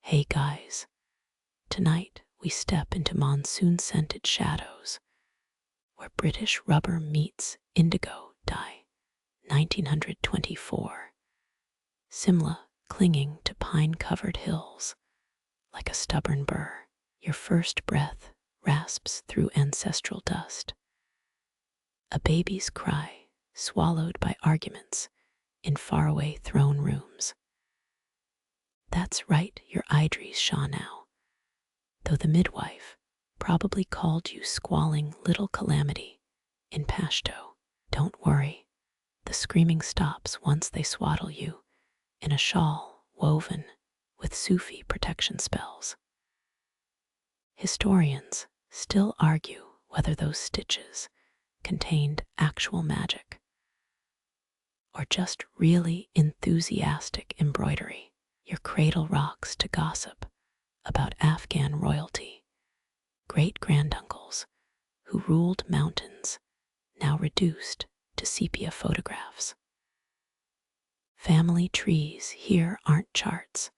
Hey guys, tonight we step into monsoon-scented shadows where British rubber meets indigo dye, 1924. Simla clinging to pine-covered hills like a stubborn burr. Your first breath rasps through ancestral dust. A baby's cry swallowed by arguments in faraway throne rooms. That's right, you're Idries Shah now, though the midwife probably called you squalling little calamity in Pashto. Don't worry, the screaming stops once they swaddle you in a shawl woven with Sufi protection spells. Historians still argue whether those stitches contained actual magic or just really enthusiastic embroidery. Your cradle rocks to gossip about Afghan royalty, great-granduncles who ruled mountains, now reduced to sepia photographs. Family trees here aren't charts.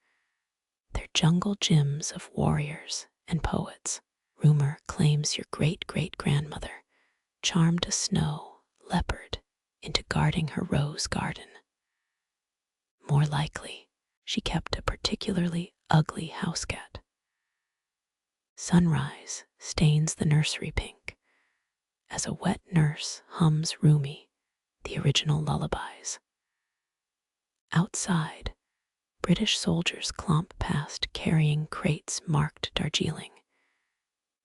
They're jungle gyms of warriors and poets. Rumor claims your great-great-grandmother charmed a snow leopard into guarding her rose garden. More likely, she kept a particularly ugly house cat. Sunrise stains the nursery pink as a wet nurse hums Rumi, the original lullabies. Outside, British soldiers clomp past carrying crates marked Darjeeling.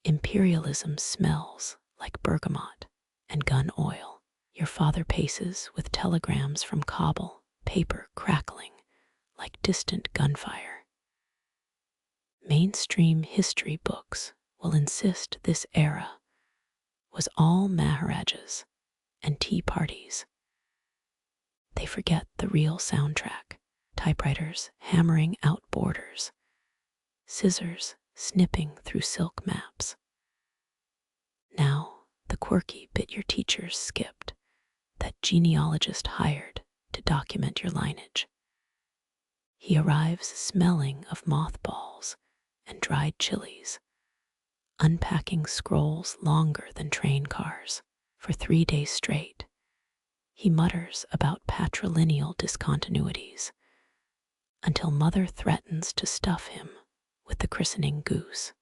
Imperialism smells like bergamot and gun oil. Your father paces with telegrams from Kabul, paper crackling like distant gunfire. Mainstream history books will insist this era was all Maharajas and tea parties. They forget the real soundtrack, typewriters hammering out borders, scissors snipping through silk maps. Now, the quirky bit your teachers skipped, that genealogist hired to document your lineage. He arrives smelling of mothballs and dried chilies, unpacking scrolls longer than train cars. For 3 days straight, he mutters about patrilineal discontinuities until mother threatens to stuff him with the christening goose.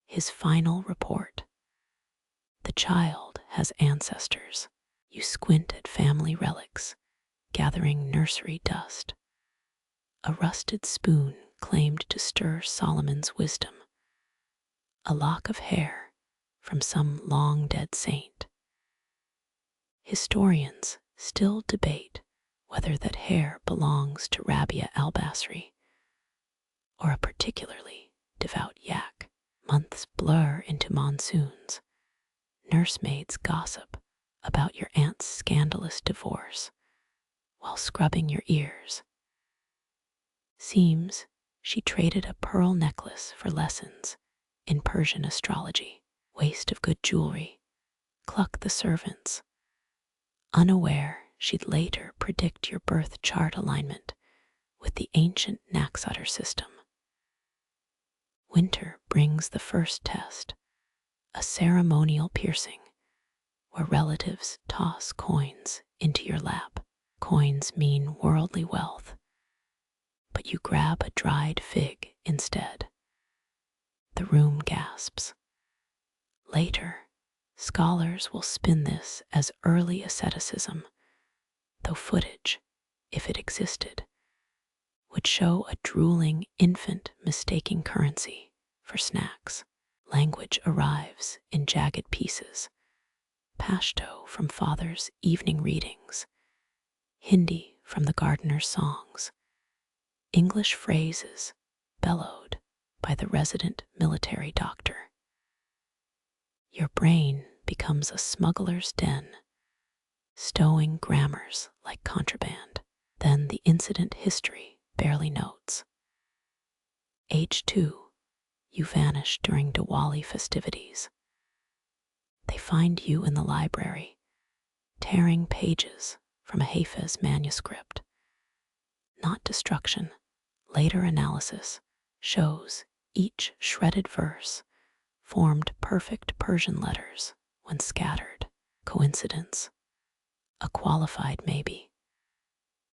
His final report: the child has ancestors. You squint at family relics, gathering nursery dust. A rusted spoon claimed to stir Solomon's wisdom. A lock of hair from some long-dead saint. Historians still debate whether that hair belongs to Rabia al-Basri or a particularly devout yak. Months blur into monsoons. Nursemaids gossip about your aunt's scandalous divorce while scrubbing your ears. Seems she traded a pearl necklace for lessons in Persian astrology. Waste of good jewelry, cluck the servants, unaware she'd later predict your birth chart alignment with the ancient Naxutter system. Winter brings the first test, a ceremonial piercing where relatives toss coins into your lap. Coins mean worldly wealth, but you grab a dried fig instead. The room gasps. Later, scholars will spin this as early asceticism, though footage, if it existed, would show a drooling infant mistaking currency for snacks. Language arrives in jagged pieces. Pashto from father's evening readings, Hindi from the gardener's songs, English phrases bellowed by the resident military doctor. Your brain becomes a smuggler's den, stowing grammars like contraband. Then the incident history barely notes. Age 2, you vanish during Diwali festivities. They find you in the library, tearing pages from a Hafez manuscript. Not destruction, later analysis shows each shredded verse formed perfect Persian letters when scattered. Coincidence? A qualified maybe.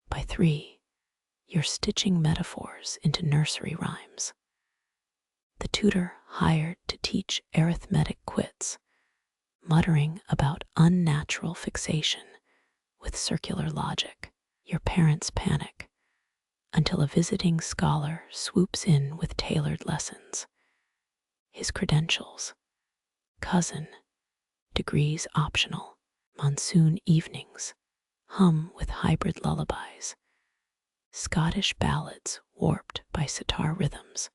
By 3, you're stitching metaphors into nursery rhymes. The tutor hired to teach arithmetic quits, muttering about unnatural fixation with circular logic. Your parents panic until a visiting scholar swoops in with tailored lessons. His credentials: cousin, degrees optional, monsoon evenings, hum with hybrid lullabies, Scottish ballads warped by sitar rhythms,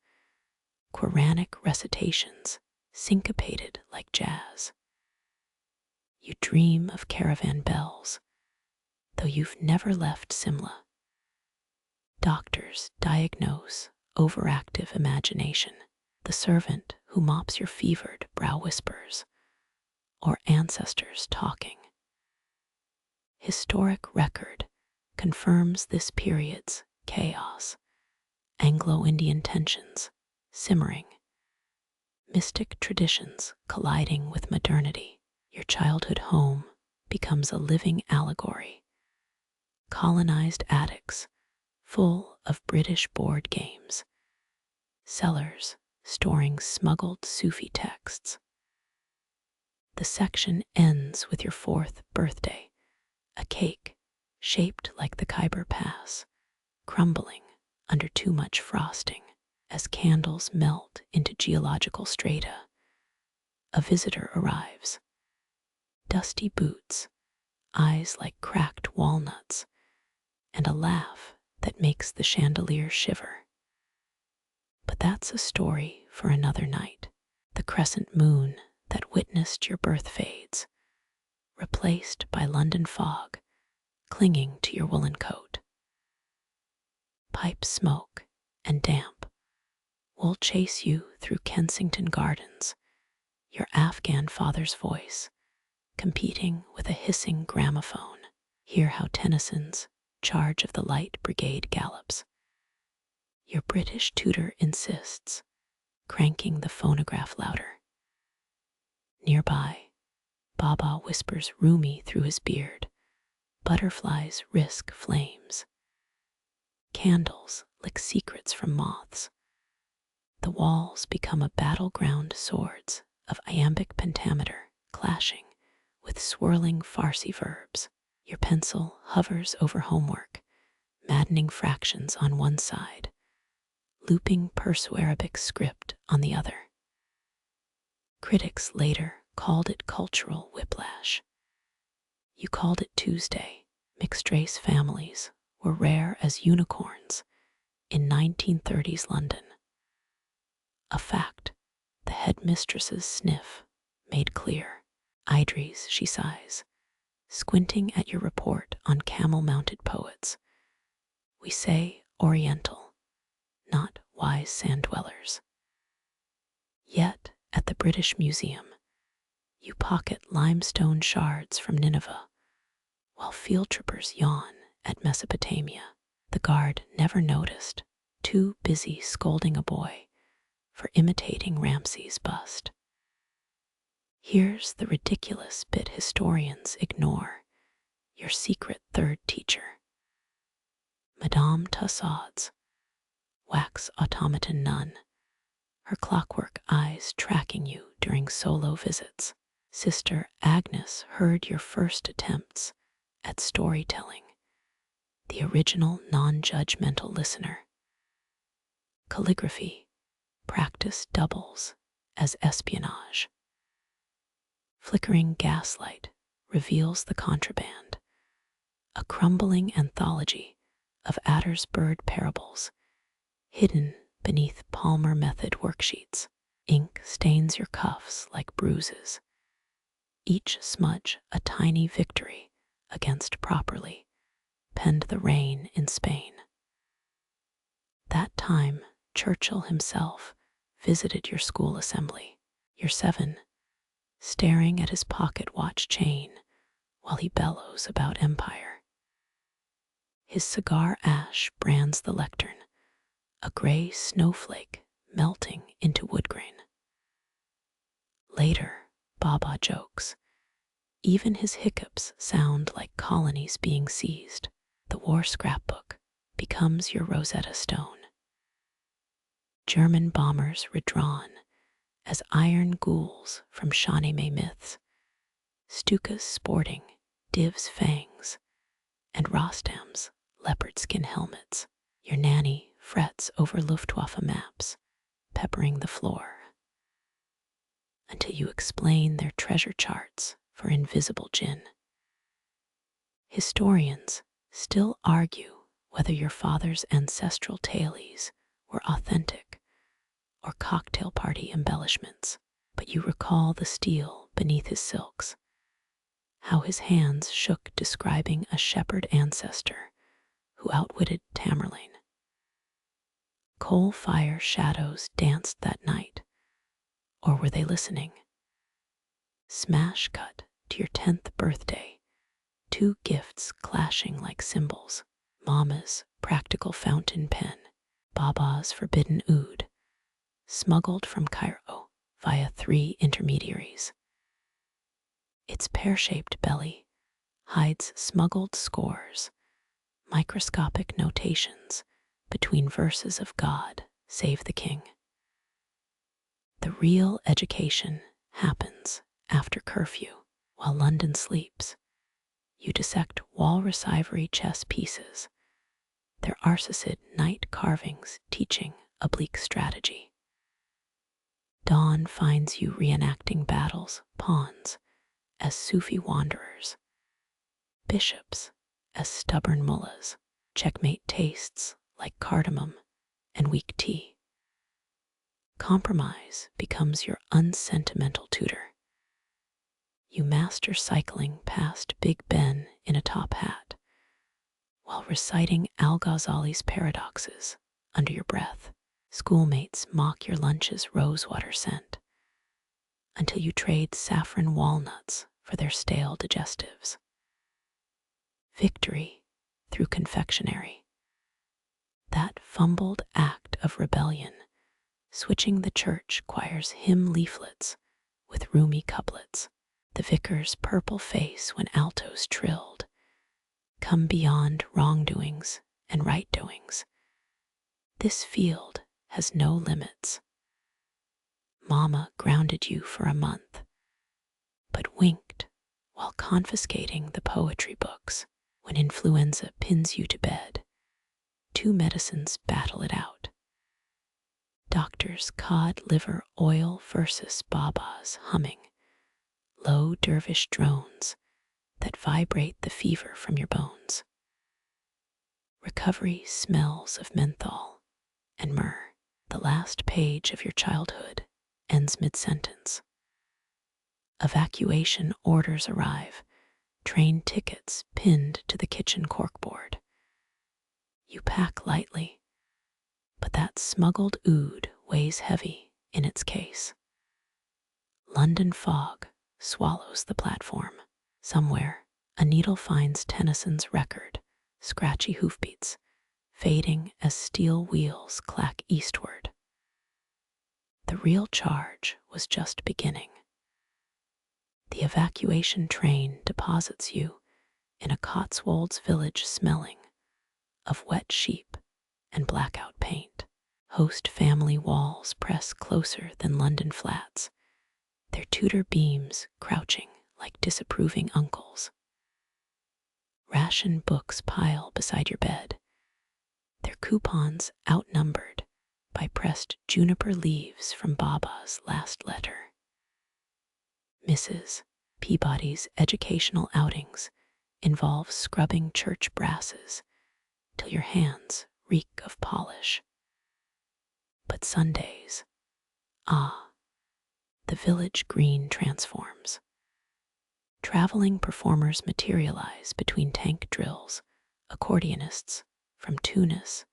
Quranic recitations syncopated like jazz. You dream of caravan bells, though you've never left Simla. Doctors diagnose overactive imagination, the servant who mops your fevered brow whispers, or ancestors talking. Historic record confirms this period's chaos, Anglo-Indian tensions simmering, mystic traditions colliding with modernity. Your childhood home becomes a living allegory. Colonized attics full of British board games, cellars storing smuggled Sufi texts. The section ends with your 4th birthday, a cake shaped like the Khyber Pass, crumbling under too much frosting as candles melt into geological strata. A visitor arrives. Dusty boots, eyes like cracked walnuts, and a laugh that makes the chandelier shiver. But that's a story for another night. The crescent moon that witnessed your birth fades, replaced by London fog clinging to your woolen coat. Pipe smoke and damp will chase you through Kensington Gardens, your Afghan father's voice competing with a hissing gramophone. Hear how Tennyson's Charge of the Light Brigade gallops. Your British tutor insists, cranking the phonograph louder. Nearby, Baba whispers Rumi through his beard. Butterflies risk flames. Candles lick secrets from moths. The walls become a battleground, swords of iambic pentameter clashing with swirling Farsi verbs. Your pencil hovers over homework, maddening fractions on one side, looping Perso-Arabic script on the other. Critics later called it cultural whiplash. You called it Tuesday. Mixed-race families were rare as unicorns in 1930s London. A fact the headmistress's sniff made clear. Idries, she sighs, squinting at your report on camel-mounted poets. We say Oriental, not wise sand dwellers. Yet, at the British Museum, you pocket limestone shards from Nineveh, while field trippers yawn at Mesopotamia. The guard never noticed, too busy scolding a boy for imitating Ramses' bust. Here's the ridiculous bit historians ignore, your secret third teacher. Madame Tussaud's wax automaton nun, her clockwork eyes tracking you during solo visits. Sister Agnes heard your first attempts at storytelling, the original non-judgmental listener. Calligraphy practice doubles as espionage. Flickering gaslight reveals the contraband, a crumbling anthology of Attersburg parables hidden beneath Palmer method worksheets. Ink stains your cuffs like bruises, each smudge a tiny victory against properly penned the rain in Spain. That time, Churchill himself visited your school assembly. You're 7, staring at his pocket watch chain while he bellows about empire. His cigar ash brands the lectern, a gray snowflake melting into wood grain. Later, Baba jokes. Even his hiccups sound like colonies being seized. The war scrapbook becomes your Rosetta Stone. German bombers redrawn as iron ghouls from Shahnameh myths, Stukas sporting Div's fangs, and Rostam's leopard skin helmets. Your nanny frets over Luftwaffe maps, peppering the floor, until you explain their treasure charts for invisible gin. Historians still argue whether your father's ancestral tailies were authentic or cocktail party embellishments, but you recall the steel beneath his silks, how his hands shook describing a shepherd ancestor who outwitted Tamerlane. Coal fire shadows danced that night, or were they listening? Smash cut to your 10th birthday, 2 gifts clashing like cymbals, Mama's practical fountain pen, Baba's forbidden oud, smuggled from Cairo via 3 intermediaries. Its pear-shaped belly hides smuggled scores, microscopic notations between verses of God save the king. The real education happens after curfew, while London sleeps. You dissect walrus ivory chess pieces, their Arsacid night carvings teaching oblique strategy. Dawn finds you reenacting battles, pawns as Sufi wanderers, bishops as stubborn mullahs, checkmate tastes like cardamom and weak tea. Compromise becomes your unsentimental tutor. You master cycling past Big Ben in a top hat, while reciting Al-Ghazali's paradoxes under your breath. Schoolmates mock your lunch's rosewater scent, until you trade saffron walnuts for their stale digestives. Victory through confectionery. That fumbled act of rebellion, switching the church choir's hymn leaflets with Rumi couplets. The vicar's purple face when altos trilled, come beyond wrongdoings and right doings. This field has no limits. Mama grounded you for a month, but winked while confiscating the poetry books. When influenza pins you to bed, 2 medicines battle it out. Doctor's cod liver oil versus Baba's humming, low dervish drones that vibrate the fever from your bones. Recovery smells of menthol and myrrh. The last page of your childhood ends mid-sentence. Evacuation orders arrive, train tickets pinned to the kitchen corkboard. You pack lightly, but that smuggled oud weighs heavy in its case. London fog swallows the platform. Somewhere, a needle finds Tennyson's record, scratchy hoofbeats, fading as steel wheels clack eastward. The real charge was just beginning. The evacuation train deposits you in a Cotswold's village smelling of wet sheep and blackout paint. Host family walls press closer than London flats, their Tudor beams crouching like disapproving uncles. Ration books pile beside your bed, their coupons outnumbered by pressed juniper leaves from Baba's last letter. Mrs. Peabody's educational outings involve scrubbing church brasses till your hands reek of polish. But Sundays, the village green transforms. Traveling performers materialize between tank drills, accordionists from Tunis,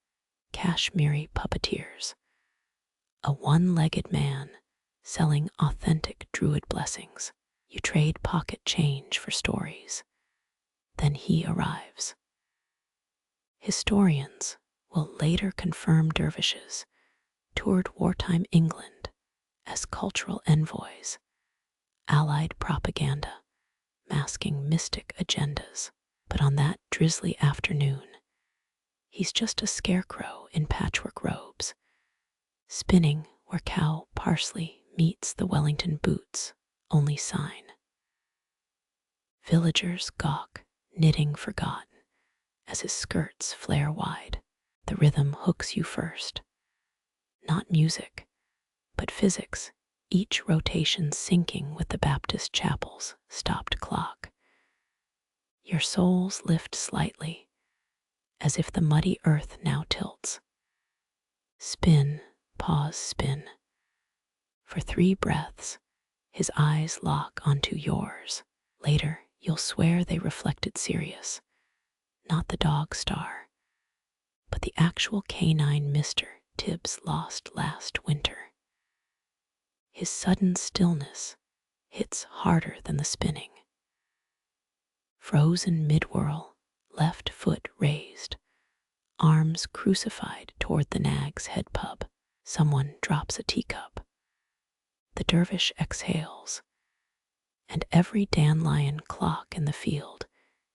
Kashmiri puppeteers, a one-legged man selling authentic Druid blessings. You trade pocket change for stories. Then he arrives. Historians will later confirm dervishes toured wartime England as cultural envoys, allied propaganda, masking mystic agendas. But on that drizzly afternoon, he's just a scarecrow in patchwork robes, spinning where cow parsley meets the Wellington boots' only sign. Villagers gawk, knitting forgotten, as his skirts flare wide. The rhythm hooks you first. Not music, but physics, each rotation syncing with the Baptist chapel's stopped clock. Your soles lift slightly, as if the muddy earth now tilts. Spin, pause, spin. For 3 breaths, his eyes lock onto yours. Later, you'll swear they reflected Sirius, not the dog star, but the actual canine Mr. Tibbs lost last winter. His sudden stillness hits harder than the spinning. Frozen mid-whirl, left foot raised, arms crucified toward the nag's head pub. Someone drops a teacup. The dervish exhales, and every dandelion clock in the field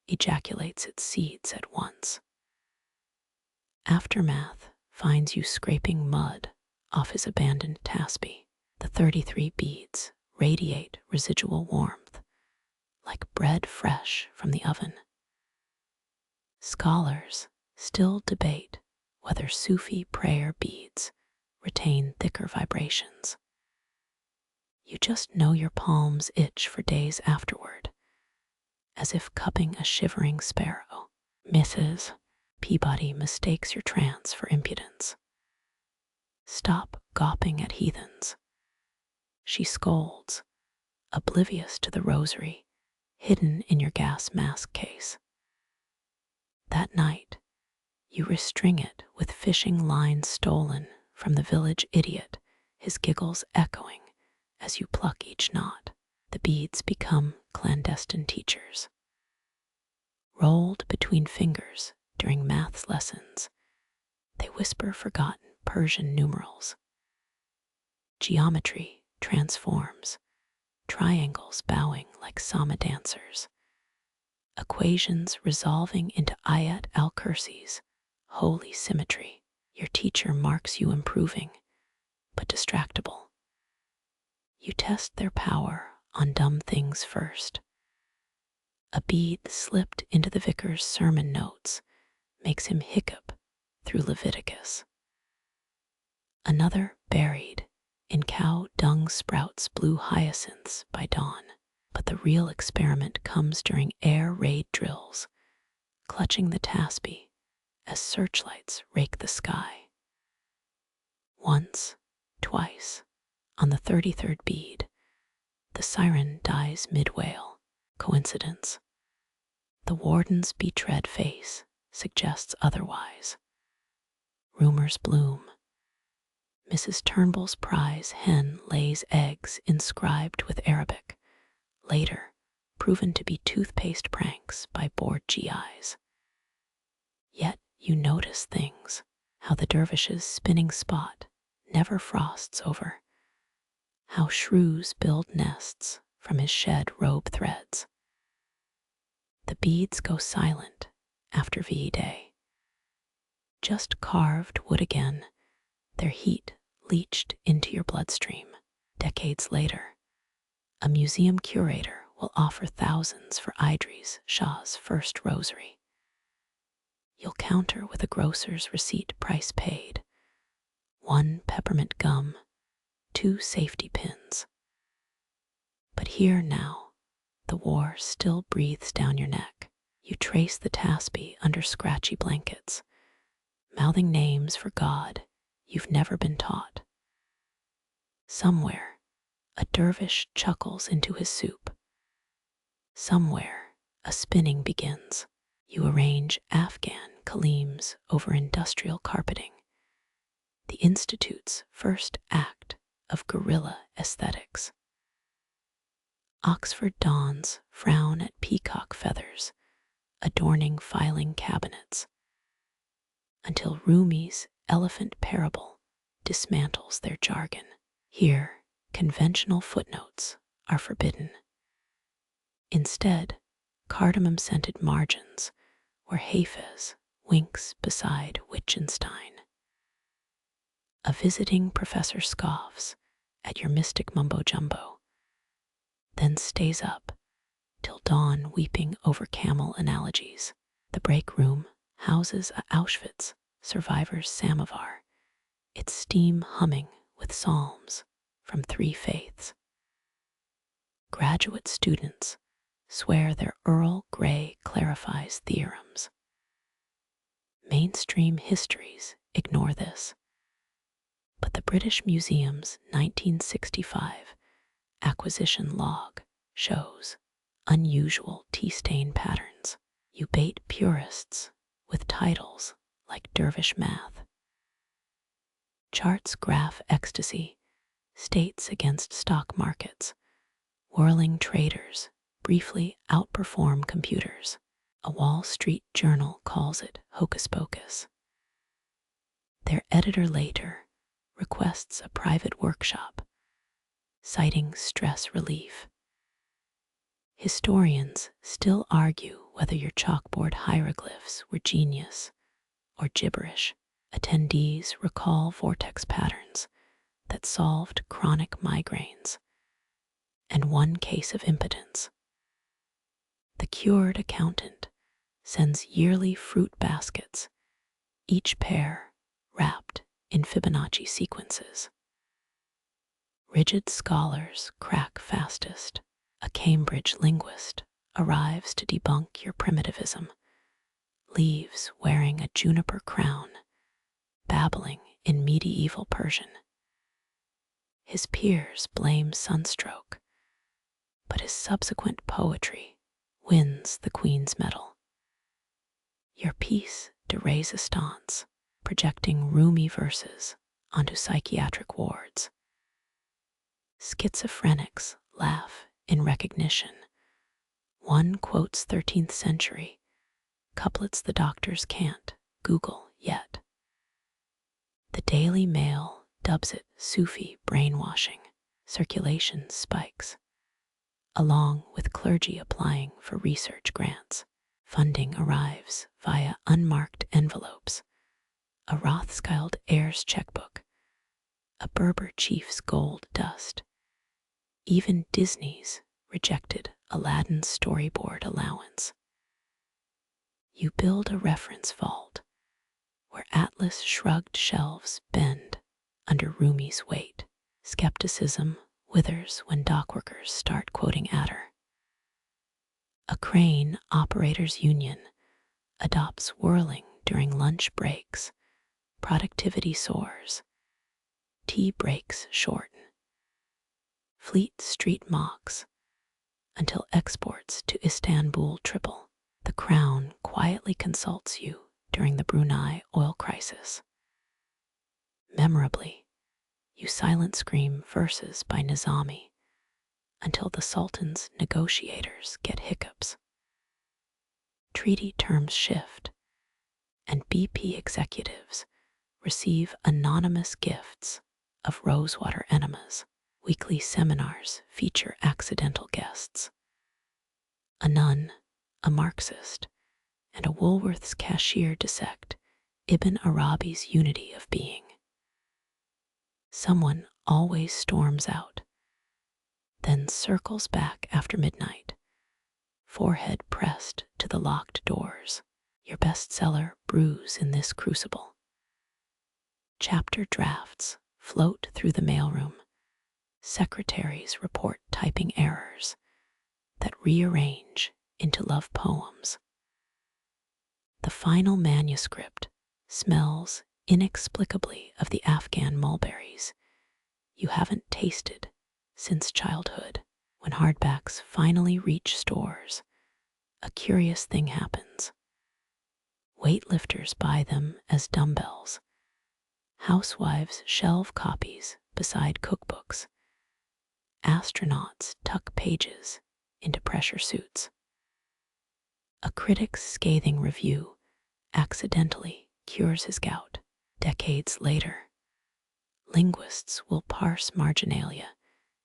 ejaculates its seeds at once. Aftermath finds you scraping mud off his abandoned tasbih. The 33 beads radiate residual warmth, like bread fresh from the oven. Scholars still debate whether Sufi prayer beads retain thicker vibrations. You just know your palms itch for days afterward, as if cupping a shivering sparrow. Mrs. Peabody mistakes your trance for impudence. Stop gawping at heathens. She scolds, oblivious to the rosary hidden in your gas mask case. That night, you restring it with fishing lines stolen from the village idiot, his giggles echoing as you pluck each knot. The beads become clandestine teachers. Rolled between fingers during maths lessons, they whisper forgotten Persian numerals. Geometry transforms, triangles bowing like Sama dancers, equations resolving into ayat al-kursi's holy symmetry. Your teacher marks you improving, but distractible. You test their power on dumb things first. A bead slipped into the vicar's sermon notes makes him hiccup through Leviticus. Another buried in cow dung sprouts blue hyacinths by dawn. But the real experiment comes during air raid drills, clutching the tasbih as searchlights rake the sky. Once, twice, on the 33rd bead, the siren dies mid-wail. Coincidence? The warden's betread face suggests otherwise. Rumors bloom. Mrs. Turnbull's prize hen lays eggs inscribed with Arabic, later proven to be toothpaste pranks by bored GIs. Yet you notice things, how the dervish's spinning spot never frosts over, how shrews build nests from his shed robe threads. The beads go silent after VE Day. Just carved wood again, their heat leached into your bloodstream. Decades later, a museum curator will offer thousands for Idries, Shah's first rosary. You'll counter with a grocer's receipt price paid. 1 peppermint gum, 2 safety pins. But here now, the war still breathes down your neck. You trace the tasbih under scratchy blankets, mouthing names for God you've never been taught. Somewhere, a dervish chuckles into his soup. Somewhere, a spinning begins. You arrange Afghan kaleems over industrial carpeting, the Institute's first act of guerrilla aesthetics. Oxford dons frown at peacock feathers adorning filing cabinets, until Rumi's elephant parable dismantles their jargon. Here, conventional footnotes are forbidden. Instead, cardamom-scented margins where Hafez winks beside Wittgenstein. A visiting professor scoffs at your mystic mumbo-jumbo, then stays up till dawn weeping over camel analogies. The break room houses a Auschwitz survivor's samovar, its steam humming with psalms from 3 faiths. Graduate students swear their Earl Grey clarifies theorems. Mainstream histories ignore this, but the British Museum's 1965 acquisition log shows unusual tea stain patterns. You bait purists with titles like Dervish Math. Charts graph ecstasy, states against stock markets, whirling traders briefly outperform computers. A Wall Street journal calls it hocus pocus. Their editor later requests a private workshop, citing stress relief. Historians still argue whether your chalkboard hieroglyphs were genius or gibberish. Attendees recall vortex patterns that solved chronic migraines and one case of impotence. The cured accountant sends yearly fruit baskets, each pair wrapped in Fibonacci sequences. Rigid scholars crack fastest. A Cambridge linguist arrives to debunk your primitivism, leaves wearing a juniper crown, babbling in medieval Persian. His peers blame sunstroke, but his subsequent poetry wins the Queen's Medal. Your piece de resistance, projecting Rumi verses onto psychiatric wards. Schizophrenics laugh in recognition. One quotes 13th century, couplets the doctors can't Google yet. The Daily Mail dubs it Sufi brainwashing. Circulation spikes, along with clergy applying for research grants. Funding arrives via unmarked envelopes, a Rothschild heir's checkbook, a Berber chief's gold dust. Even Disney's rejected Aladdin's storyboard allowance. You build a reference vault where Atlas shrugged shelves bend under Rumi's weight. Skepticism withers when dockworkers start quoting Adder. A crane operators union adopts whirling during lunch breaks. Productivity soars. Tea breaks shorten. Fleet Street mocks until exports to Istanbul triple. The Crown quietly consults you during the Brunei oil crisis. Memorably, you silent scream verses by Nizami until the Sultan's negotiators get hiccups. Treaty terms shift, and BP executives receive anonymous gifts of rosewater enemas. Weekly seminars feature accidental guests. A nun, a Marxist, and a Woolworth's cashier dissect Ibn Arabi's unity of being. Someone always storms out, then circles back after midnight, forehead pressed to the locked doors. Your bestseller brews in this crucible. Chapter drafts float through the mailroom. Secretaries report typing errors that rearrange into love poems. The final manuscript smells inexplicably of the Afghan mulberries you haven't tasted since childhood. When hardbacks finally reach stores, a curious thing happens. Weightlifters buy them as dumbbells. Housewives shelve copies beside cookbooks. Astronauts tuck pages into pressure suits. A critic's scathing review accidentally cures his gout. Decades later, Linguists will parse marginalia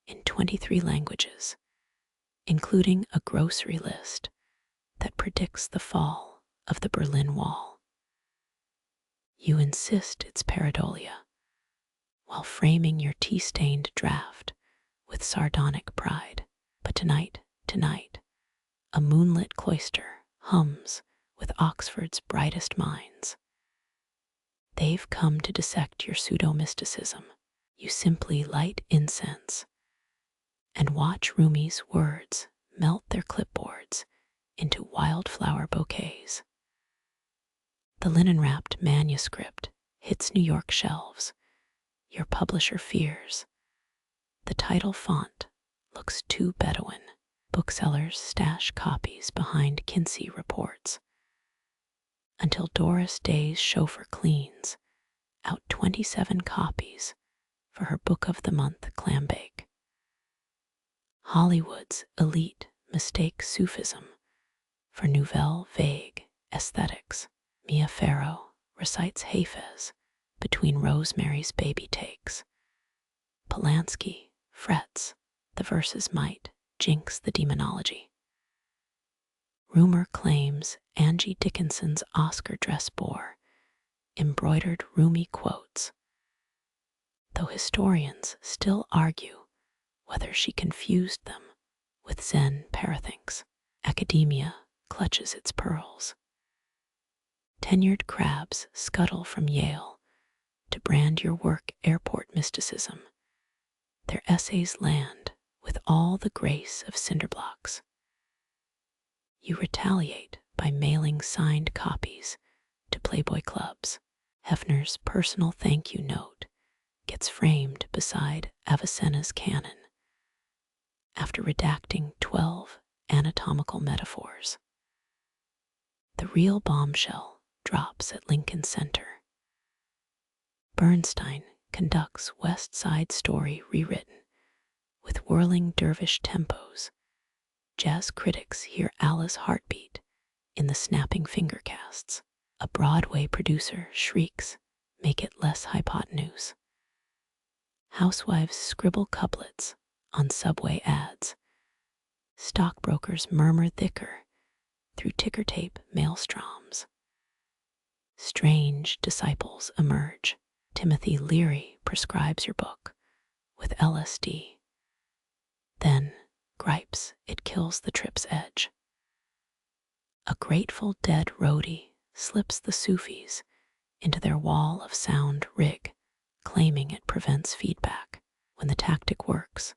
in 23 languages, including a grocery list that predicts the fall of the Berlin Wall. You insist it's pareidolia, while framing your tea-stained draft with sardonic pride. But tonight, a moonlit cloister hums with Oxford's brightest minds. They've come to dissect your pseudo-mysticism. You simply light incense and watch Rumi's words melt their clipboards into wildflower bouquets. The linen-wrapped manuscript hits New York shelves. Your publisher fears. The title font looks too Bedouin. Booksellers stash copies behind Kinsey reports, until Doris Day's chauffeur cleans out 27 copies for her Book of the Month clambake. Hollywood's elite mistake Sufism for nouvelle vague aesthetics. Mia Farrow recites Hafez between Rosemary's baby takes. Polanski frets the verses might jinx the demonology. Rumor claims Angie Dickinson's Oscar dress bore embroidered Rumi quotes, though historians still argue whether she confused them with Zen parathinks. Academia clutches its pearls. Tenured crabs scuttle from Yale to brand your work airport mysticism. Their essays land with all the grace of cinderblocks. You retaliate by mailing signed copies to Playboy clubs. Hefner's personal thank you note gets framed beside Avicenna's canon after redacting 12 anatomical metaphors. The real bombshell drops at Lincoln Center. Bernstein conducts West Side Story rewritten with whirling dervish tempos. Jazz critics hear Allah's heartbeat in the snapping finger casts. A Broadway producer shrieks, "Make it less hypotenuse." Housewives scribble couplets on subway ads. Stockbrokers murmur thicker through ticker tape maelstroms. Strange disciples emerge. Timothy Leary prescribes your book with LSD. Then gripes it kills the trip's edge. A Grateful Dead roadie slips the Sufis into their wall of sound rig, claiming it prevents feedback. When the tactic works,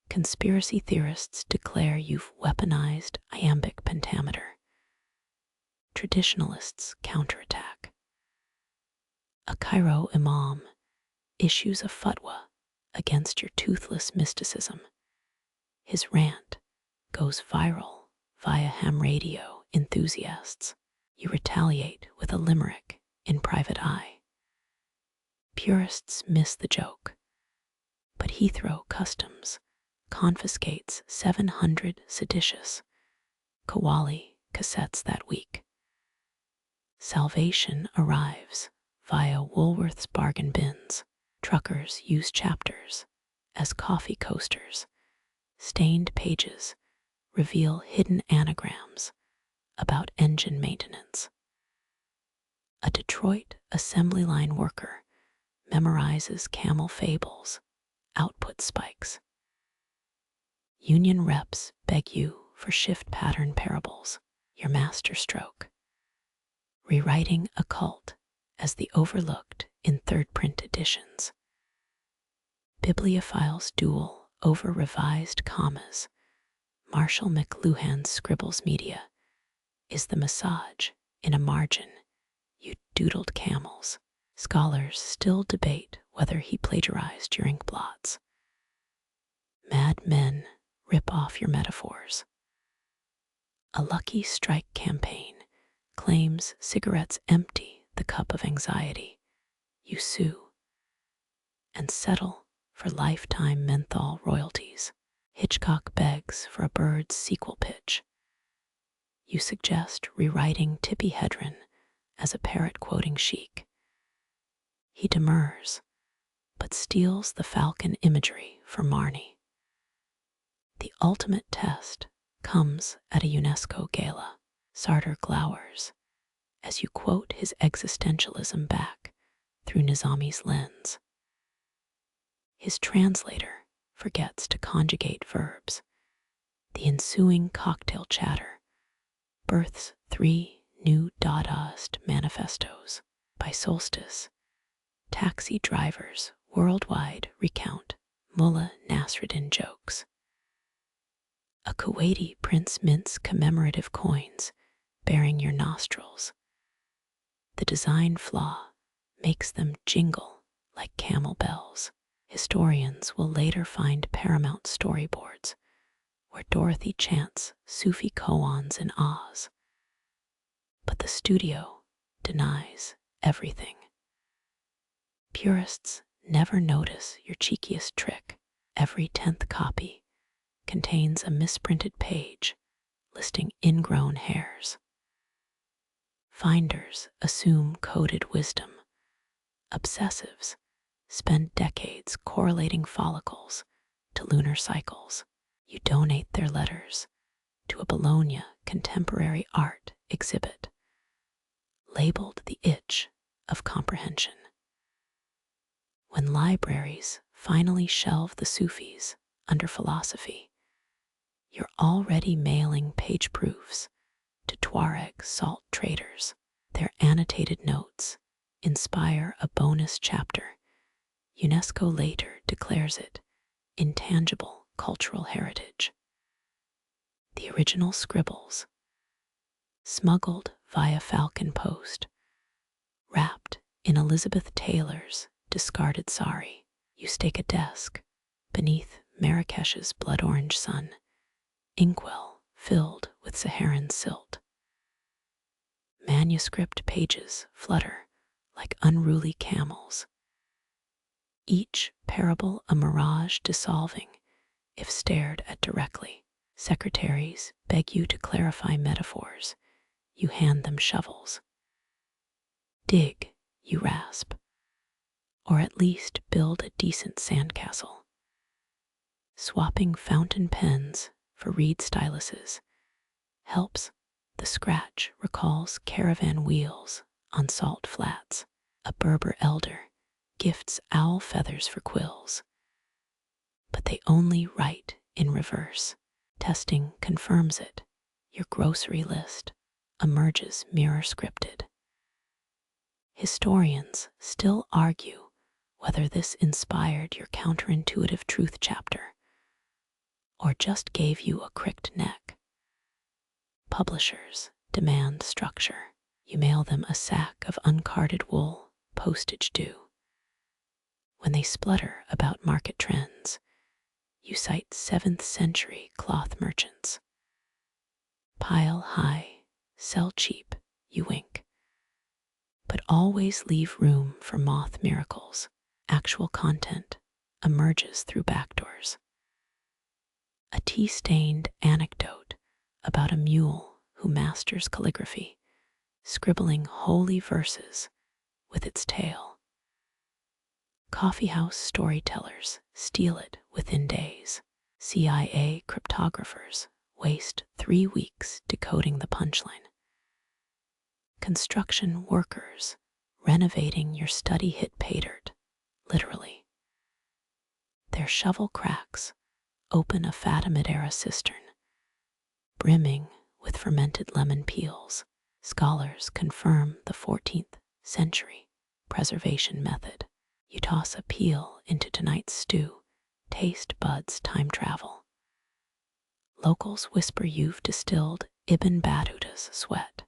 conspiracy theorists declare you've weaponized iambic pentameter. Traditionalists counterattack. A Cairo imam issues a fatwa against your toothless mysticism. His rant goes viral via ham radio enthusiasts. You retaliate with a limerick in private eye. Purists miss the joke, but Heathrow Customs confiscates 700 seditious Kawali cassettes that week. Salvation arrives via Woolworth's bargain bins. Truckers use chapters as coffee coasters. Stained pages reveal hidden anagrams about engine maintenance. A Detroit assembly line worker memorizes camel fables, output spikes. Union reps beg you for shift pattern parables, your masterstroke. Rewriting a cult as the overlooked in third print editions. Bibliophiles duel over revised commas. Marshall McLuhan's Scribbles Media is the massage in a margin. You doodled camels. Scholars still debate whether he plagiarized your ink blots. Mad men rip off your metaphors. A Lucky Strike campaign claims cigarettes empty the cup of anxiety. You sue and settle for lifetime menthol royalties. Hitchcock begs for a Bird's sequel pitch. You suggest rewriting Tippi Hedren as a parrot quoting Chic. He demurs, but steals the falcon imagery for Marnie. The ultimate test comes at a UNESCO gala. Sartor glowers as you quote his existentialism back through Nizami's lens. His translator forgets to conjugate verbs. The ensuing cocktail chatter births 3 new Dadaist manifestos. By solstice, taxi drivers worldwide recount Mullah Nasruddin jokes. A Kuwaiti prince mints commemorative coins bearing your nostrils. The design flaw makes them jingle like camel bells. Historians will later find paramount storyboards where Dorothy chants Sufi koans in Oz. But the studio denies everything. Purists never notice your cheekiest trick. Every 10th copy contains a misprinted page listing ingrown hairs. Finders assume coded wisdom. Obsessives spend decades correlating follicles to lunar cycles. You donate their letters to a Bologna contemporary art exhibit, labeled the itch of comprehension. When libraries finally shelve the Sufis under philosophy, you're already mailing page proofs to Tuareg salt traders. Their annotated notes inspire a bonus chapter. UNESCO later declares it intangible cultural heritage. The original scribbles, smuggled via falcon post, wrapped in Elizabeth Taylor's discarded sari. You stake a desk beneath Marrakesh's blood orange sun, inkwell filled with Saharan silt. Manuscript pages flutter like unruly camels, each parable a mirage dissolving if stared at directly. Secretaries beg you to clarify metaphors. You hand them shovels. Dig, you rasp, or at least build a decent sandcastle. Swapping fountain pens for reed styluses helps. The scratch recalls caravan wheels on salt flats. A Berber elder gifts owl feathers for quills, but they only write in reverse. Testing confirms it. Your grocery list emerges mirror scripted. Historians still argue whether this inspired your counterintuitive truth chapter or just gave you a cricked neck. Publishers demand structure. You mail them a sack of uncarded wool, postage due. When they splutter about market trends, you cite 7th century cloth merchants. Pile high, sell cheap, you wink. But always leave room for moth miracles. Actual content emerges through backdoors. A tea-stained anecdote about a mule who masters calligraphy, scribbling holy verses with its tail. Coffeehouse storytellers steal it within days. CIA cryptographers waste 3 weeks decoding the punchline. Construction workers renovating your study hit pay dirt, literally. Their shovel cracks open a Fatimid-era cistern, brimming with fermented lemon peels. Scholars confirm the 14th century preservation method. You toss a peel into tonight's stew, taste buds time travel. Locals whisper you've distilled Ibn Battuta's sweat.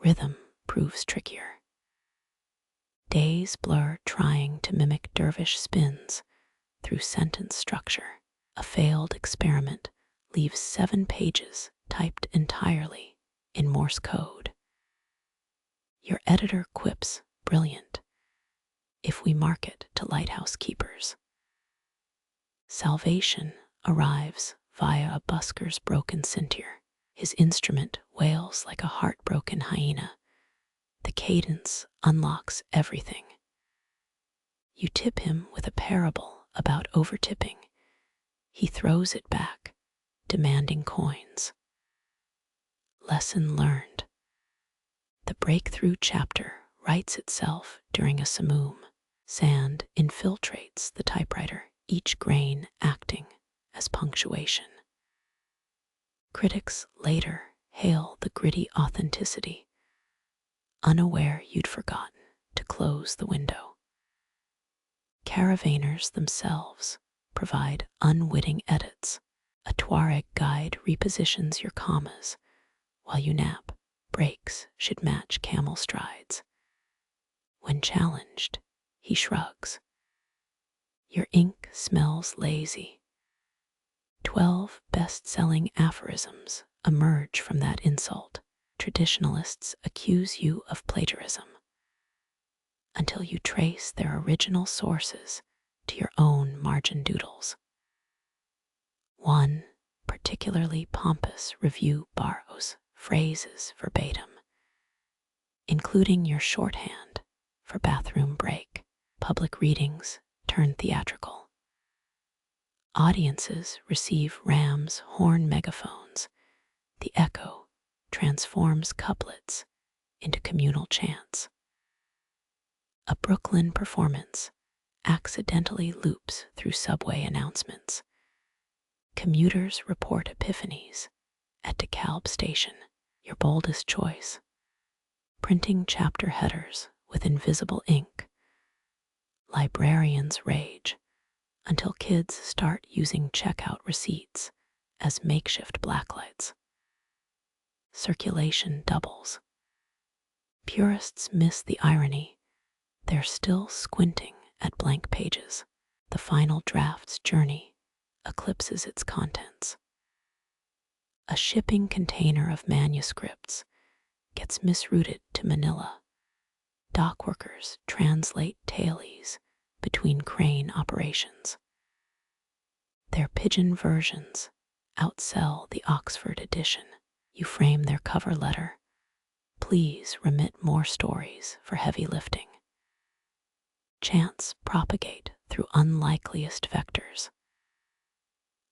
Rhythm proves trickier. Days blur trying to mimic dervish spins through sentence structure. A failed experiment leaves 7 pages typed entirely in Morse code. Your editor quips, brilliant, if we market to lighthouse keepers. Salvation arrives via a busker's broken ceinture. His instrument wails like a heartbroken hyena. The cadence unlocks everything. You tip him with a parable about overtipping. He throws it back, demanding coins. Lesson learned. The breakthrough chapter writes itself during a simoom. Sand infiltrates the typewriter, each grain acting as punctuation. Critics later hail the gritty authenticity, unaware you'd forgotten to close the window. Caravanners themselves provide unwitting edits. A Tuareg guide repositions your commas while you nap. Breaks should match camel strides. When challenged, he shrugs. Your ink smells lazy. 12 best-selling aphorisms emerge from that insult. Traditionalists accuse you of plagiarism until you trace their original sources to your own margin doodles. One particularly pompous review borrows phrases verbatim, including your shorthand for bathroom break. Public readings turn theatrical. Audiences receive Ram's horn megaphones. The echo transforms couplets into communal chants. A Brooklyn performance accidentally loops through subway announcements. Commuters report epiphanies at DeKalb Station. Your boldest choice. Printing chapter headers with invisible ink. Librarians rage until kids start using checkout receipts as makeshift blacklights. Circulation doubles. Purists miss the irony. They're still squinting at blank pages. The final draft's journey eclipses its contents. A shipping container of manuscripts gets misrouted to Manila. Dock workers translate tailies between crane operations. Their pidgin versions outsell the Oxford edition. You frame their cover letter. Please remit more stories for heavy lifting. Chants propagate through unlikeliest vectors.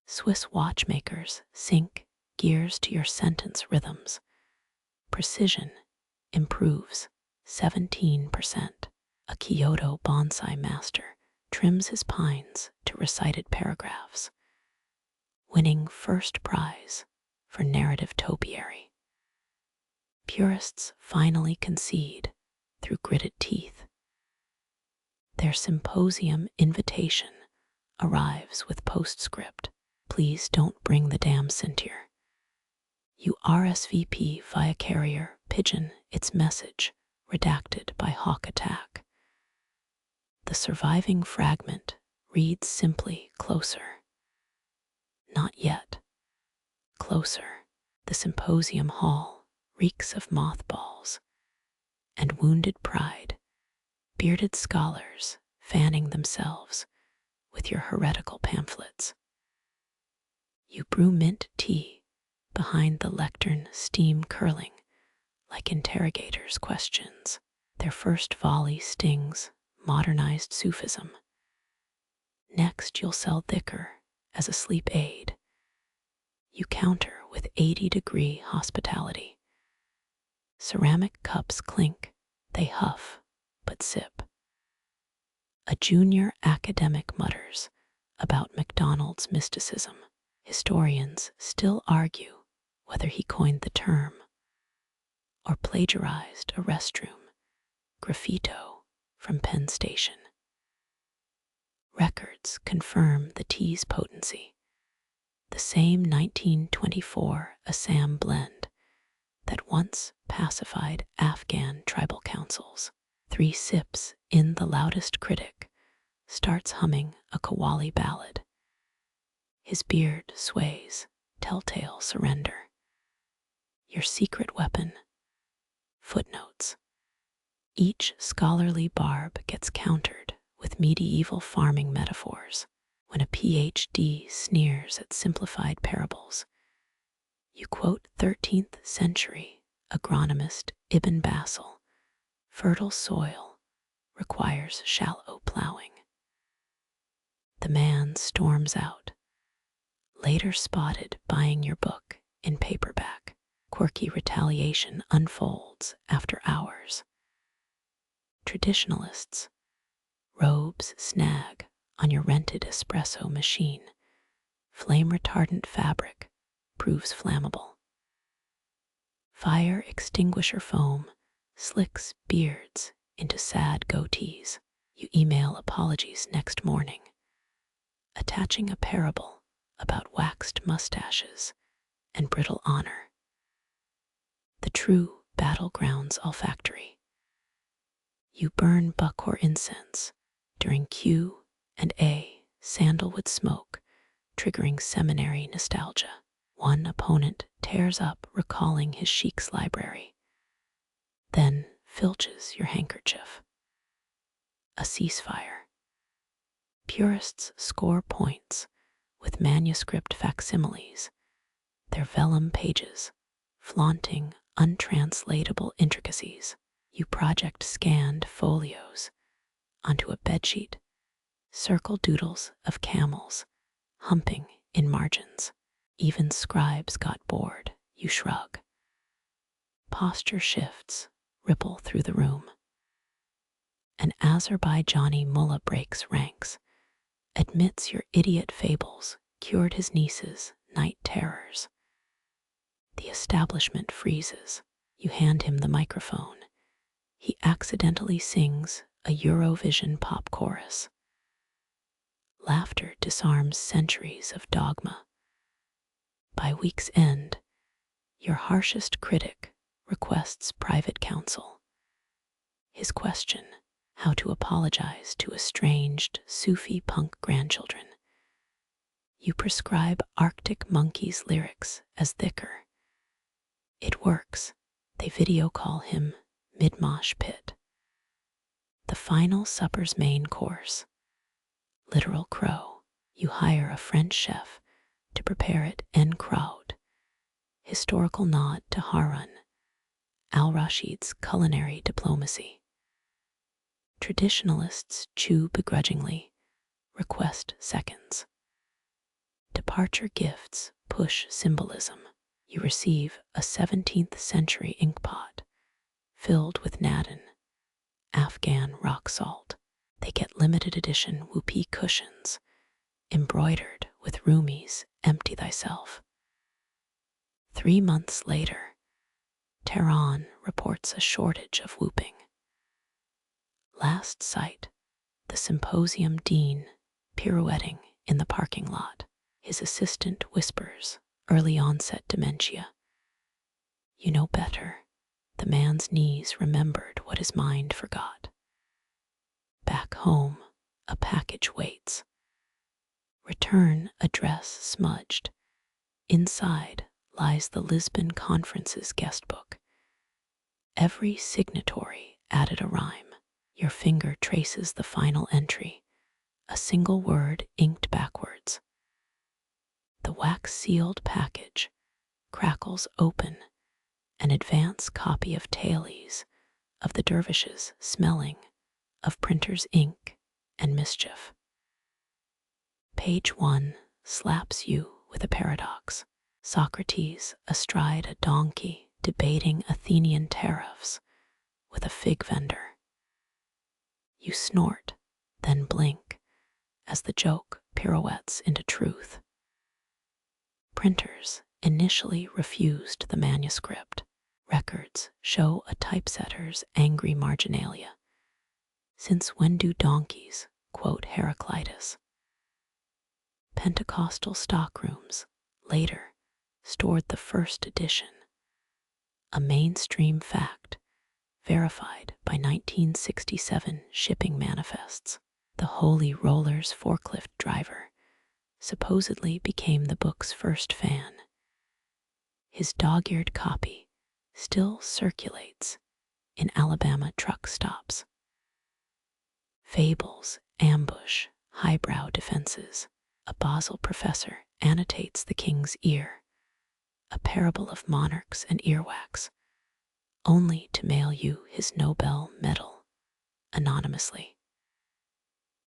Swiss watchmakers sync gears to your sentence rhythms. Precision improves 17%. A Kyoto bonsai master trims his pines to recited paragraphs, winning first prize for narrative topiary. Purists finally concede through gritted teeth. Their symposium invitation arrives with postscript. Please don't bring the damn ceinture. You RSVP via carrier pigeon its message, redacted by hawk attack. The surviving fragment reads simply closer. Not yet. Closer. The symposium hall reeks of mothballs and wounded pride, bearded scholars fanning themselves with your heretical pamphlets. You brew mint tea behind the lectern, steam curling like interrogators' questions. Their first volley stings modernized Sufism. Next you'll sell dhikr as a sleep aid. You counter with 80-degree hospitality. Ceramic cups clink, they huff, but sip. A junior academic mutters about MacDonald's mysticism. Historians still argue whether he coined the term or plagiarized a restroom graffito from Penn Station. Records confirm the tea's potency. The same 1924 Assam blend that once pacified Afghan tribal councils. 3 sips in, the loudest critic starts humming a Qawwali ballad. His beard sways, telltale surrender. Your secret weapon. Footnotes. Each scholarly barb gets countered with medieval farming metaphors. When a PhD sneers at simplified parables, you quote 13th century agronomist Ibn Basil. Fertile soil requires shallow plowing. The man storms out, later spotted buying your book in paperback. Quirky retaliation unfolds after hours. Traditionalists, robes snag on your rented espresso machine. Flame-retardant fabric proves flammable. Fire extinguisher foam slicks beards into sad goatees. You email apologies next morning, attaching a parable about waxed mustaches and brittle honor. The true battlegrounds olfactory. You burn buckhor incense during Q&A, sandalwood smoke, triggering seminary nostalgia. One opponent tears up recalling his sheik's library, then filches your handkerchief. A ceasefire. Purists score points with manuscript facsimiles, their vellum pages flaunting untranslatable intricacies. You project scanned folios onto a bedsheet, circle doodles of camels humping in margins. Even scribes got bored, you shrug. Posture shifts ripple through the room. An Azerbaijani mullah breaks ranks, admits your idiot fables cured his niece's night terrors. The establishment freezes. You hand him the microphone. He accidentally sings a Eurovision pop chorus. Laughter disarms centuries of dogma. By week's end, your harshest critic requests private counsel. His question, how to apologize to estranged Sufi punk grandchildren. You prescribe Arctic Monkeys lyrics as thicker. It works. They video call him mid-mosh pit. The final supper's main course. Literal crow. You hire a French chef to prepare it en croûte. Historical nod to Harun al-Rashid's culinary diplomacy. Traditionalists chew begrudgingly, request seconds. Departure gifts push symbolism. You receive a 17th century inkpot filled with Nadan, Afghan rock salt. They get limited edition whoopee cushions embroidered with Rumi's Empty Thyself. 3 months later, Tehran reports a shortage of whooping. Last sight, the symposium dean pirouetting in the parking lot. His assistant whispers, early onset dementia. You know better. The man's knees remembered what his mind forgot. Back home, a package waits. Return address smudged. Inside lies the Lisbon Conference's guestbook. Every signatory added a rhyme. Your finger traces the final entry, a single word inked backwards. The wax-sealed package crackles open, an advance copy of tailies of the dervishes smelling of printer's ink and mischief. Page 1 slaps you with a paradox. Socrates astride a donkey debating Athenian tariffs with a fig vendor. You snort, then blink as the joke pirouettes into truth. Printers initially refused the manuscript. Records show a typesetter's angry marginalia. Since when do donkeys quote Heraclitus? Pentecostal stockrooms later stored the first edition, a mainstream fact verified by 1967 shipping manifests. The Holy Rollers forklift driver supposedly became the book's first fan. His dog-eared copy still circulates in Alabama truck stops. Fables ambush highbrow defenses. A Basel professor annotates the king's ear, a parable of monarchs and earwax, only to mail you his Nobel medal. anonymously.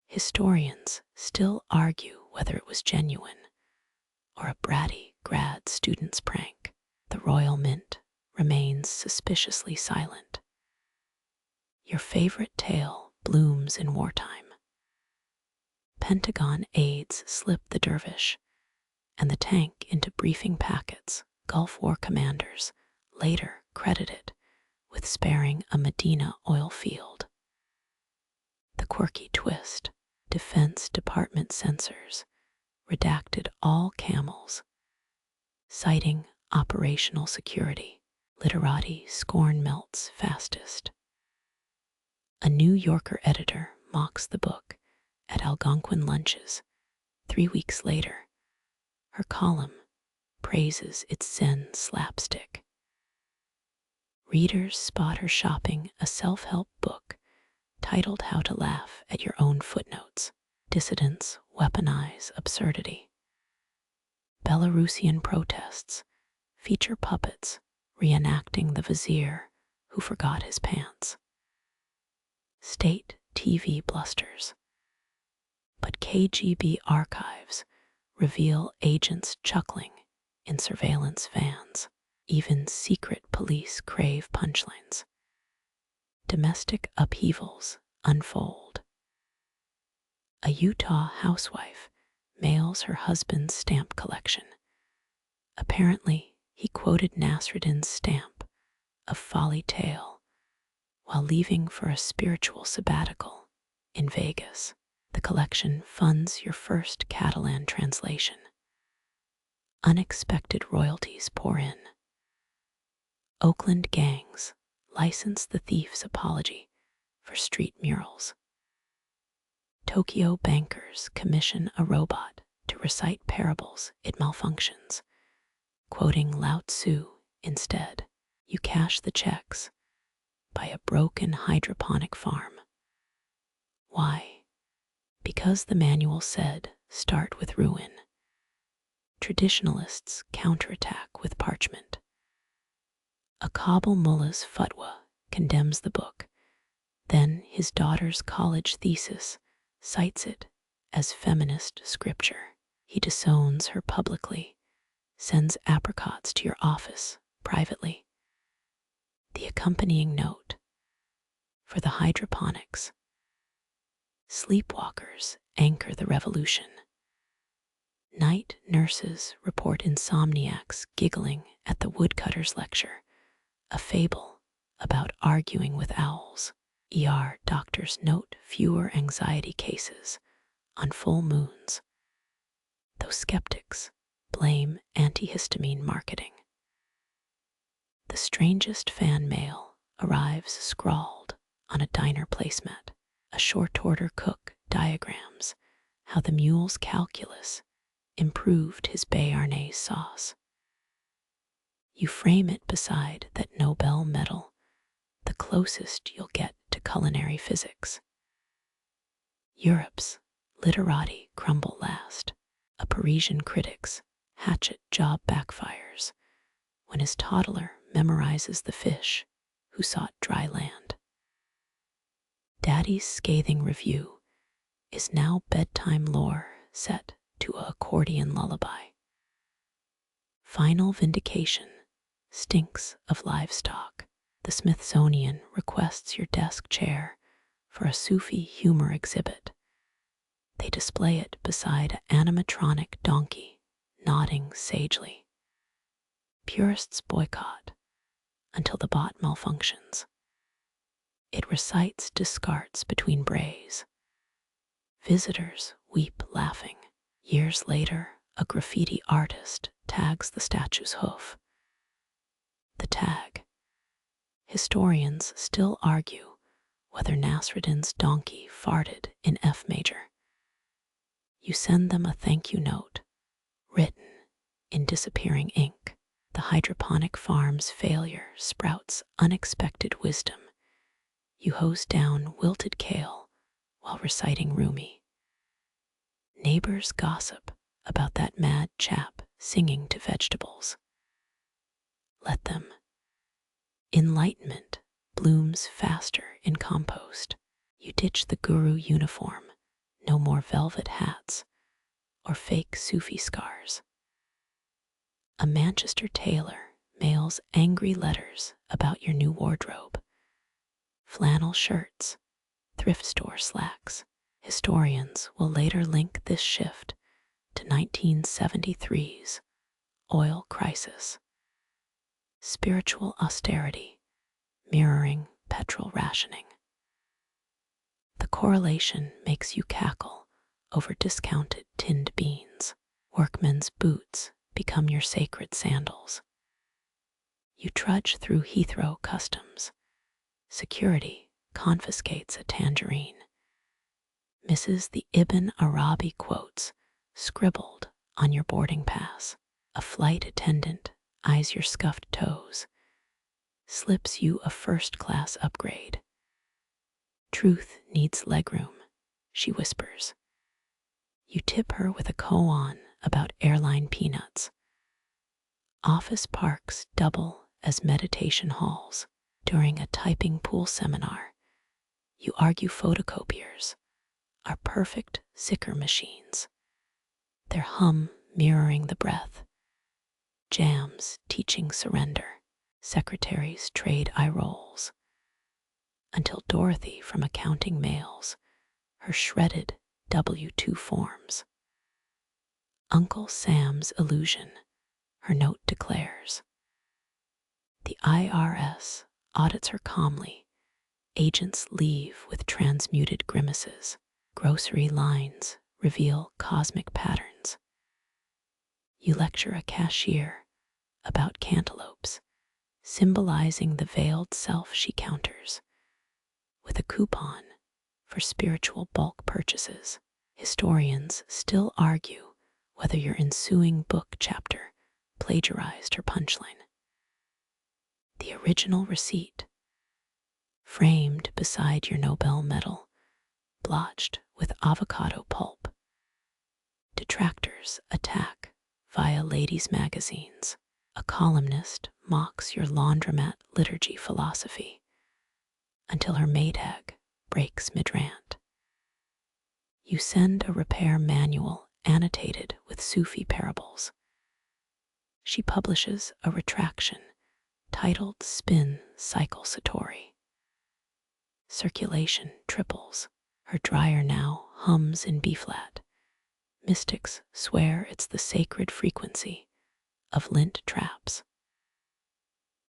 Historians still argue whether it was genuine or a bratty grad student's prank. The Royal Mint remains suspiciously silent. Your favorite tale blooms in wartime. Pentagon aides slip the dervish and the tank into briefing packets. Gulf War commanders later credit it with sparing a Medina oil field. The quirky twist: Defense Department censors redacted all camels, citing operational security. Literati scorn melts fastest. A New Yorker editor mocks the book at Algonquin lunches. 3 weeks later, her column praises its Zen slapstick. Readers spot her shopping a self-help book titled How to Laugh at Your Own Footnotes. Dissidents weaponize absurdity. Belarusian protests feature puppets reenacting the vizier who forgot his pants. State TV blusters. But KGB archives reveal agents chuckling in surveillance vans. Even secret police crave punchlines. Domestic upheavals unfold. A Utah housewife mails her husband's stamp collection. Apparently, he quoted Nasruddin's stamp of Folly Tale while leaving for a spiritual sabbatical in Vegas. The collection funds your first Catalan translation. Unexpected royalties pour in. Oakland gangs license the thief's apology for street murals. Tokyo bankers commission a robot to recite parables it malfunctions, quoting Lao Tzu instead. You cash the checks by a broken hydroponic farm. Why? Because the manual said start with ruin. Traditionalists counterattack with parchment. A Kabul mullah's fatwa condemns the book. Then his daughter's college thesis cites it as feminist scripture. He disowns her publicly, sends apricots to your office privately. The accompanying note: for the hydroponics, sleepwalkers anchor the revolution. Night nurses report insomniacs giggling at the woodcutter's lecture, a fable about arguing with owls. Doctors note fewer anxiety cases on full moons, though skeptics blame antihistamine marketing. The strangest fan mail arrives scrawled on a diner placemat. A short-order cook diagrams how the mule's calculus improved his béarnaise sauce. You frame it beside that Nobel medal, the closest you'll get to culinary physics. Europe's literati crumble last. A Parisian critic's hatchet job backfires when his toddler memorizes the fish who sought dry land. Daddy's scathing review is now bedtime lore set to a accordion lullaby. Final vindication stinks of livestock. The Smithsonian requests your desk chair for a Sufi humor exhibit. They display it beside an animatronic donkey, nodding sagely. Purists boycott until the bot malfunctions. It recites discards between brays. Visitors weep laughing. Years later, a graffiti artist tags the statue's hoof. The tag. Historians still argue whether Nasruddin's donkey farted in F major. You send them a thank you note, written in disappearing ink. The hydroponic farm's failure sprouts unexpected wisdom. You hose down wilted kale while reciting Rumi. Neighbors gossip about that mad chap singing to vegetables. Let them. Enlightenment blooms faster in compost. You ditch the guru uniform, no more velvet hats or fake Sufi scars. A Manchester tailor mails angry letters about your new wardrobe. Flannel shirts, thrift store slacks. Historians will later link this shift to 1973's oil crisis. Spiritual austerity mirroring petrol rationing. The correlation makes you cackle over discounted tinned beans. Workmen's boots become your sacred sandals. You trudge through Heathrow customs. Security confiscates a tangerine. Misses the Ibn Arabi quotes scribbled on your boarding pass. A flight attendant eyes your scuffed toes, slips you a first-class upgrade. Truth needs legroom, she whispers. You tip her with a koan about airline peanuts. Office parks double as meditation halls. During a typing pool seminar, you argue photocopiers are perfect Sicker machines, their hum mirroring the breath. Jams teaching surrender. Secretaries trade eye rolls. Until Dorothy from accounting mails her shredded W-2 forms. Uncle Sam's illusion, her note declares. The IRS audits her calmly. Agents leave with transmuted grimaces. Grocery lines reveal cosmic patterns. You lecture a cashier about cantaloupes, symbolizing the veiled self she counters. With a coupon for spiritual bulk purchases, historians still argue whether your ensuing book chapter plagiarized her punchline. The original receipt, framed beside your Nobel medal, blotched with avocado pulp. Detractors attack via ladies' magazines. A columnist mocks your laundromat liturgy philosophy until her Maytag breaks mid-rant. You send a repair manual annotated with Sufi parables. She publishes a retraction titled Spin Cycle Satori. Circulation triples. Her dryer now hums in B-flat. Mystics swear it's the sacred frequency of lint traps.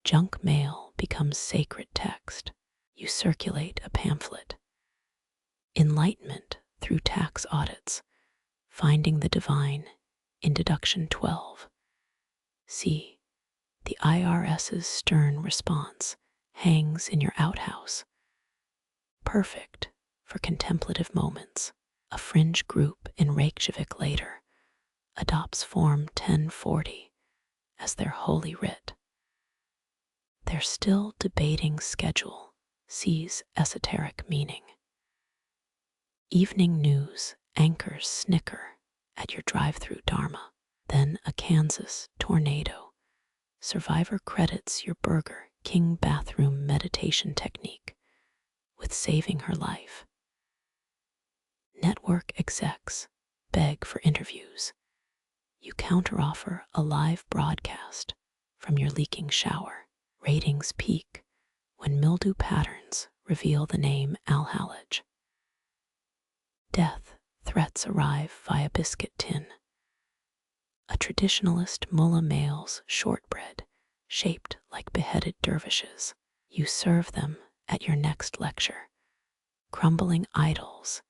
Junk mail becomes sacred text. You circulate a pamphlet. Enlightenment through tax audits, finding the divine in Deduction 12. See, the IRS's stern response hangs in your outhouse. Perfect for contemplative moments. A fringe group in Reykjavik later adopts Form 1040 as their holy writ. Their still debating schedule sees esoteric meaning. Evening news anchors snicker at your drive-through Dharma. Then a Kansas tornado. Survivor credits your Burger King bathroom meditation technique with saving her life. Network execs beg for interviews. You counteroffer a live broadcast from your leaking shower. Ratings peak when mildew patterns reveal the name Al-Halaj. Death threats arrive via biscuit tin. A traditionalist mullah mails shortbread shaped like beheaded dervishes. You serve them at your next lecture, crumbling idols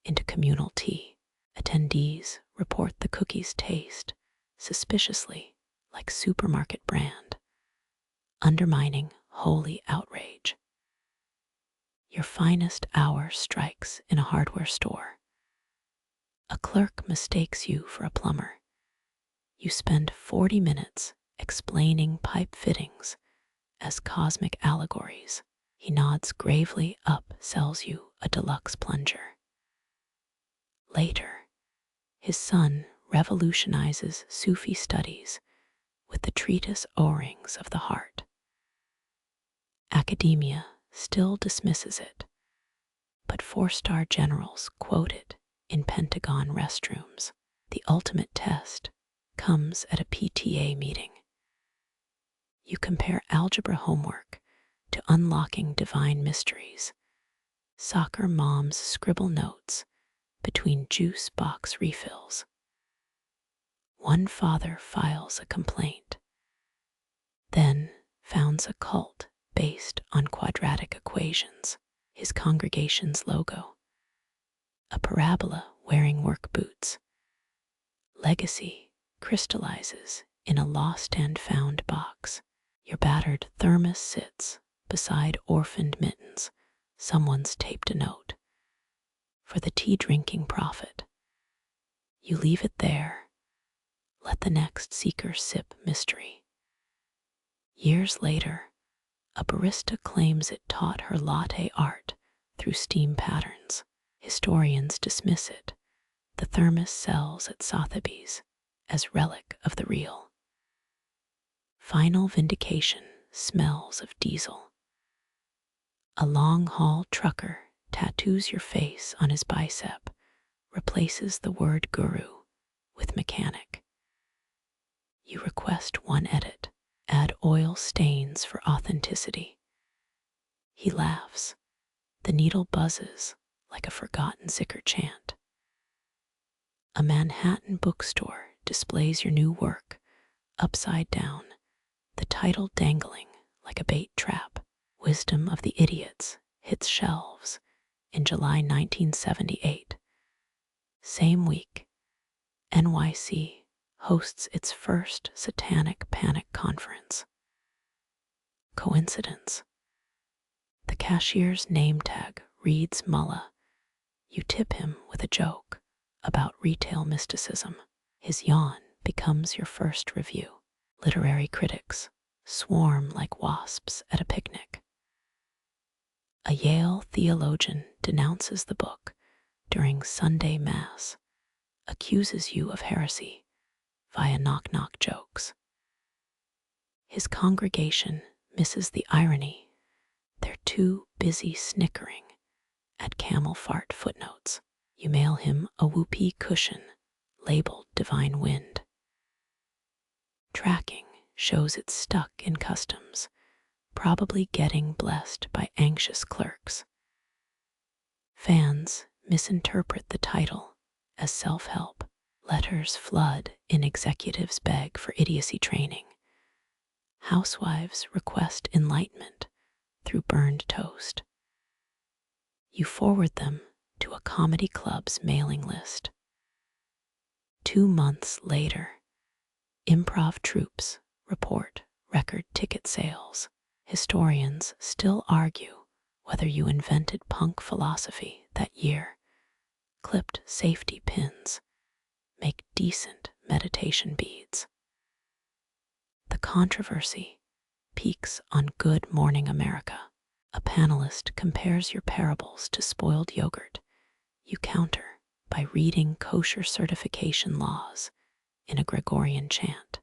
into communal tea. Attendees report the cookies taste suspiciously like supermarket brand, undermining holy outrage. Your finest hour strikes in a hardware store. A clerk mistakes you for a plumber. You spend 40 minutes explaining pipe fittings as cosmic allegories. He nods gravely up, sells you a deluxe plunger. Later, his son revolutionizes Sufi studies with the treatise O-Rings of the Heart. Academia still dismisses it, but 4-star generals quote it in Pentagon restrooms. The ultimate test comes at a PTA meeting. You compare algebra homework to unlocking divine mysteries. Soccer moms scribble notes between juice box refills. One father files a complaint, then founds a cult based on quadratic equations. His congregation's logo, a parabola wearing work boots. Legacy crystallizes in a lost and found box. Your battered thermos sits beside orphaned mittens. Someone's taped a note. For the tea-drinking prophet. You leave it there. Let the next seeker sip mystery. Years later, a barista claims it taught her latte art through steam patterns. Historians dismiss it. The thermos sells at Sotheby's as relic of the real. Final vindication smells of diesel. A long-haul trucker tattoos your face on his bicep, replaces the word guru with mechanic. You request one edit, add oil stains for authenticity. He laughs. The needle buzzes like a forgotten Zikr chant. A Manhattan bookstore displays your new work, upside down, the title dangling like a bait trap. Wisdom of the Idiots hits shelves in July 1978. Same week, NYC hosts its first Satanic Panic Conference. Coincidence? The cashier's name tag reads Mullah. You tip him with a joke about retail mysticism. His yawn becomes your first review. Literary critics swarm like wasps at a picnic. A Yale theologian denounces the book during Sunday Mass, accuses you of heresy via knock-knock jokes. His congregation misses the irony. They're too busy snickering at camel fart footnotes. You mail him a whoopee cushion labeled Divine Wind. Tracking shows it's stuck in customs, probably getting blessed by anxious clerks. Fans misinterpret the title as self-help. Letters flood in executives beg for idiocy training. Housewives request enlightenment through burned toast. You forward them to a comedy club's mailing list. 2 months later, improv troupes report record ticket sales. Historians still argue whether you invented punk philosophy that year. Clipped safety pins make decent meditation beads. The controversy peaks on Good Morning America. A panelist compares your parables to spoiled yogurt. You counter by reading kosher certification laws in a Gregorian chant.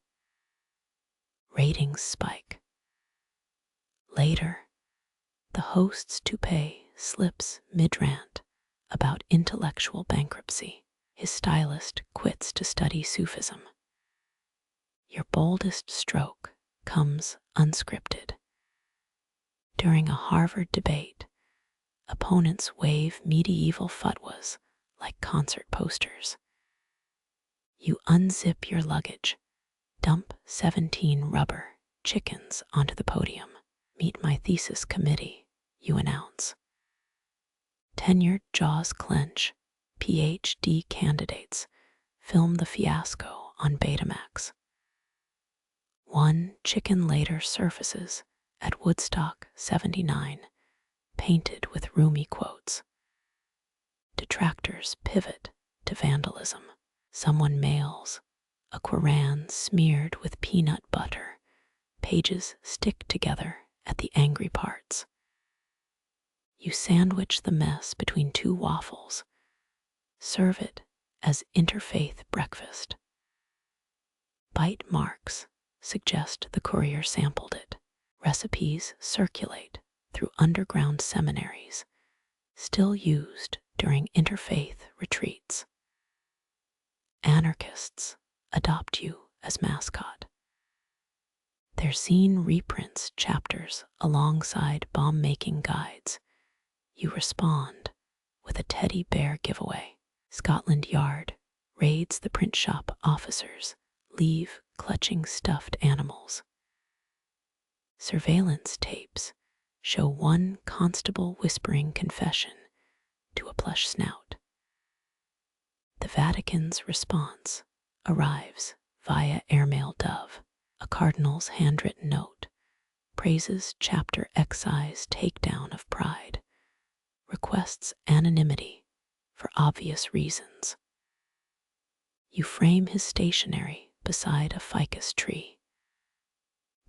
Ratings spike. Later, the host's toupee slips mid-rant about intellectual bankruptcy. His stylist quits to study Sufism. Your boldest stroke comes unscripted. During a Harvard debate, opponents wave medieval fatwas like concert posters. You unzip your luggage, dump 17 rubber chickens onto the podium. Meet my thesis committee, you announce. Tenured jaws clench. PhD candidates film the fiasco on Betamax. One chicken later surfaces at Woodstock 79, painted with Rumi quotes. Detractors pivot to vandalism. Someone mails a Quran smeared with peanut butter. Pages stick together at the angry parts. You sandwich the mess between 2 waffles. Serve it as interfaith breakfast. Bite marks suggest the courier sampled it. Recipes circulate through underground seminaries. still used during interfaith retreats. Anarchists adopt you as mascot. Their zine reprints chapters alongside bomb-making guides. You respond with a teddy bear giveaway. Scotland Yard raids the print shop officers, leave clutching stuffed animals. Surveillance tapes show one constable whispering confession to a plush snout. The Vatican's response arrives via airmail dove. A cardinal's handwritten note praises chapter XI's takedown of pride, requests anonymity for obvious reasons. You frame his stationery beside a ficus tree.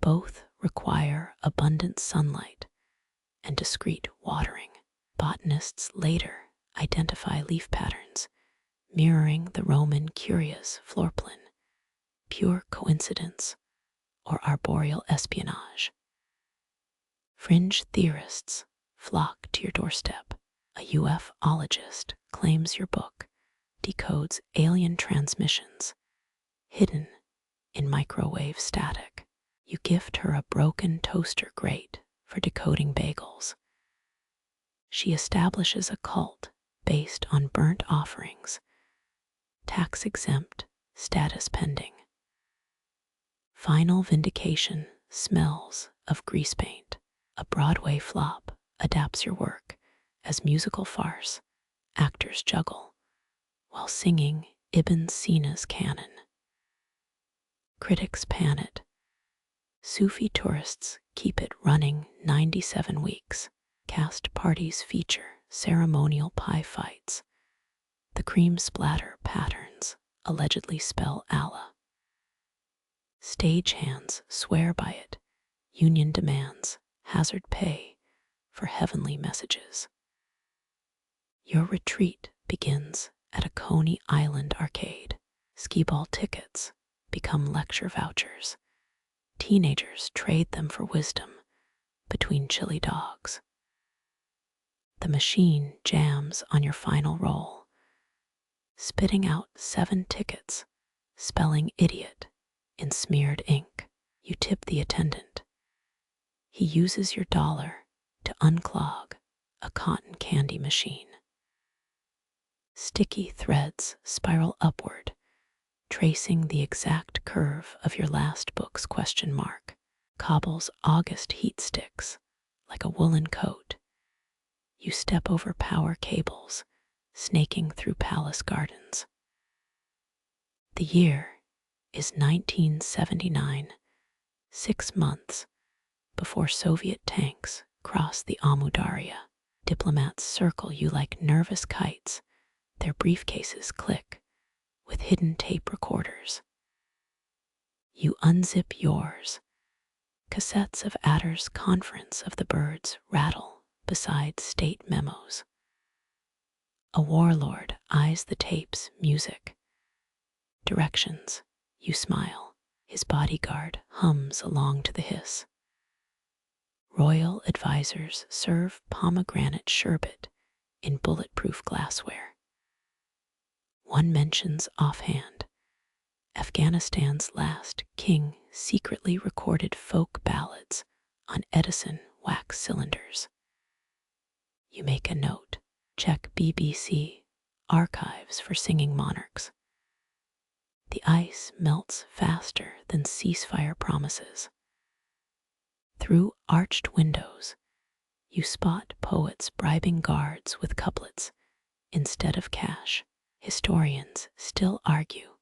Both require abundant sunlight and discreet watering. Botanists later identify leaf patterns mirroring the Roman curia's floorplan. Pure coincidence or arboreal espionage. Fringe theorists flock to your doorstep. A ufologist claims your book decodes alien transmissions hidden in microwave static. You gift her a broken toaster grate for decoding bagels. She establishes a cult based on burnt offerings, tax exempt, status pending. Final vindication smells of grease paint. A Broadway flop adapts your work as musical farce. Actors juggle while singing Ibn Sina's canon. Critics pan it. Sufi tourists keep it running 97 weeks. Cast parties feature ceremonial pie fights. The cream splatter patterns allegedly spell Allah. Stagehands swear by it. Union demands hazard pay for heavenly messages. Your retreat begins at a Coney Island arcade. Skee-ball tickets become lecture vouchers. Teenagers trade them for wisdom between chili dogs. The machine jams on your final roll, spitting out 7 tickets, spelling idiot in smeared ink. You tip the attendant. He uses your dollar to unclog a cotton candy machine. Sticky threads spiral upward, tracing the exact curve of your last book's question mark. Kabul's August heat sticks like a woolen coat. You step over power cables, snaking through palace gardens. The year is 1979, 6 months before Soviet tanks cross the Amu Darya. Diplomats circle you like nervous kites. Their briefcases click with hidden tape recorders. You unzip yours. Cassettes of Adder's Conference of the Birds rattle beside state memos. A warlord eyes the tape's music. Directions. You smile. His bodyguard hums along to the hiss. Royal advisors serve pomegranate sherbet in bulletproof glassware. One mentions offhand Afghanistan's last king secretly recorded folk ballads on Edison wax cylinders. You make a note. Check BBC archives for singing monarchs. The ice melts faster than ceasefire promises. Through arched windows, you spot poets bribing guards with couplets instead of cash. Historians still argue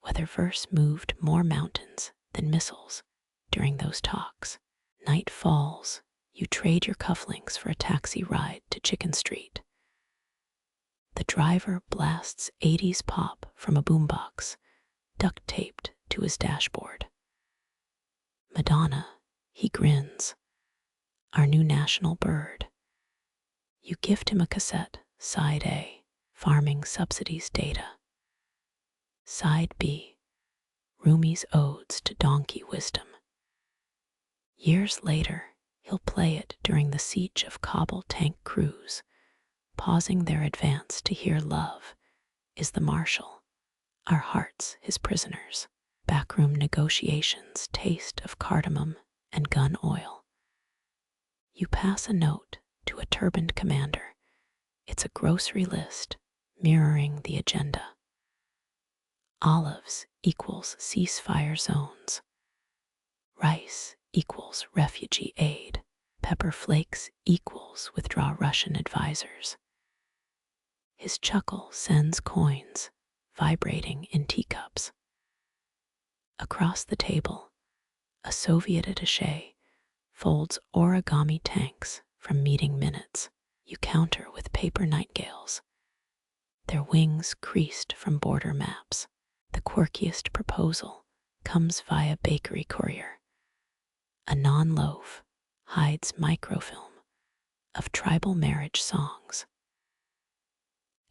whether verse moved more mountains than missiles during those talks. Night falls, you trade your cufflinks for a taxi ride to Chicken Street. The driver blasts 80s pop from a boombox, duct taped to his dashboard. Madonna, he grins, our new national bird. You gift him a cassette, side A, farming subsidies data. Side B, Rumi's odes to donkey wisdom. Years later, he'll play it during the siege of Kabul tank crews, pausing their advance to hear love is the marshal, our hearts his prisoners. Backroom negotiations taste of cardamom and gun oil. You pass a note to a turbaned commander. It's a grocery list mirroring the agenda. Olives equals ceasefire zones. Rice equals refugee aid. Pepper flakes equals withdraw Russian advisors. His chuckle sends coins vibrating in teacups. Across the table, a Soviet attaché folds origami tanks from meeting minutes. You counter with paper nightingales, their wings creased from border maps. The quirkiest proposal comes via bakery courier. A non-loaf hides microfilm of tribal marriage songs.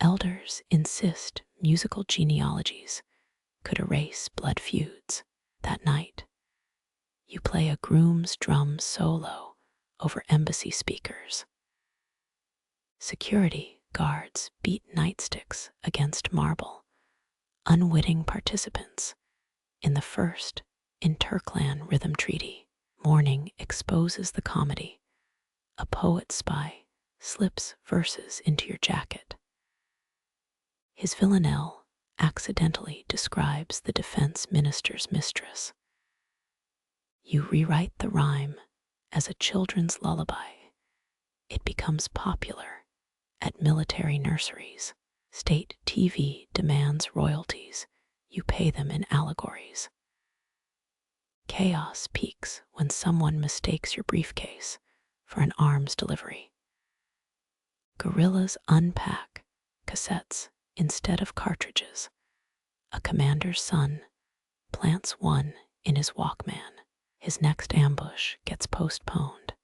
Elders insist musical genealogies could erase blood feuds. That night, you play a groom's drum solo over embassy speakers. Security guards beat nightsticks against marble, unwitting participants in the first interclan rhythm treaty. Morning exposes the comedy. A poet spy slips verses into your jacket. His villanelle accidentally describes the defense minister's mistress. You rewrite the rhyme as a children's lullaby. It becomes popular at military nurseries. State TV demands royalties. You pay them in allegories. Chaos peaks when someone mistakes your briefcase for an arms delivery. Guerrillas unpack cassettes instead of cartridges. A commander's son plants one in his Walkman. His next ambush gets postponed.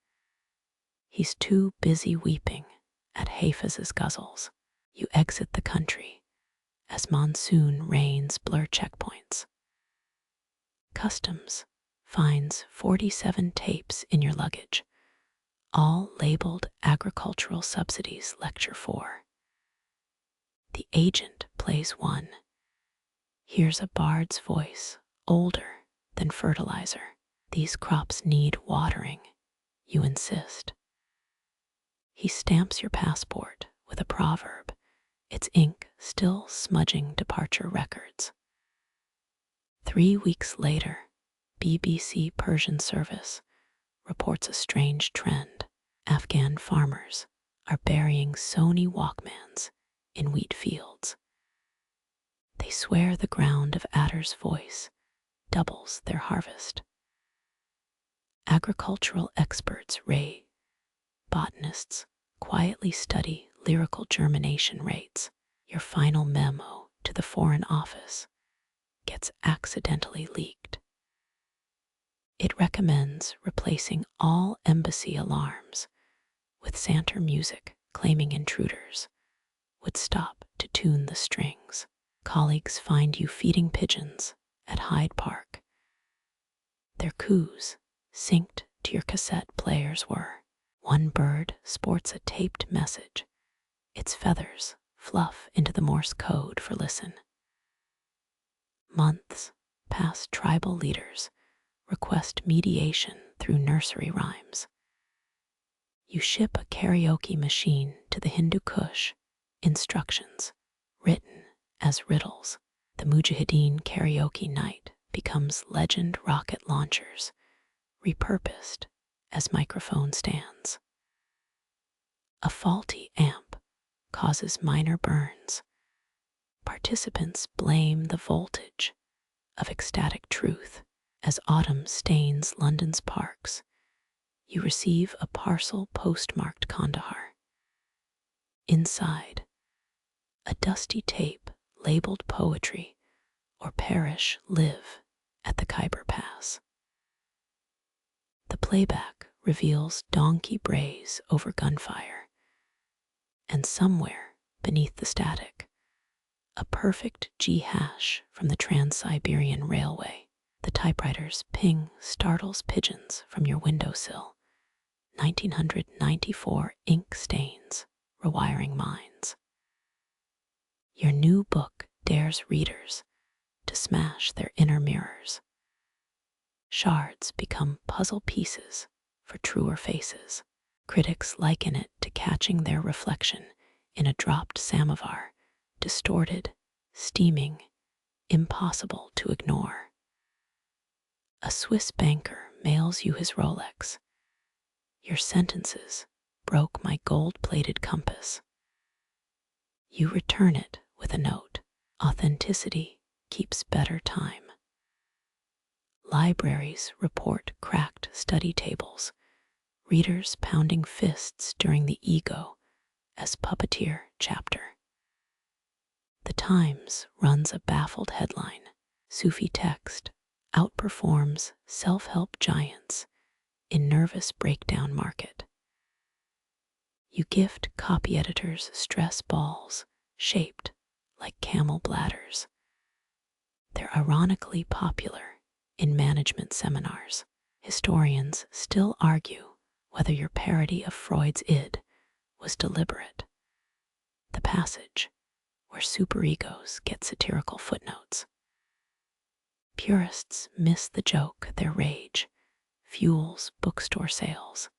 He's too busy weeping at Hafez's guzzles. You exit the country as monsoon rains blur checkpoints. Customs finds 47 tapes in your luggage, all labeled agricultural subsidies lecture 4. The agent plays one. Hears a bard's voice, older than fertilizer. These crops need watering, you insist. He stamps your passport with a proverb, its ink still smudging departure records. 3 weeks later, BBC Persian Service reports a strange trend. Afghan farmers are burying Sony Walkmans in wheat fields. They swear the ground of Adder's voice doubles their harvest. Agricultural experts rave. Botanists quietly study lyrical germination rates. Your final memo to the Foreign Office gets accidentally leaked. It recommends replacing all embassy alarms with Santa music claiming intruders would stop to tune the strings. Colleagues find you feeding pigeons at Hyde Park. Their coos synced to your cassette players were. One bird sports a taped message. Its feathers fluff into the Morse code for listen. Months pass. Tribal leaders request mediation through nursery rhymes. You ship a karaoke machine to the Hindu Kush. Instructions written as riddles. The Mujahideen karaoke night becomes legend rocket launchers, repurposed as microphone stands. A faulty amp causes minor burns. Participants blame the voltage of ecstatic truth. As autumn stains London's parks, you receive a parcel postmarked Kandahar. Inside, a dusty tape labeled poetry or perish live at the Khyber Pass. The playback reveals donkey brays over gunfire, and somewhere beneath the static, a perfect G hash from the Trans-Siberian Railway. The typewriter's ping startles pigeons from your windowsill. 1994 ink stains rewiring minds. Your new book dares readers to smash their inner mirrors. Shards become puzzle pieces for truer faces. Critics liken it to catching their reflection in a dropped samovar, distorted, steaming, impossible to ignore. A Swiss banker mails you his Rolex. Your sentences broke my gold-plated compass. You return it with a note. Authenticity keeps better time. Libraries report cracked study tables, readers pounding fists during the ego as puppeteer chapter. The Times runs a baffled headline. Sufi text outperforms self-help giants in nervous breakdown market. You gift copy editors stress balls shaped like camel bladders. They're ironically popular in management seminars. Historians still argue whether your parody of Freud's id was deliberate. The passage where superegos get satirical footnotes. Purists miss the joke, their rage fuels bookstore sales.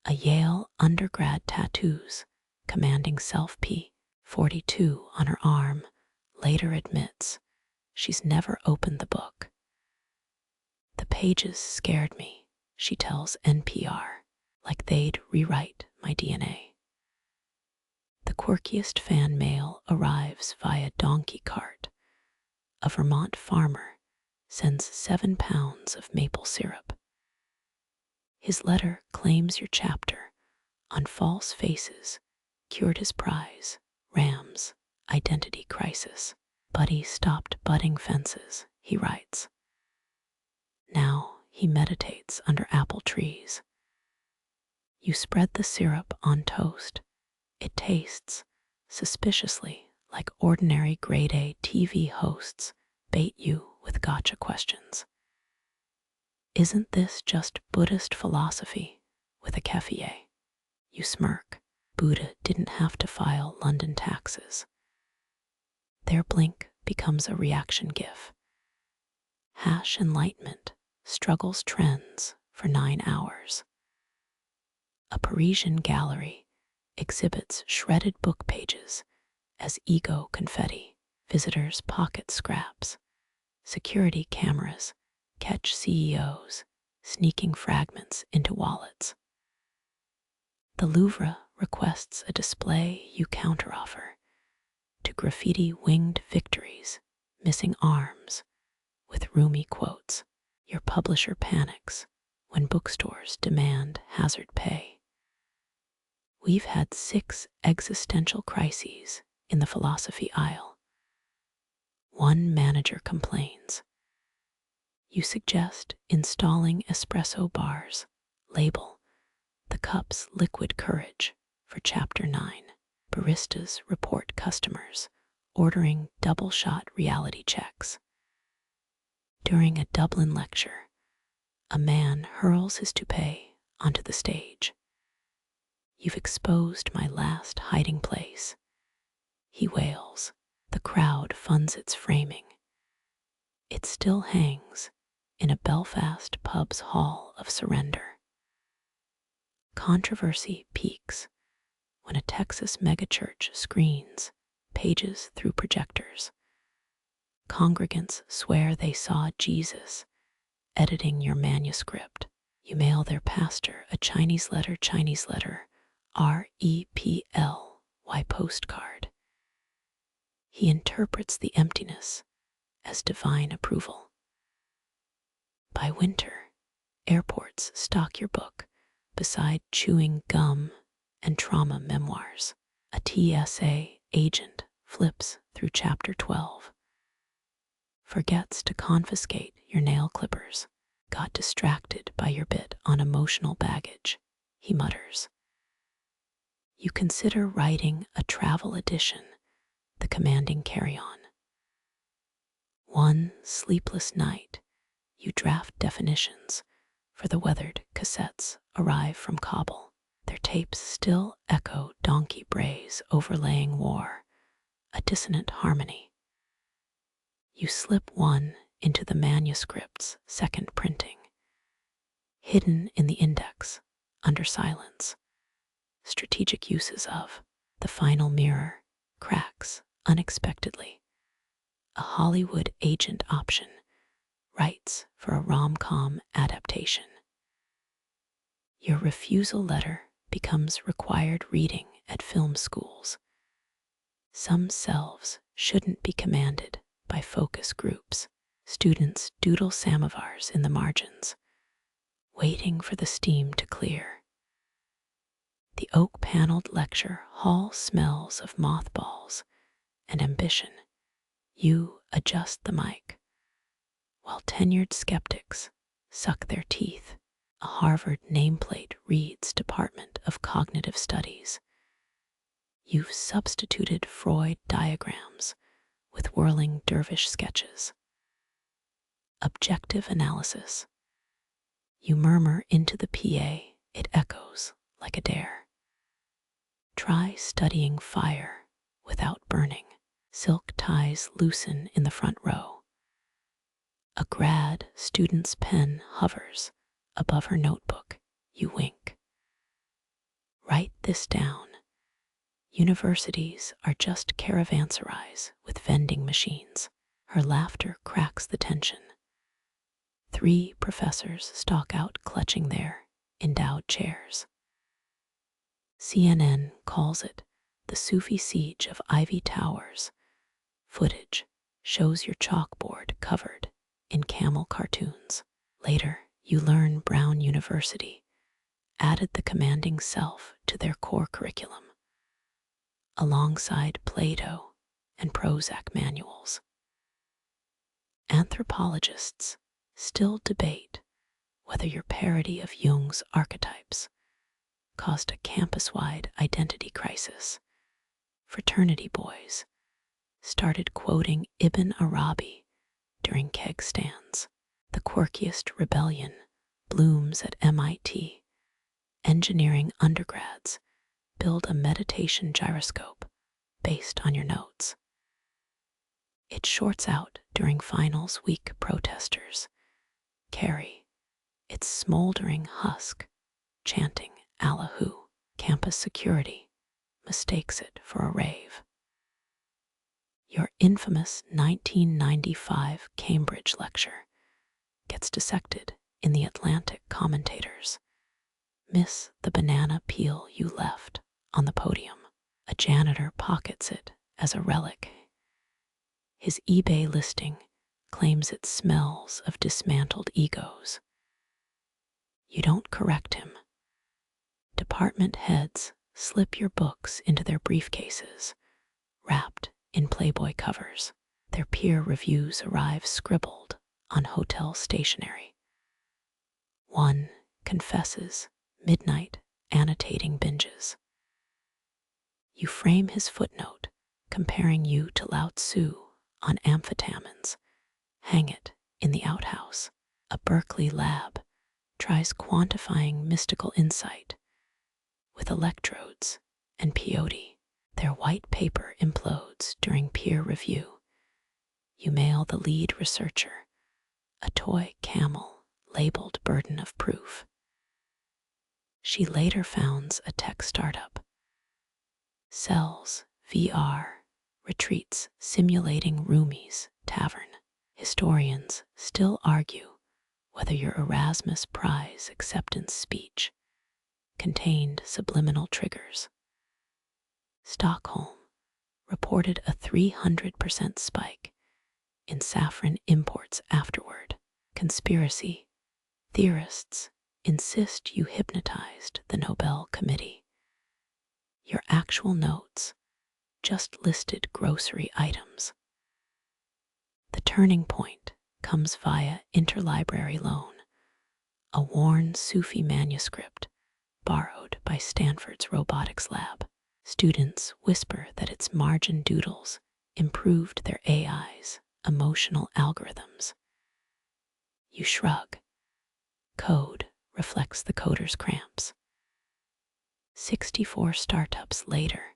A Yale undergrad tattoos commanding self-P 42 on her arm later admits she's never opened the book. The pages scared me, she tells NPR, like they'd rewrite my DNA. The quirkiest fan mail arrives via donkey cart. A Vermont farmer sends 7 pounds of maple syrup. His letter claims your chapter on false faces cured his prize, Ram's identity crisis. Buddy stopped butting fences, he writes. Now he meditates under apple trees. You spread the syrup on toast. It tastes suspiciously like ordinary grade A TV hosts bait you with gotcha questions. Isn't this just Buddhist philosophy with a keffieh? You smirk. Buddha didn't have to file London taxes. Their blink becomes a reaction gif. Hash enlightenment struggles trends for 9 hours. A Parisian gallery exhibits shredded book pages as ego confetti. Visitors pocket scraps. Security cameras catch CEOs sneaking fragments into wallets. The Louvre requests a display you counteroffer to graffiti winged victories, missing arms, with Rumi quotes. Your publisher panics when bookstores demand hazard pay. We've had 6 existential crises in the philosophy aisle. One manager complains. You suggest installing espresso bars. Label the cup's liquid courage for Chapter 9. Baristas report customers ordering double-shot reality checks. During a Dublin lecture, a man hurls his toupee onto the stage. You've exposed my last hiding place, he wails. The crowd funds its framing. It still hangs in a Belfast pub's hall of surrender. Controversy peaks when a Texas megachurch screens pages through projectors. Congregants swear they saw Jesus editing your manuscript. You mail their pastor a Chinese letter, REPLY postcard. He interprets the emptiness as divine approval. By winter, airports stock your book beside chewing gum and trauma memoirs. A TSA agent flips through Chapter 12. Forgets to confiscate your nail clippers. Got distracted by your bit on emotional baggage, he mutters. You consider writing a travel edition, the commanding carry-on. One sleepless night, you draft definitions for the weathered cassettes arrive from Kabul. Their tapes still echo donkey brays overlaying war, a dissonant harmony. You slip one into the manuscript's second printing, hidden in the index, under silence. Strategic uses of the final mirror cracks unexpectedly. A Hollywood agent option writes for a rom-com adaptation. Your refusal letter becomes required reading at film schools. Some selves shouldn't be commanded by focus groups. Students doodle samovars in the margins, waiting for the steam to clear. The oak-paneled lecture hall smells of mothballs and ambition. You adjust the mic, while tenured skeptics suck their teeth. A Harvard nameplate reads Department of Cognitive Studies. You've substituted Freud diagrams with whirling dervish sketches. Objective analysis. You murmur into the PA, it echoes like a dare. Try studying fire without burning. Silk ties loosen in the front row. A grad student's pen hovers above her notebook. You wink. Write this down. Universities are just caravanserais with vending machines. Her laughter cracks the tension. 3 professors stalk out clutching their endowed chairs. CNN calls it the Sufi siege of Ivy Towers. Footage shows your chalkboard covered in camel cartoons. Later, you learn Brown University added the commanding self to their core curriculum, alongside Plato and Prozac manuals. Anthropologists still debate whether your parody of Jung's archetypes caused a campus-wide identity crisis. Fraternity boys started quoting Ibn Arabi during keg stands. The quirkiest rebellion blooms at MIT. Engineering undergrads build a meditation gyroscope based on your notes. It shorts out during finals week. Protesters carry its smoldering husk, chanting Allahu. Campus security mistakes it for a rave. Your infamous 1995 Cambridge lecture gets dissected in the Atlantic commentators. Miss the banana peel you left on the podium. A janitor pockets it as a relic. His eBay listing claims it smells of dismantled egos. You don't correct him. Department heads slip your books into their briefcases, wrapped in Playboy covers. Their peer reviews arrive scribbled on hotel stationery. One confesses midnight annotating binges. You frame his footnote, comparing you to Lao Tzu on amphetamines. Hang it in the outhouse. A Berkeley lab tries quantifying mystical insight with electrodes and peyote. Their white paper implodes during peer review. You mail the lead researcher a toy camel labeled burden of proof. She later founds a tech startup, sells VR retreats simulating Rumi's tavern. Historians still argue whether your Erasmus Prize acceptance speech contained subliminal triggers. Stockholm reported a 300% spike in saffron imports afterward. Conspiracy theorists insist you hypnotized the Nobel Committee. Your actual notes just listed grocery items. The turning point comes via interlibrary loan, a worn Sufi manuscript borrowed by Stanford's robotics lab. Students whisper that its margin doodles improved their AI's emotional algorithms. You shrug. Code reflects the coder's cramps. 64 startups later,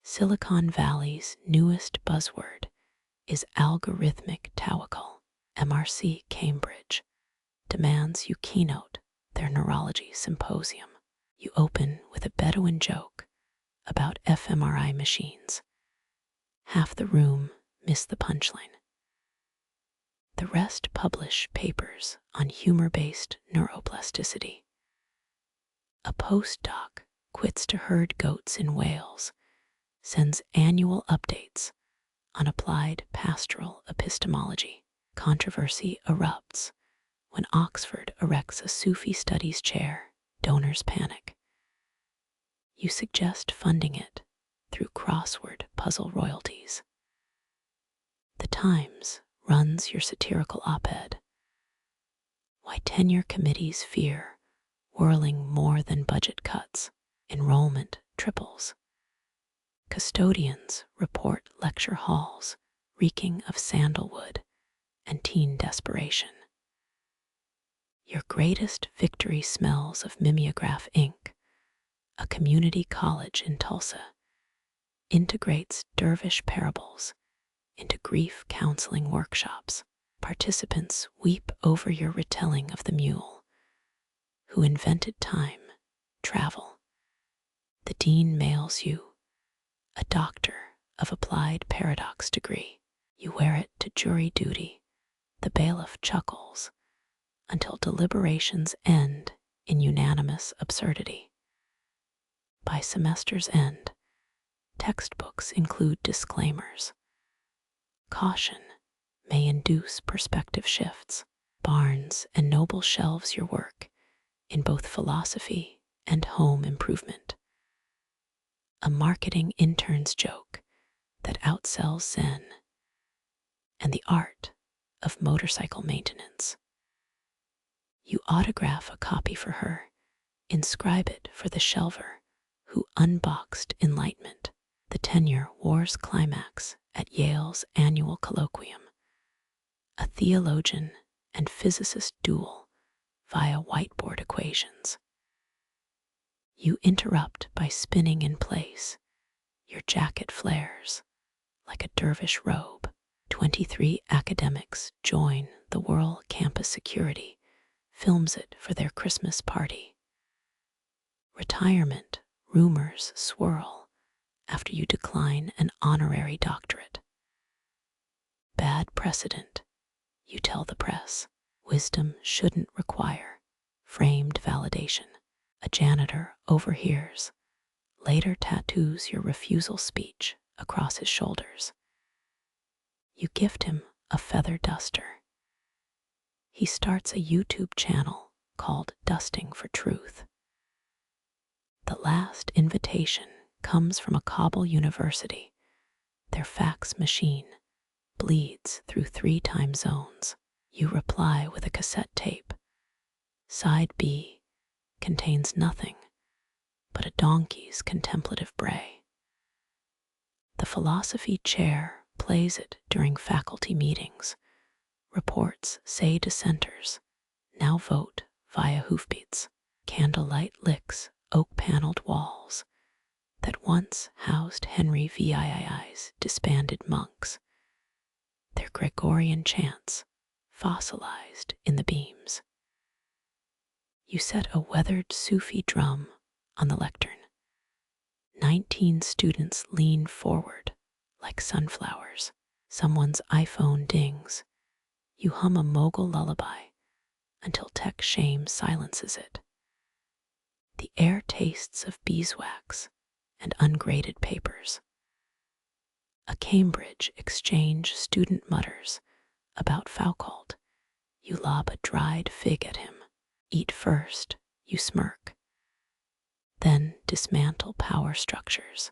Silicon Valley's newest buzzword is algorithmic teacup. MRC Cambridge demands you keynote their neurology symposium. You open with a Bedouin joke about fMRI machines. Half the room miss the punchline. The rest publish papers on humor-based neuroplasticity. A postdoc quits to herd goats in Wales, sends annual updates on applied pastoral epistemology. Controversy erupts when Oxford erects a Sufi studies chair. Donors panic. You suggest funding it through crossword puzzle royalties. The Times runs your satirical op-ed. Why tenure committees fear whirling more than budget cuts. Enrollment triples. Custodians report lecture halls reeking of sandalwood and teen desperation. Your greatest victory smells of mimeograph ink. A community college in Tulsa integrates dervish parables into grief counseling workshops. Participants weep over your retelling of the mule who invented time, travel. The dean mails you a Doctor of Applied Paradox degree. You wear it to jury duty. The bailiff chuckles until deliberations end in unanimous absurdity. By semester's end, textbooks include disclaimers. Caution may induce perspective shifts. Barnes and Noble shelves your work in both philosophy and home improvement. A marketing intern's joke that outsells Zen, and the art of motorcycle maintenance. You autograph a copy for her, inscribe it for the shelver who unboxed enlightenment. The tenure wars climax at Yale's annual colloquium. A theologian and physicist duel via whiteboard equations. You interrupt by spinning in place. Your jacket flares like a dervish robe. 23 academics join the Whirl Campus Security, films it for their Christmas party. Retirement rumors swirl after you decline an honorary doctorate. Bad precedent, you tell the press. Wisdom shouldn't require framed validation. A janitor overhears, later tattoos your refusal speech across his shoulders. You gift him a feather duster. He starts a YouTube channel called Dusting for Truth. The last invitation comes from a Kabul university. Their fax machine bleeds through 3 time zones. You reply with a cassette tape. Side B contains nothing but a donkey's contemplative bray. The philosophy chair plays it during faculty meetings. Reports say dissenters now vote via hoofbeats. Candlelight licks oak-paneled walls that once housed Henry VII's disbanded monks. Their Gregorian chants fossilized in the beams. You set a weathered Sufi drum on the lectern. 19 students lean forward like sunflowers. Someone's iPhone dings. You hum a Mughal lullaby until tech shame silences it. The air tastes of beeswax and ungraded papers. A Cambridge exchange student mutters about Foucault. You lob a dried fig at him. Eat first, you smirk. Then dismantle power structures.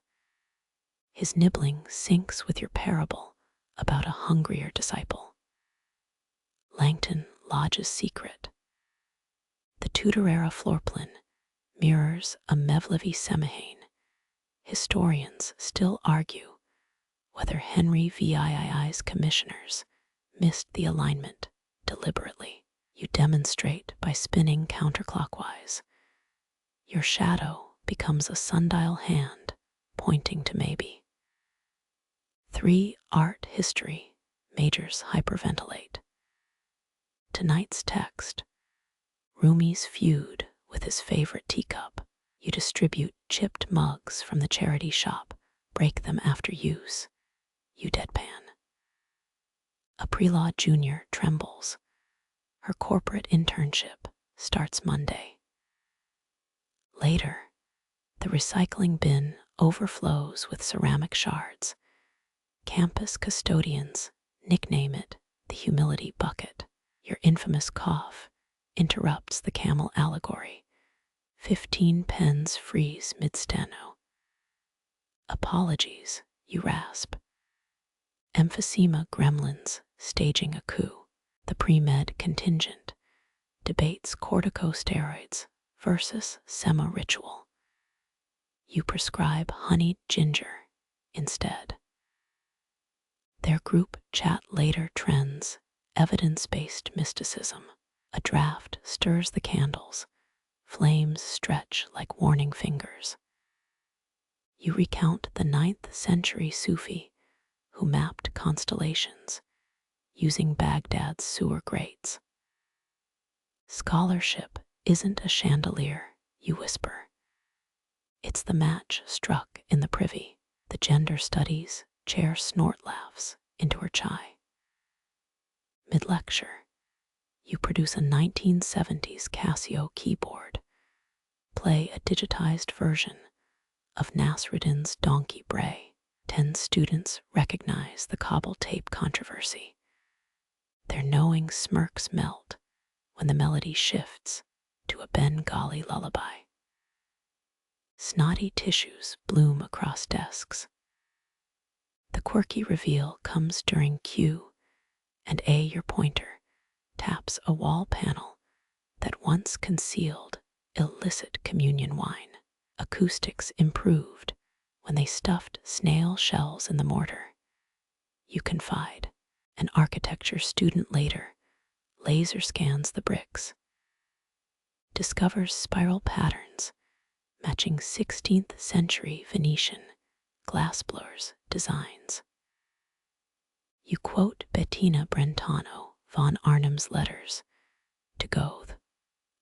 His nibbling syncs with your parable about a hungrier disciple. Langton Lodge's secret. The Tudor-era floorplan mirrors a Mevlevi Samhain. Historians still argue whether Henry VII's commissioners missed the alignment deliberately. You demonstrate by spinning counterclockwise. Your shadow becomes a sundial hand pointing to maybe. 3. Art history. Majors hyperventilate. Tonight's text. Rumi's feud with his favorite teacup. You distribute chipped mugs from the charity shop. Break them after use. You deadpan. A pre-law junior trembles. Her corporate internship starts Monday. Later, the recycling bin overflows with ceramic shards. Campus custodians nickname it the humility bucket. Your infamous cough interrupts the camel allegory. 15 pens freeze mid-steno. Apologies, you rasp. Emphysema gremlins staging a coup. The pre-med contingent debates corticosteroids versus sema-ritual. You prescribe honeyed ginger instead. Their group chat later trends evidence-based mysticism. A draft stirs the candles. Flames stretch like warning fingers. You recount the 9th century Sufi who mapped constellations using Baghdad's sewer grates. Scholarship isn't a chandelier, you whisper. It's the match struck in the privy. The gender studies chair snort laughs into her chai. Mid-lecture, you produce a 1970s Casio keyboard. Play a digitized version of Nasruddin's Donkey Bray. 10 students recognize the Kabul tape controversy. Their knowing smirks melt when the melody shifts to a Bengali lullaby. Snotty tissues bloom across desks. The quirky reveal comes during Q, and A, your pointer, taps a wall panel that once concealed illicit communion wine. Acoustics improved when they stuffed snail shells in the mortar. You confide. An architecture student later laser scans the bricks, discovers spiral patterns matching 16th century Venetian glassblowers designs. You quote Bettina Brentano von Arnhem's letters to Goethe.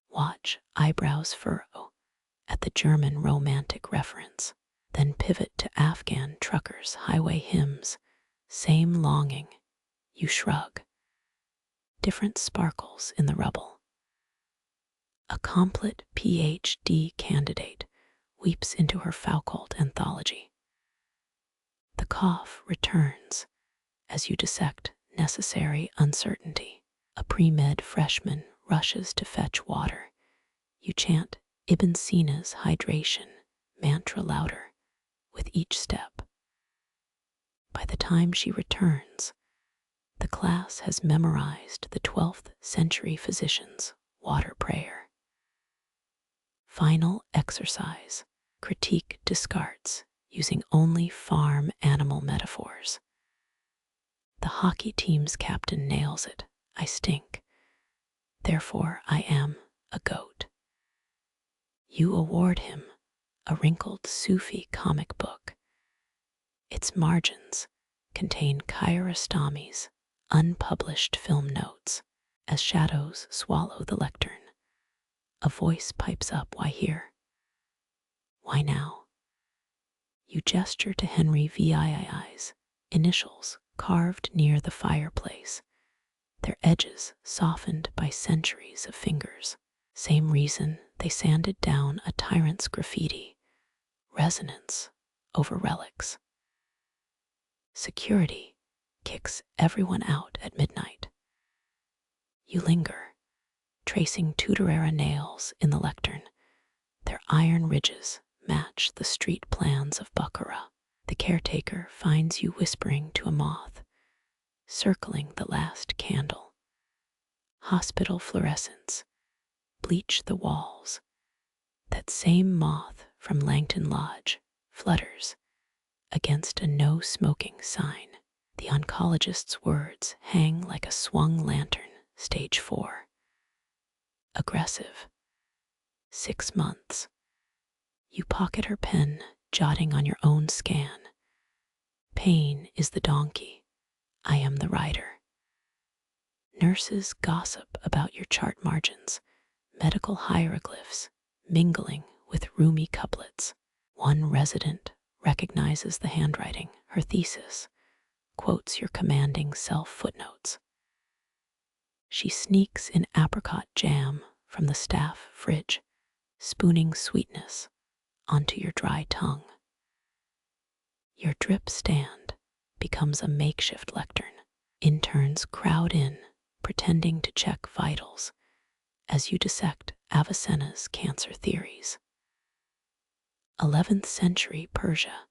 Watch eyebrows furrow at the German romantic reference, then pivot to Afghan truckers' highway hymns. Same longing, you shrug. Different sparkles in the rubble. A complet PhD candidate weeps into her Foucault anthology. The cough returns as you dissect necessary uncertainty. A pre-med freshman rushes to fetch water. You chant Ibn Sina's hydration mantra louder with each step. By the time she returns, the class has memorized the 12th century physician's water prayer. Final exercise. Critique Descartes using only farm animal metaphors. The hockey team's captain nails it. I stink. Therefore I am a goat. You award him a wrinkled Sufi comic book. Its margins contain Kiarostami's unpublished film notes. As shadows swallow the lectern, a voice pipes up, why here? Why now? You gesture to Henry VII's initials carved near the fireplace, their edges softened by centuries of fingers. Same reason they sanded down a tyrant's graffiti, resonance over relics. Security kicks everyone out at midnight. You linger, tracing Tudor-era nails in the lectern. Their iron ridges match the street plans of Bukhara. The caretaker finds you whispering to a moth, circling the last candle. Hospital fluorescents bleach the walls. That same moth from Langton Lodge flutters against a no-smoking sign. The oncologist's words hang like a swung lantern. Stage 4. Aggressive. 6 months. You pocket her pen, jotting on your own scan. Pain is the donkey. I am the rider. Nurses gossip about your chart margins, medical hieroglyphs mingling with Rumi couplets. One resident recognizes the handwriting. Her thesis quotes your commanding self-footnotes. She sneaks in apricot jam from the staff fridge, spooning sweetness onto your dry tongue. Your drip stand becomes a makeshift lectern. Interns crowd in, pretending to check vitals as you dissect Avicenna's cancer theories. 11th century Persia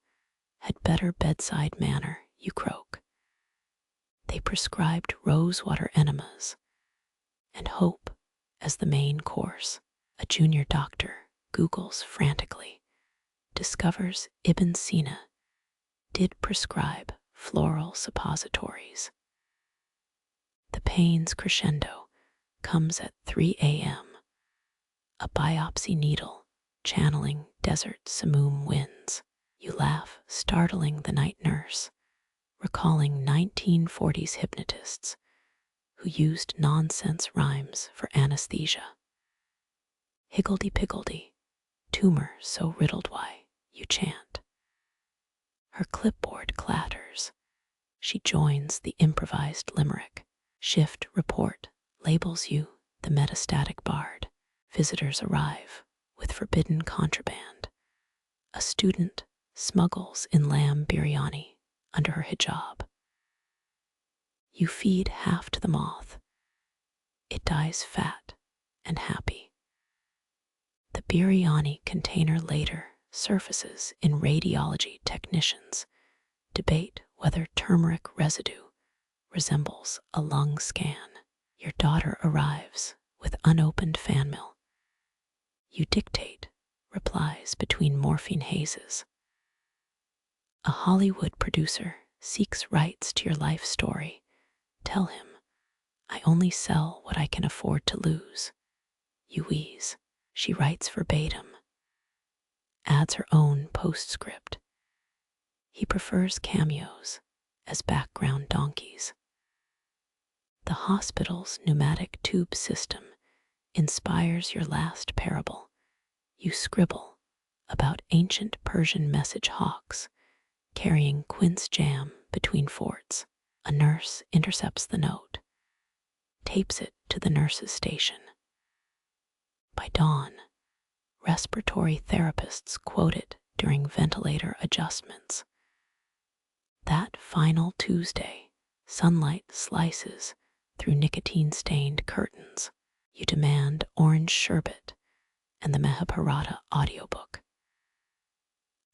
had better bedside manner, you croak. They prescribed rosewater enemas and hope as the main course. A junior doctor Googles frantically, discovers Ibn Sina did prescribe floral suppositories. The pain's crescendo comes at 3 a.m., a biopsy needle channeling desert simoom winds. You laugh, startling the night nurse, recalling 1940s hypnotists who used nonsense rhymes for anesthesia. Higgledy-piggledy, tumor so riddled why, you chant. Her clipboard clatters. She joins the improvised limerick. Shift report labels you the metastatic bard. Visitors arrive with forbidden contraband. A student smuggles in lamb biryani under her hijab. You feed half to the moth. It dies fat and happy. The biryani container later surfaces in radiology technicians debate whether turmeric residue resembles a lung scan. Your daughter arrives with unopened fan mail. You dictate replies between morphine hazes. A Hollywood producer seeks rights to your life story. Tell him, I only sell what I can afford to lose. You wheeze. She writes verbatim, adds her own postscript. He prefers cameos as background donkeys. The hospital's pneumatic tube system inspires your last parable. You scribble about ancient Persian message hawks carrying quince jam between forts. A nurse intercepts the note, tapes it to the nurse's station. By dawn, respiratory therapists quote it during ventilator adjustments. That final Tuesday, sunlight slices through nicotine-stained curtains. You demand orange sherbet and the Mahabharata audiobook.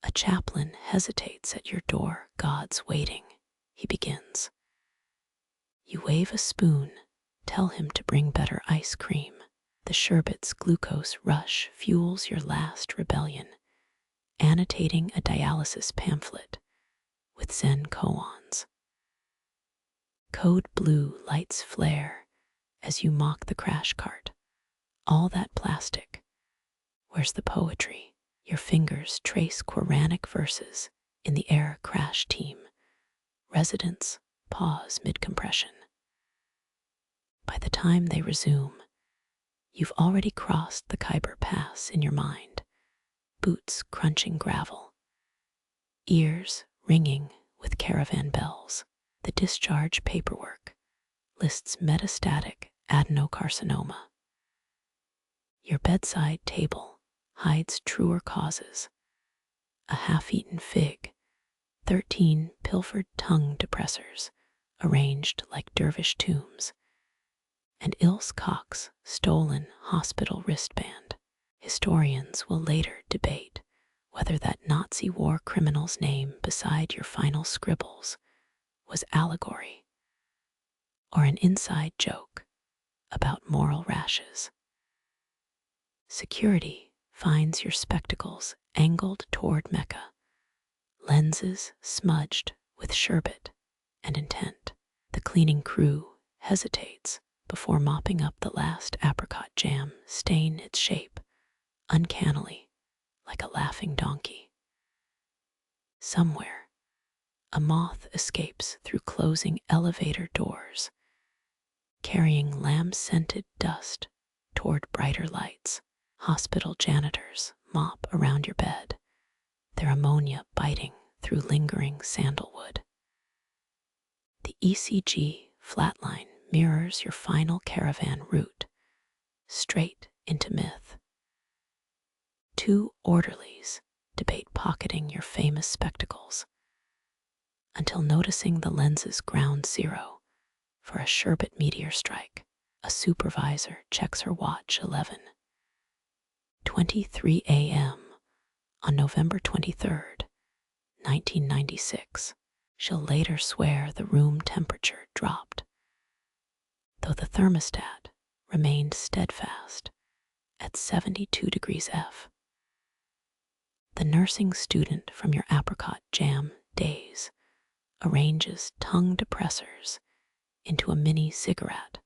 A chaplain hesitates at your door. God's waiting, he begins. You wave a spoon, tell him to bring better ice cream. The sherbet's glucose rush fuels your last rebellion, annotating a dialysis pamphlet with Zen koans. Code blue lights flare as you mock the crash cart. All that plastic. Where's the poetry? Your fingers trace Quranic verses in the air crash team. Residents pause mid-compression. By the time they resume, you've already crossed the Khyber Pass in your mind, boots crunching gravel, ears ringing with caravan bells. The discharge paperwork lists metastatic adenocarcinoma. Your bedside table hides truer causes, a half-eaten fig, 13 pilfered tongue depressors arranged like dervish tombs, and Ilse Cox's stolen hospital wristband. Historians will later debate whether that Nazi war criminal's name beside your final scribbles was allegory or an inside joke about moral rashes. Security finds your spectacles angled toward Mecca, lenses smudged with sherbet and intent. The cleaning crew hesitates before mopping up the last apricot jam stain its shape, uncannily, like a laughing donkey. Somewhere, a moth escapes through closing elevator doors, carrying lamb-scented dust toward brighter lights. Hospital janitors mop around your bed, their ammonia biting through lingering sandalwood. The ECG flatline mirrors your final caravan route, straight into myth. Two orderlies debate pocketing your famous spectacles, until noticing the lens's ground zero for a sherbet meteor strike. A supervisor checks her watch 11:23 a.m. on November 23rd, 1996. She'll later swear the room temperature dropped, though the thermostat remained steadfast at 72 degrees F. The nursing student from your apricot jam days arranges tongue depressors into a mini cigarette,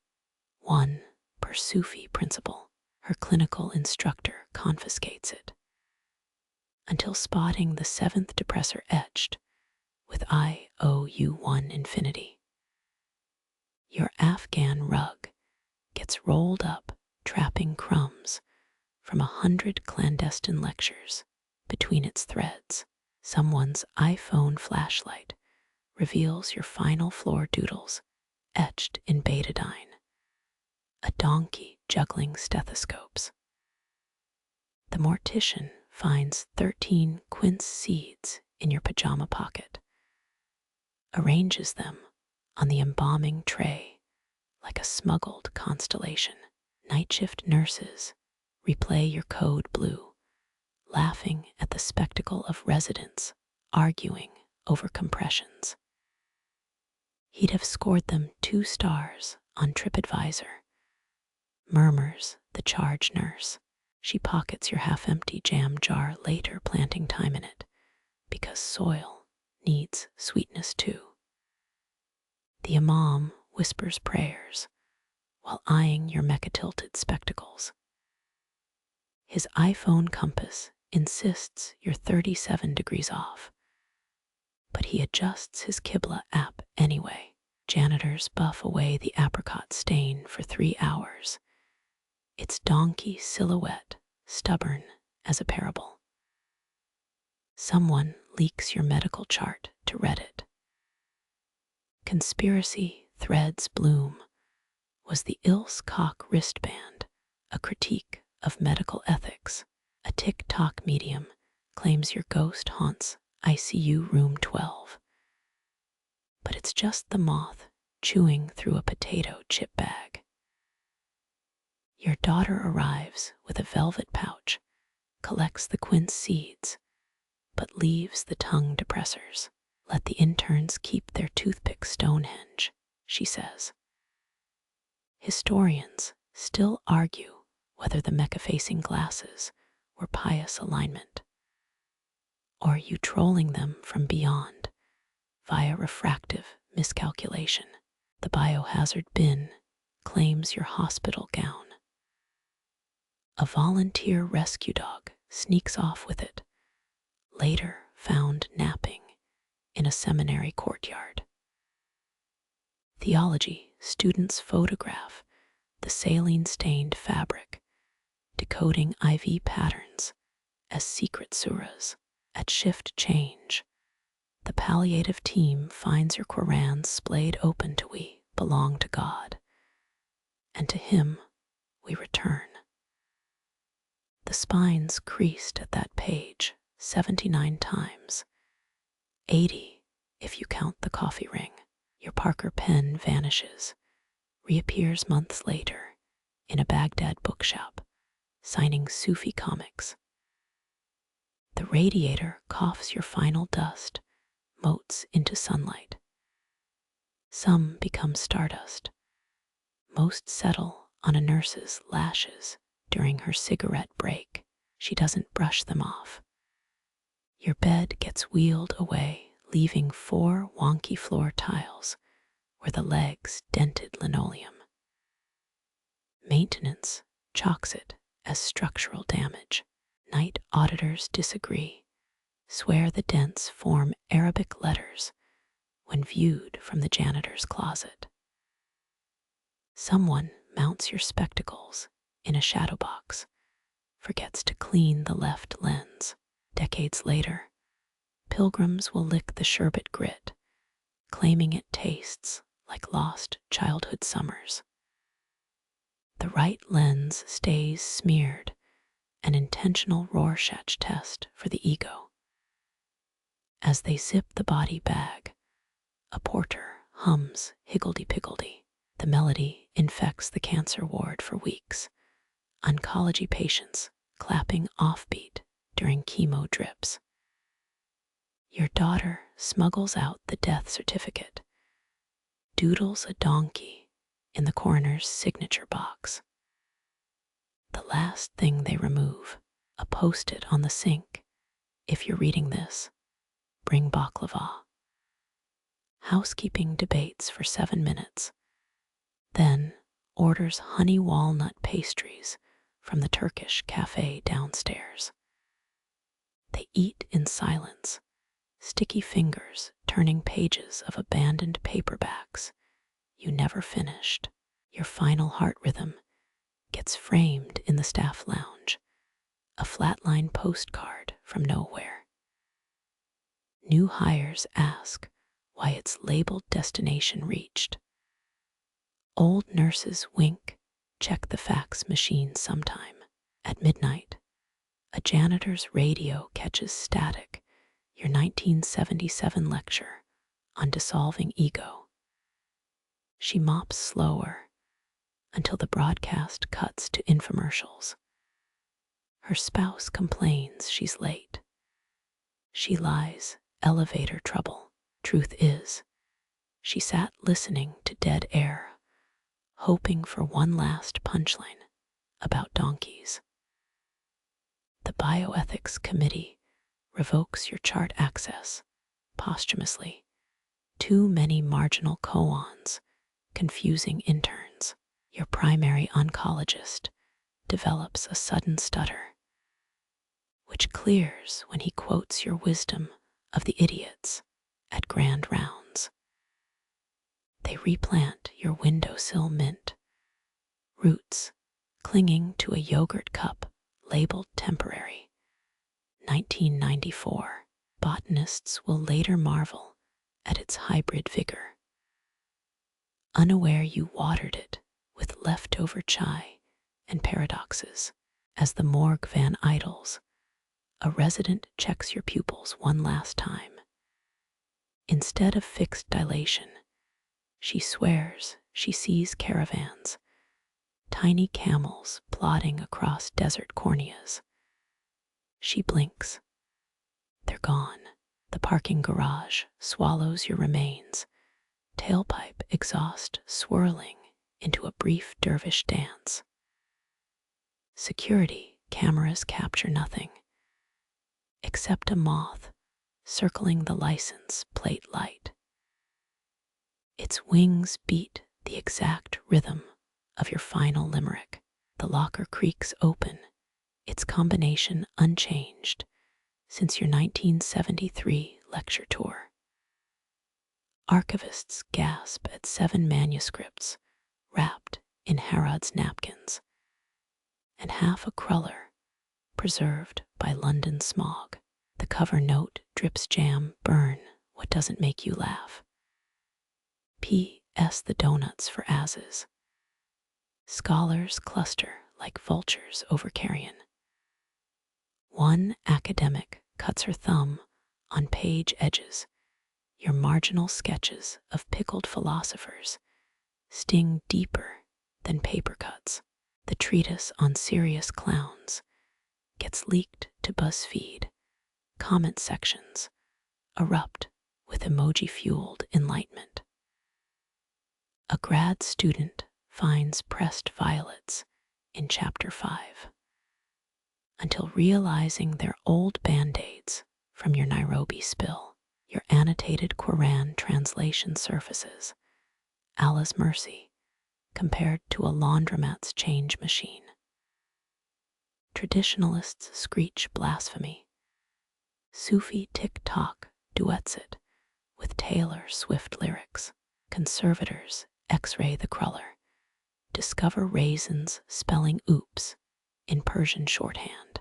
one per Sufi principle. Her clinical instructor confiscates it, until spotting the seventh depressor etched with IOU1 infinity. Your Afghan rug gets rolled up, trapping crumbs from 100 clandestine lectures between its threads. Someone's iPhone flashlight reveals your final floor doodles etched in betadine, a donkey juggling stethoscopes. The mortician finds 13 quince seeds in your pajama pocket, arranges them on the embalming tray like a smuggled constellation. Night shift nurses replay your code blue, laughing at the spectacle of residents arguing over compressions. He'd have scored them 2 stars on TripAdvisor, murmurs the charge nurse. She pockets your half-empty jam jar later, planting time in it, because soil needs sweetness too. The imam whispers prayers while eyeing your Mecca-tilted spectacles. His iPhone compass insists you're 37 degrees off, but he adjusts his Qibla app anyway. Janitors buff away the apricot stain for 3 hours, its donkey silhouette stubborn as a parable. Someone leaks your medical chart to Reddit. Conspiracy threads bloom was the Ilse Koch wristband a critique of medical ethics. A TikTok medium claims your ghost haunts ICU room 12, but it's just the moth chewing through a potato chip bag. Your daughter arrives with a velvet pouch, collects the quince seeds, but leaves the tongue depressors. Let the interns keep their toothpick Stonehenge, she says. Historians still argue whether the Mecca-facing glasses were pious alignment, or you trolling them from beyond via refractive miscalculation. The biohazard bin claims your hospital gown. A volunteer rescue dog sneaks off with it, later found napping in a seminary courtyard. Theology students photograph the saline-stained fabric, decoding IV patterns as secret surahs. At shift change, the palliative team finds your Quran splayed open to "We belong to God, and to Him we return." The spines creased at that page 79 times, 80 if you count the coffee ring. Your Parker pen vanishes, reappears months later in a Baghdad bookshop, signing Sufi comics. The radiator coughs your final dust, motes into sunlight. Some become stardust. Most settle on a nurse's lashes during her cigarette break. She doesn't brush them off. Your bed gets wheeled away, leaving 4 wonky floor tiles where the legs dented linoleum. Maintenance chalks it as structural damage. Night auditors disagree, swear the dents form Arabic letters when viewed from the janitor's closet. Someone mounts your spectacles in a shadow box, forgets to clean the left lens. Decades later, pilgrims will lick the sherbet grit, claiming it tastes like lost childhood summers. The right lens stays smeared, an intentional Rorschach test for the ego. As they zip the body bag, a porter hums higgledy-piggledy. The melody infects the cancer ward for weeks. Oncology patients clapping offbeat during chemo drips. Your daughter smuggles out the death certificate, doodles a donkey in the coroner's signature box. The last thing they remove, a post-it on the sink. If you're reading this, bring baklava. Housekeeping debates for 7 minutes, then orders honey walnut pastries from the Turkish cafe downstairs. They eat in silence, sticky fingers turning pages of abandoned paperbacks you never finished. Your final heart rhythm gets framed in the staff lounge, a flatline postcard from nowhere. New hires ask why it's labeled destination reached. Old nurses wink, check the fax machine sometime. At midnight, a janitor's radio catches static, your 1977 lecture on dissolving ego. She mops slower until the broadcast cuts to infomercials. Her spouse complains she's late. She lies, elevator trouble. Truth is, she sat listening to dead air, hoping for one last punchline about donkeys. The Bioethics Committee revokes your chart access posthumously. Too many marginal koans, confusing interns. Your primary oncologist develops a sudden stutter, which clears when he quotes your wisdom of the idiots at grand rounds. They replant your windowsill mint, roots clinging to a yogurt cup labeled temporary. 1994. Botanists will later marvel at its hybrid vigor. Unaware you watered it with leftover chai and paradoxes. As the morgue van idles, a resident checks your pupils one last time. Instead of fixed dilation, she swears she sees caravans, tiny camels plodding across desert corneas. She blinks. They're gone. The parking garage swallows your remains, tailpipe exhaust swirling into a brief dervish dance. Security cameras capture nothing except a moth circling the license plate light. Its wings beat the exact rhythm of your final limerick. The locker creaks open, its combination unchanged since your 1973 lecture tour. Archivists gasp at 7 manuscripts wrapped in Harrod's napkins, and half a cruller preserved by London smog. The cover note drips jam, burn what doesn't make you laugh. P.S. the donuts for asses. Scholars cluster like vultures over carrion. One academic cuts her thumb on page edges. Your marginal sketches of pickled philosophers sting deeper than paper cuts. The treatise on serious clowns gets leaked to BuzzFeed. Comment sections erupt with emoji-fueled enlightenment. A grad student finds pressed violets in chapter 5 until realizing they're old band-aids from your Nairobi spill. Your annotated Quran translation surfaces Allah's mercy compared to a laundromat's change machine. Traditionalists screech blasphemy. Sufi tick-tock duets it with Taylor Swift lyrics. Conservators X-ray the cruller, discover raisins spelling oops in Persian shorthand.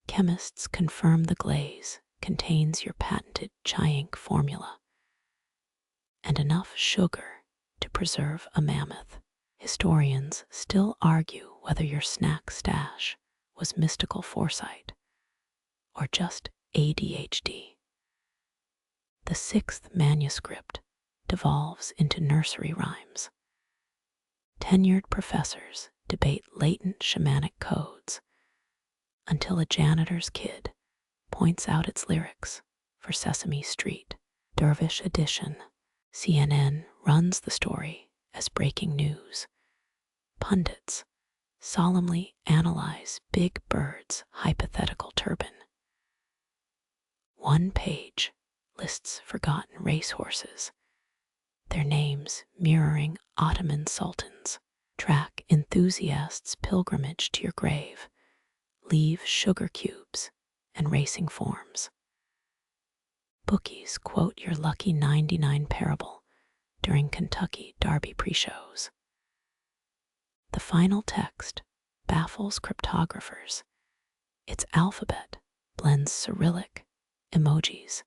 Chemists confirm the glaze contains your patented chai ink formula and enough sugar to preserve a mammoth. Historians still argue whether your snack stash was mystical foresight or just ADHD. The sixth manuscript devolves into nursery rhymes. Tenured professors debate latent shamanic codes until a janitor's kid points out its lyrics for Sesame Street. Dervish edition. CNN runs the story as breaking news. Pundits solemnly analyze Big Bird's hypothetical turban. One page lists forgotten racehorses, their names mirroring Ottoman sultans. Track enthusiasts' pilgrimage to your grave. Leave sugar cubes and racing forms. Bookies quote your lucky 99 parable during Kentucky Derby pre-shows. The final text baffles cryptographers. Its alphabet blends Cyrillic, emojis,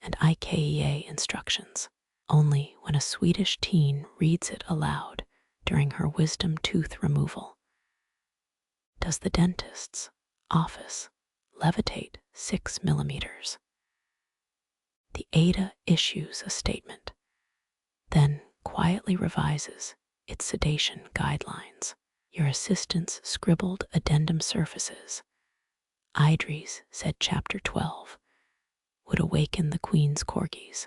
and IKEA instructions. Only when a Swedish teen reads it aloud during her wisdom tooth removal does the dentist's office levitate 6 millimeters. The ADA issues a statement, then quietly revises its sedation guidelines. Your assistant's scribbled addendum surfaces, Idries said Chapter 12, would awaken the Queen's corgis.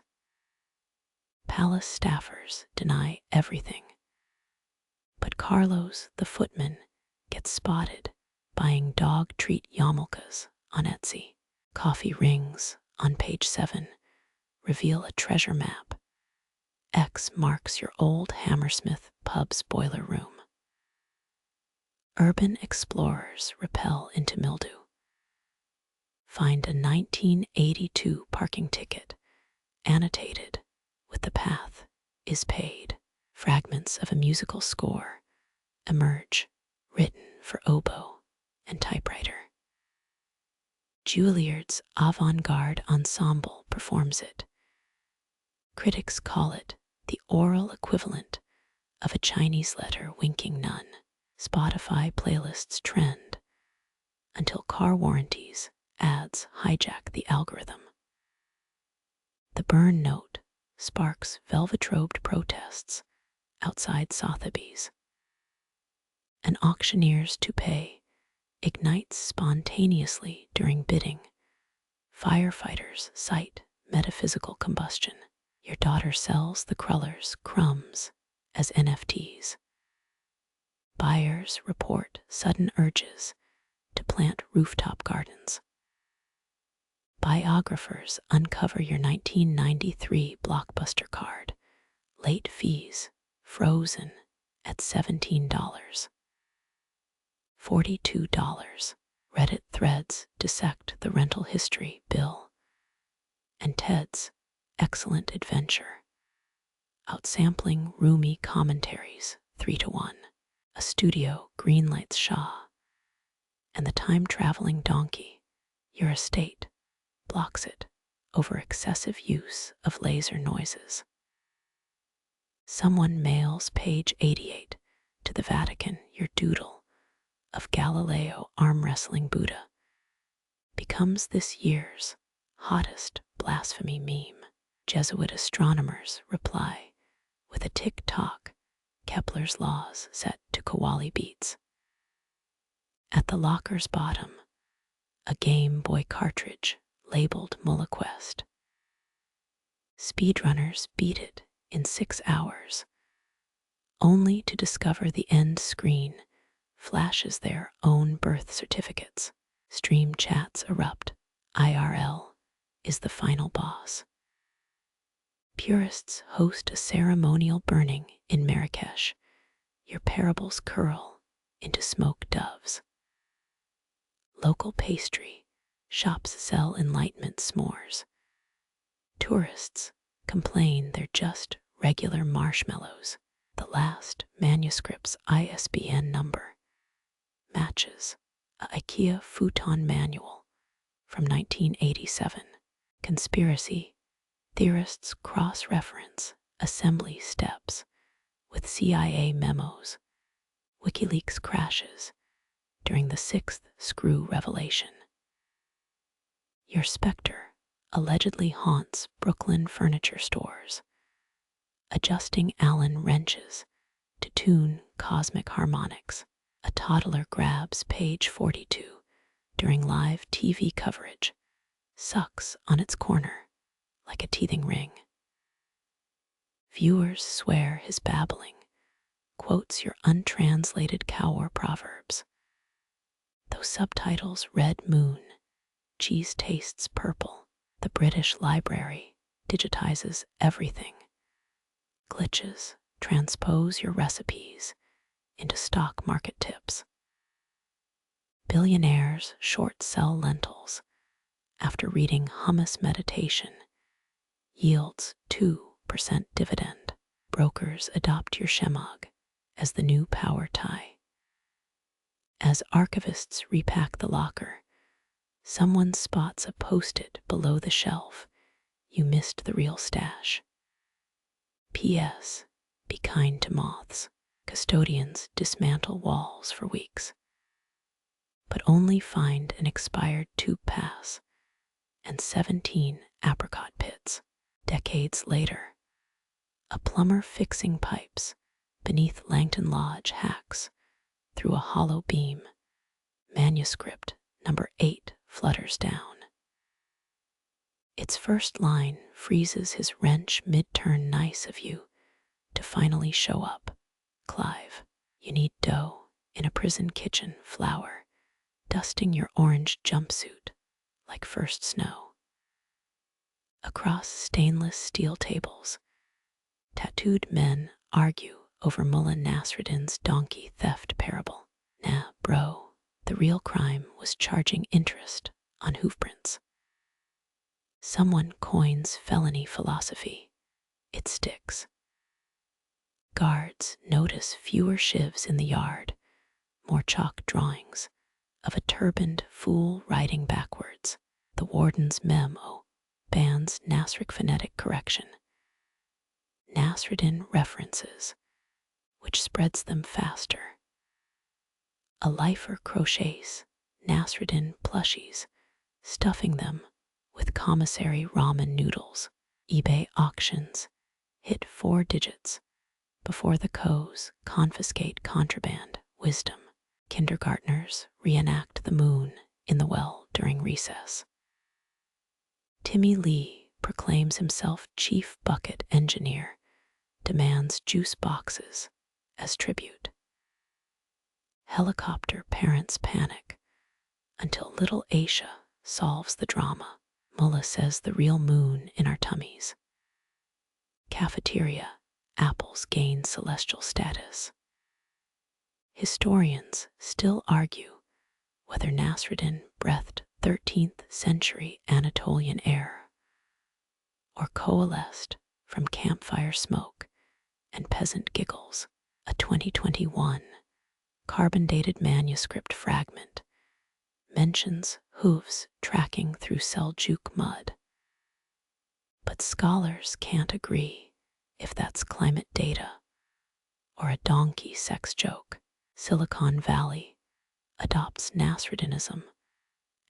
Palace staffers deny everything, but Carlos the footman gets spotted buying dog treat yarmulkes on Etsy. Coffee rings on page 7 reveal a treasure map. X marks your old Hammersmith pub's boiler room. Urban explorers rappel into mildew. Find a 1982 parking ticket annotated with the path is paid. Fragments of a musical score emerge, written for oboe and typewriter. Juilliard's avant-garde ensemble performs it. Critics call it the oral equivalent of a Chinese letter winking nun. Spotify playlists trend until car warranties ads hijack the algorithm. The burn note sparks velvet-robed protests outside Sotheby's. An auctioneer's toupee ignites spontaneously during bidding. Firefighters cite metaphysical combustion. Your daughter sells the crullers crumbs as NFTs. Buyers report sudden urges to plant rooftop gardens. Biographers uncover your 1993 Blockbuster card. Late fees frozen at $17. $42. Reddit threads dissect the rental history bill. And Ted's excellent adventure, outsampling Rumi commentaries 3-1. A studio greenlights Shah, and the time-traveling donkey, your estate, blocks it over excessive use of laser noises. Someone mails page 88 to the Vatican. Your doodle of Galileo arm-wrestling Buddha becomes this year's hottest blasphemy meme. Jesuit astronomers reply with a tick-tock Kepler's laws set to Qawwali beats. At the locker's bottom, a Game Boy cartridge labeled Mullah Quest. Speedrunners beat it in 6 hours, only to discover the end screen flashes their own birth certificates. Stream chats erupt. IRL is the final boss. Purists host a ceremonial burning in Marrakesh. Your parables curl into smoked doves. Local pastry shops sell Enlightenment s'mores. Tourists complain they're just regular marshmallows. The last manuscript's ISBN number matches a IKEA futon manual from 1987. Conspiracy theorists cross-reference assembly steps with CIA memos. WikiLeaks crashes during the 6th screw revelation. Your specter allegedly haunts Brooklyn furniture stores, adjusting Allen wrenches to tune cosmic harmonics. A toddler grabs page 42 during live TV coverage, sucks on its corner like a teething ring. Viewers swear his babbling quotes your untranslated Cowar proverbs. Though subtitles red moon, cheese tastes purple, the British Library digitizes everything. Glitches transpose your recipes into stock market tips. Billionaires short sell lentils after reading Hummus Meditation yields 2% dividend. Brokers adopt your shemagh as the new power tie. As archivists repack the locker, someone spots a post-it below the shelf. You missed the real stash. P.S. Be kind to moths. Custodians dismantle walls for weeks, but only find an expired tube pass and 17 apricot pits. Decades later, a plumber fixing pipes beneath Langton Lodge hacks through a hollow beam. Manuscript number 8 flutters down. Its first line freezes his wrench mid-turn. Nice of you to finally show up, Clive. You need dough in a prison kitchen, flour dusting your orange jumpsuit like first snow. Across stainless steel tables, tattooed men argue over Mullah Nasruddin's donkey theft parable. Nah, bro, the real crime was charging interest on hoofprints. Someone coins felony philosophy. It sticks. Guards notice fewer shivs in the yard, more chalk drawings of a turbaned fool riding backwards. The warden's memo bans Nasric phonetic correction. Nasruddin references, which spreads them faster. A lifer crochets Nasruddin plushies, stuffing them with commissary ramen noodles. eBay auctions hit 4 digits before the co's confiscate contraband. Wisdom. Kindergartners reenact the moon in the well during recess. Timmy Lee proclaims himself chief bucket engineer, demands juice boxes as tribute. Helicopter parents panic until little Aisha solves the drama. Mullah says the real moon in our tummies. Cafeteria, apples gain celestial status. Historians still argue whether Nasruddin breathed 13th century Anatolian air or coalesced from campfire smoke and peasant giggles. A 2021 carbon-dated manuscript fragment mentions hooves tracking through Seljuk mud. But scholars can't agree if that's climate data or a donkey sex joke. Silicon Valley adopts Nasruddinism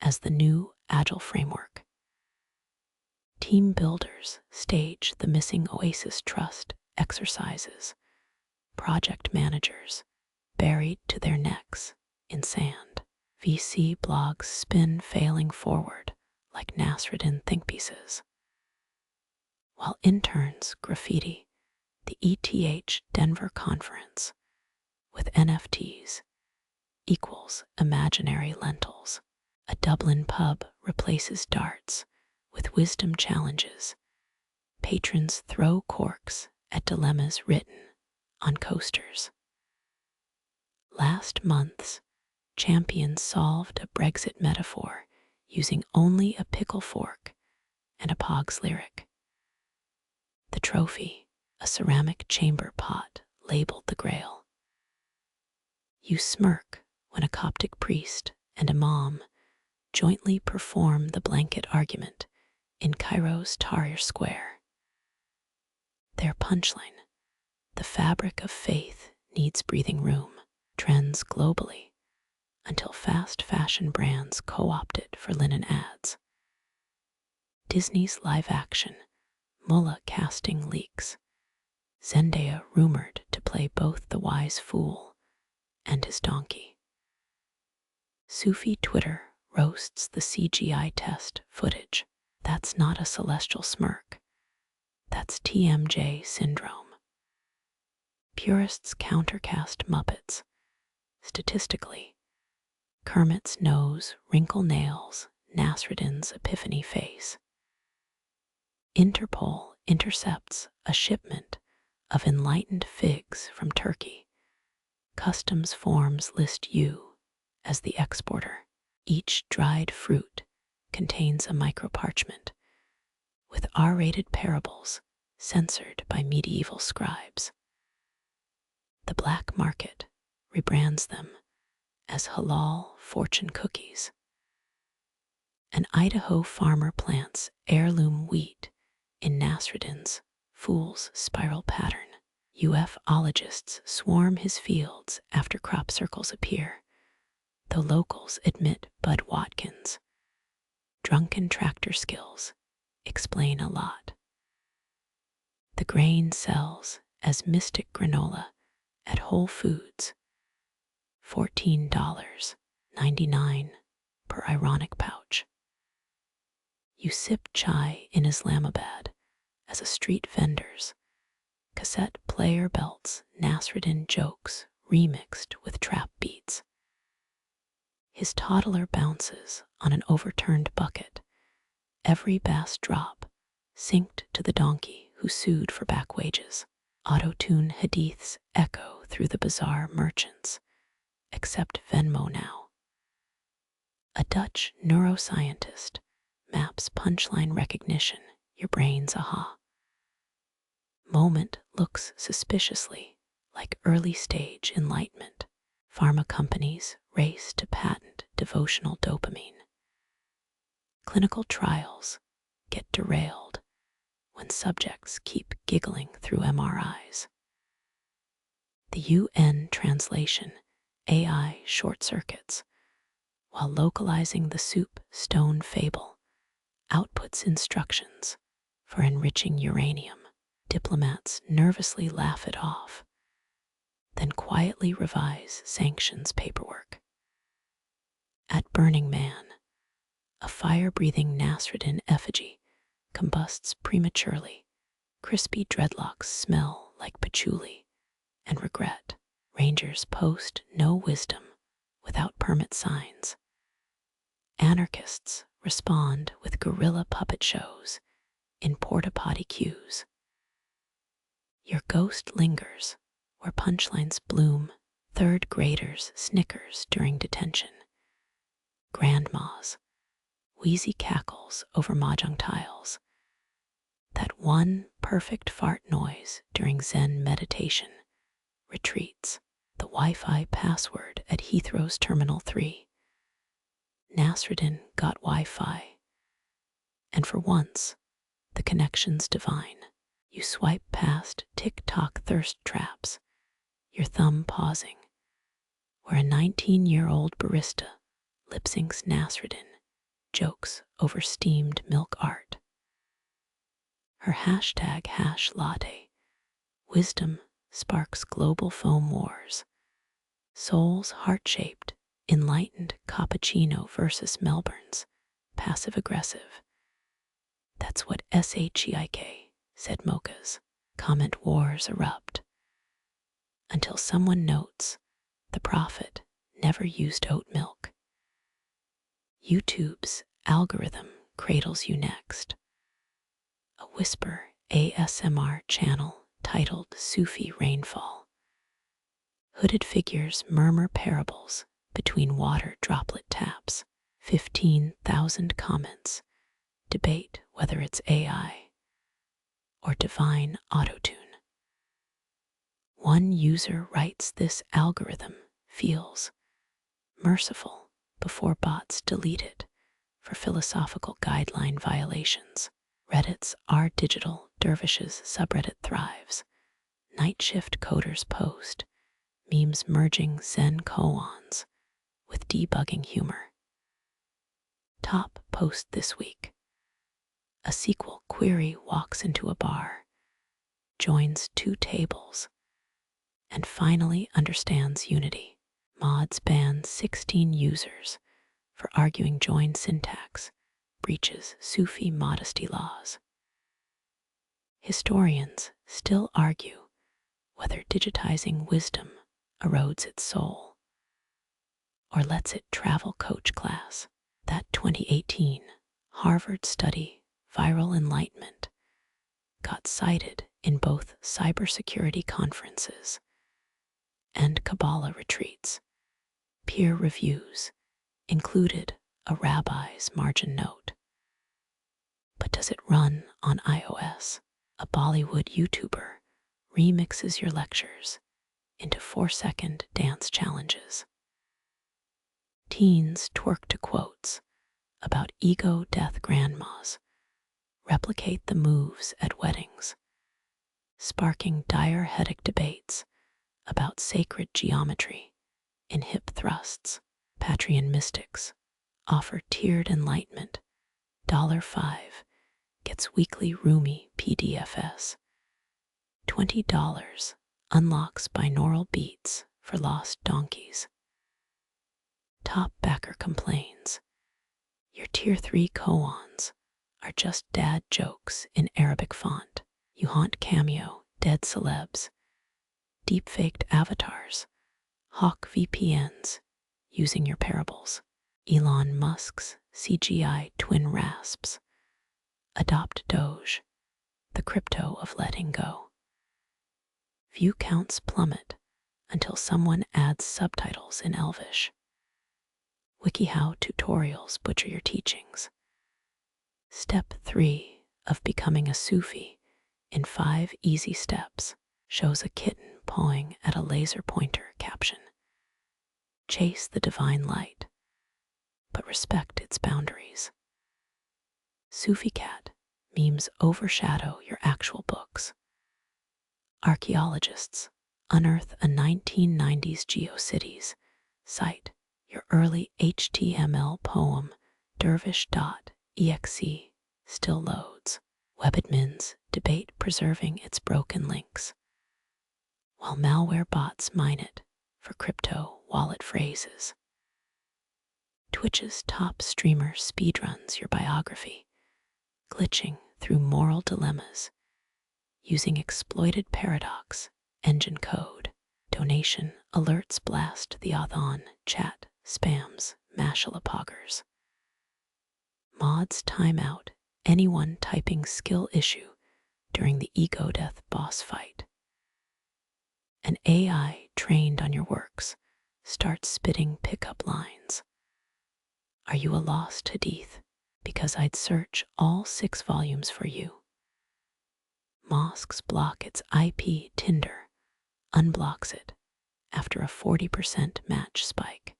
as the new agile framework. Team builders stage the missing Oasis Trust exercises. Project managers buried to their necks in sand. VC blogs spin failing forward like Nasruddin think pieces. While interns graffiti the ETH Denver conference with NFTs equals imaginary lentils. A Dublin pub replaces darts with wisdom challenges. Patrons throw corks at dilemmas written on coasters. Last month's champions solved a Brexit metaphor using only a pickle fork and a Pogs lyric. The trophy, a ceramic chamber pot, labeled the Grail. You smirk when a Coptic priest and imam jointly perform the blanket argument in Cairo's Tahrir Square. Their punchline, the fabric of faith needs breathing room, trends globally until fast fashion brands co-opt it for linen ads. Disney's live-action Mughal casting leaks, Zendaya rumored to play both the wise fool and his donkey. Sufi Twitter roasts the CGI test footage. That's not a celestial smirk. That's TMJ syndrome. Purists countercast Muppets. Statistically, Kermit's nose, wrinkle nails, Nasruddin's epiphany face. Interpol intercepts a shipment of enlightened figs from Turkey. Customs forms list you as the exporter. Each dried fruit contains a microparchment with R-rated parables censored by medieval scribes. The black market rebrands them as halal fortune cookies. An Idaho farmer plants heirloom wheat in Nasruddin's fool's spiral pattern. UFologists swarm his fields after crop circles appear, though locals admit Bud Watkins' drunken tractor skills explain a lot. The grain sells as mystic granola at Whole Foods, $14.99 per ironic pouch. You sip chai in Islamabad as a street vendor's cassette player belts Nasruddin jokes remixed with trap beats. His toddler bounces on an overturned bucket, every bass drop synced to the donkey who sued for back wages. Auto-tune hadiths echo through the bazaar merchants, except Venmo now. A Dutch neuroscientist maps punchline recognition, your brain's aha. Moment looks suspiciously like early stage enlightenment. Pharma companies race to patent devotional dopamine. Clinical trials get derailed when subjects keep giggling through MRIs. The UN translation AI short circuits while localizing the soup stone fable outputs instructions for enriching uranium. Diplomats nervously laugh it off, then quietly revise sanctions paperwork. At Burning Man, a fire-breathing Nasruddin effigy combusts prematurely. Crispy dreadlocks smell like patchouli and regret. Rangers post no wisdom without permit signs. Anarchists respond with guerrilla puppet shows in porta-potty queues. Your ghost lingers where punchlines bloom. Third graders snickers during detention. Grandmas wheezy cackles over mahjong tiles. That one perfect fart noise during Zen meditation retreats. The Wi-Fi password at Heathrow's Terminal 3. Nasruddin got Wi-Fi, and for once, the connection's divine. You swipe past TikTok thirst traps, your thumb pausing, where a 19-year-old barista lip-syncs Nasruddin jokes over steamed milk art. Her hashtag #latte, wisdom sparks global foam wars. Seoul's heart-shaped, enlightened cappuccino versus Melbourne's passive-aggressive. That's what SHEIK, said mochas. Comment wars erupt. Until someone notes the prophet never used oat milk. YouTube's algorithm cradles you next. A whisper ASMR channel titled Sufi Rainfall. Hooded figures murmur parables between water droplet taps, 15,000 comments debate whether it's AI or divine autotune. One user writes, "This algorithm feels merciful," before bots delete it for philosophical guideline violations. Reddit's "Our Digital Dervishes" subreddit thrives. Night shift coders post memes merging Zen koans with debugging humor. Top post this week. A SQL query walks into a bar, joins two tables, and finally understands Unity. Mods ban 16 users for arguing join syntax breaches Sufi modesty laws. Historians still argue whether digitizing wisdom erodes its soul or lets it travel coach class. That 2018 Harvard study, Viral Enlightenment, got cited in both cybersecurity conferences and Kabbalah retreats. Peer reviews included a rabbi's margin note. But does it run on iOS? A Bollywood YouTuber remixes your lectures into 4-second dance challenges. Teens twerk to quotes about ego death grandmas, replicate the moves at weddings, sparking diegetic debates about sacred geometry in hip thrusts. Patreon mystics offer tiered enlightenment. $5 gets weekly Rumi PDFs. $20 unlocks binaural beats for lost donkeys. Top backer complains your tier 3 koans are just dad jokes in Arabic font. You haunt Cameo, dead celebs, deepfaked avatars, hawk VPNs using your parables. Elon Musk's CGI twin rasps. Adopt Doge, the crypto of letting go. View counts plummet until someone adds subtitles in Elvish. WikiHow tutorials butcher your teachings. Step 3 of becoming a Sufi in 5 easy steps shows a kitten pawing at a laser pointer caption. Chase the divine light, but respect its boundaries. Sufi cat memes overshadow your actual books. Archaeologists unearth a 1990s GeoCities site. Your early HTML poem, dervish.exe, still loads. Webadmins debate preserving its broken links, while malware bots mine it for crypto wallet phrases. Twitch's top streamer speedruns your biography, glitching through moral dilemmas using exploited paradox engine code. Donation alerts blast the Adhan chat spams mashalapoggers. Mods time out anyone typing skill issue during the ego death boss fight. An AI trained on your works starts spitting pickup lines. Are you a lost hadith? Because I'd search all 6 volumes for you. Mosques block its IP. Tinder unblocks it after a 40% match spike.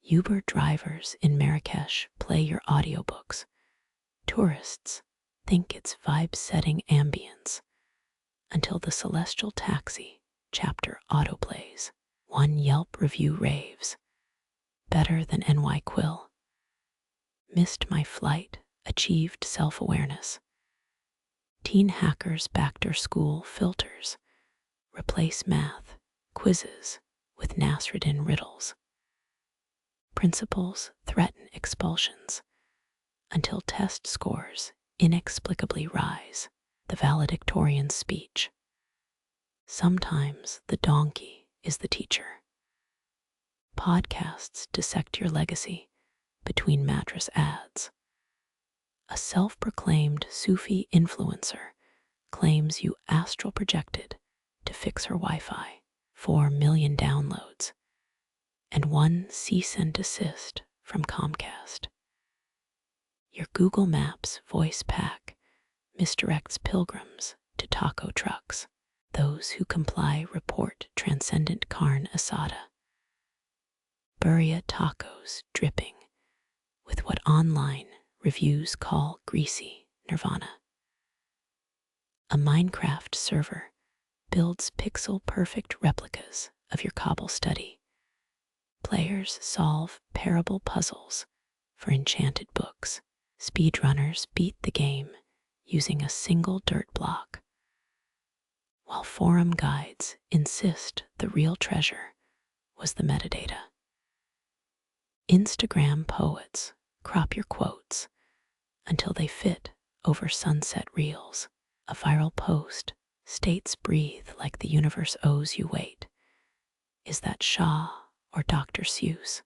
Uber drivers in Marrakesh play your audiobooks. Tourists think it's vibe-setting ambience until the Celestial Taxi chapter autoplays. One Yelp review raves. Better than NY Quill. Missed my flight, achieved self-awareness. Teen hackers backdoor school filters. Replace math, quizzes with Nasruddin riddles. Principals threaten expulsions until test scores inexplicably rise. The valedictorian speech. Sometimes the donkey is the teacher. Podcasts dissect your legacy between mattress ads. A self-proclaimed Sufi influencer claims you astral projected to fix her Wi-Fi. 4 million downloads. and one cease and desist from Comcast. Your Google Maps voice pack misdirects pilgrims to taco trucks. Those who comply report transcendent carne asada. Birria tacos dripping with what online reviews call greasy nirvana. A Minecraft server builds pixel-perfect replicas of your Kabul study. Players solve parable puzzles for enchanted books. Speedrunners beat the game using a single dirt block, while forum guides insist the real treasure was the metadata. Instagram poets crop your quotes until they fit over sunset reels. A viral post states breathe like the universe owes you weight. Is that Shah or Dr. Seuss?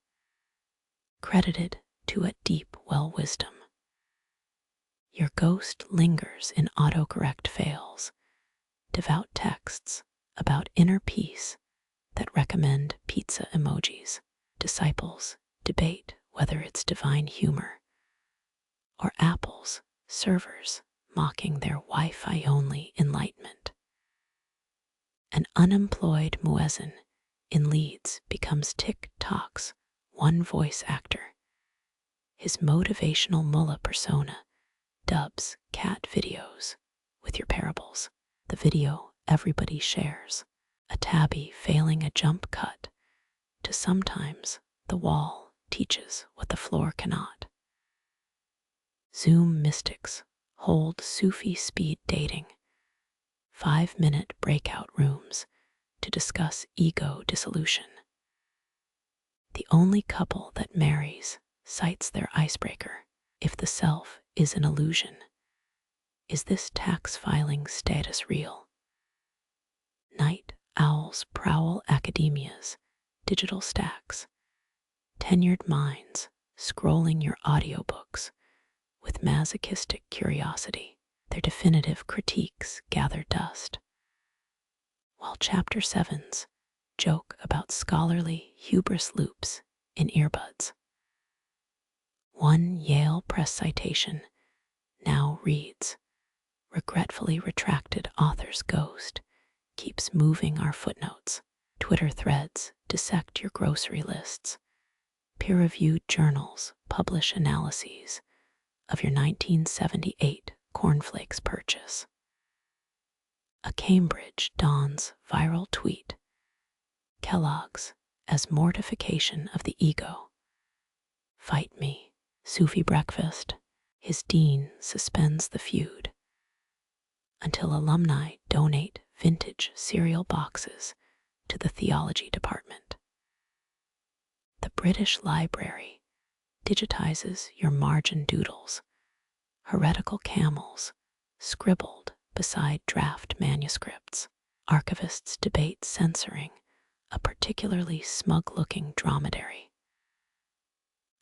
Credited to a deep well wisdom. Your ghost lingers in autocorrect fails. Devout texts about inner peace that recommend pizza emojis. Disciples debate whether it's divine humor or Apple's servers mocking their Wi-Fi only enlightenment. An unemployed muezzin in Leeds becomes TikTok's one voice actor. His motivational mullah persona dubs cat videos with your parables. The video everybody shares, a tabby failing a jump cut to sometimes the wall teaches what the floor cannot. Zoom mystics hold Sufi speed dating, 5-minute breakout rooms to discuss ego dissolution. The only couple that marries cites their icebreaker if the self is an illusion. Is this tax filing status real? Night owls prowl academia's digital stacks, tenured minds scrolling your audiobooks with masochistic curiosity. Their definitive critiques gather dust, while Chapter 7s joke about scholarly hubris loops in earbuds. One Yale Press citation now reads, regretfully retracted author's ghost keeps moving our footnotes. Twitter threads dissect your grocery lists. Peer-reviewed journals publish analyses of your 1978 cornflakes purchase. A Cambridge Don's viral tweet, Kellogg's as mortification of the ego. Fight me, Sufi breakfast. His dean suspends the feud until alumni donate vintage cereal boxes to the theology department. The British Library digitizes your margin doodles, heretical camels scribbled beside draft manuscripts. Archivists debate censoring a particularly smug-looking dromedary,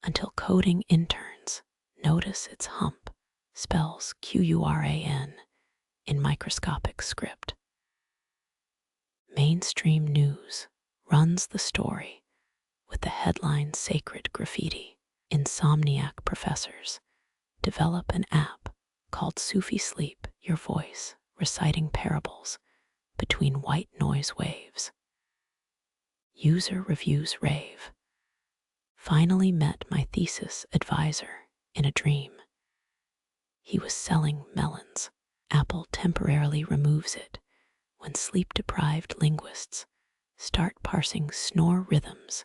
until coding interns notice its hump spells Quran in microscopic script. Mainstream news runs the story with the headline sacred graffiti. Insomniac professors develop an app called Sufi Sleep, your voice reciting parables between white noise waves. User reviews rave. Finally met my thesis advisor in a dream. He was selling melons. Apple temporarily removes it when sleep-deprived linguists start parsing snore rhythms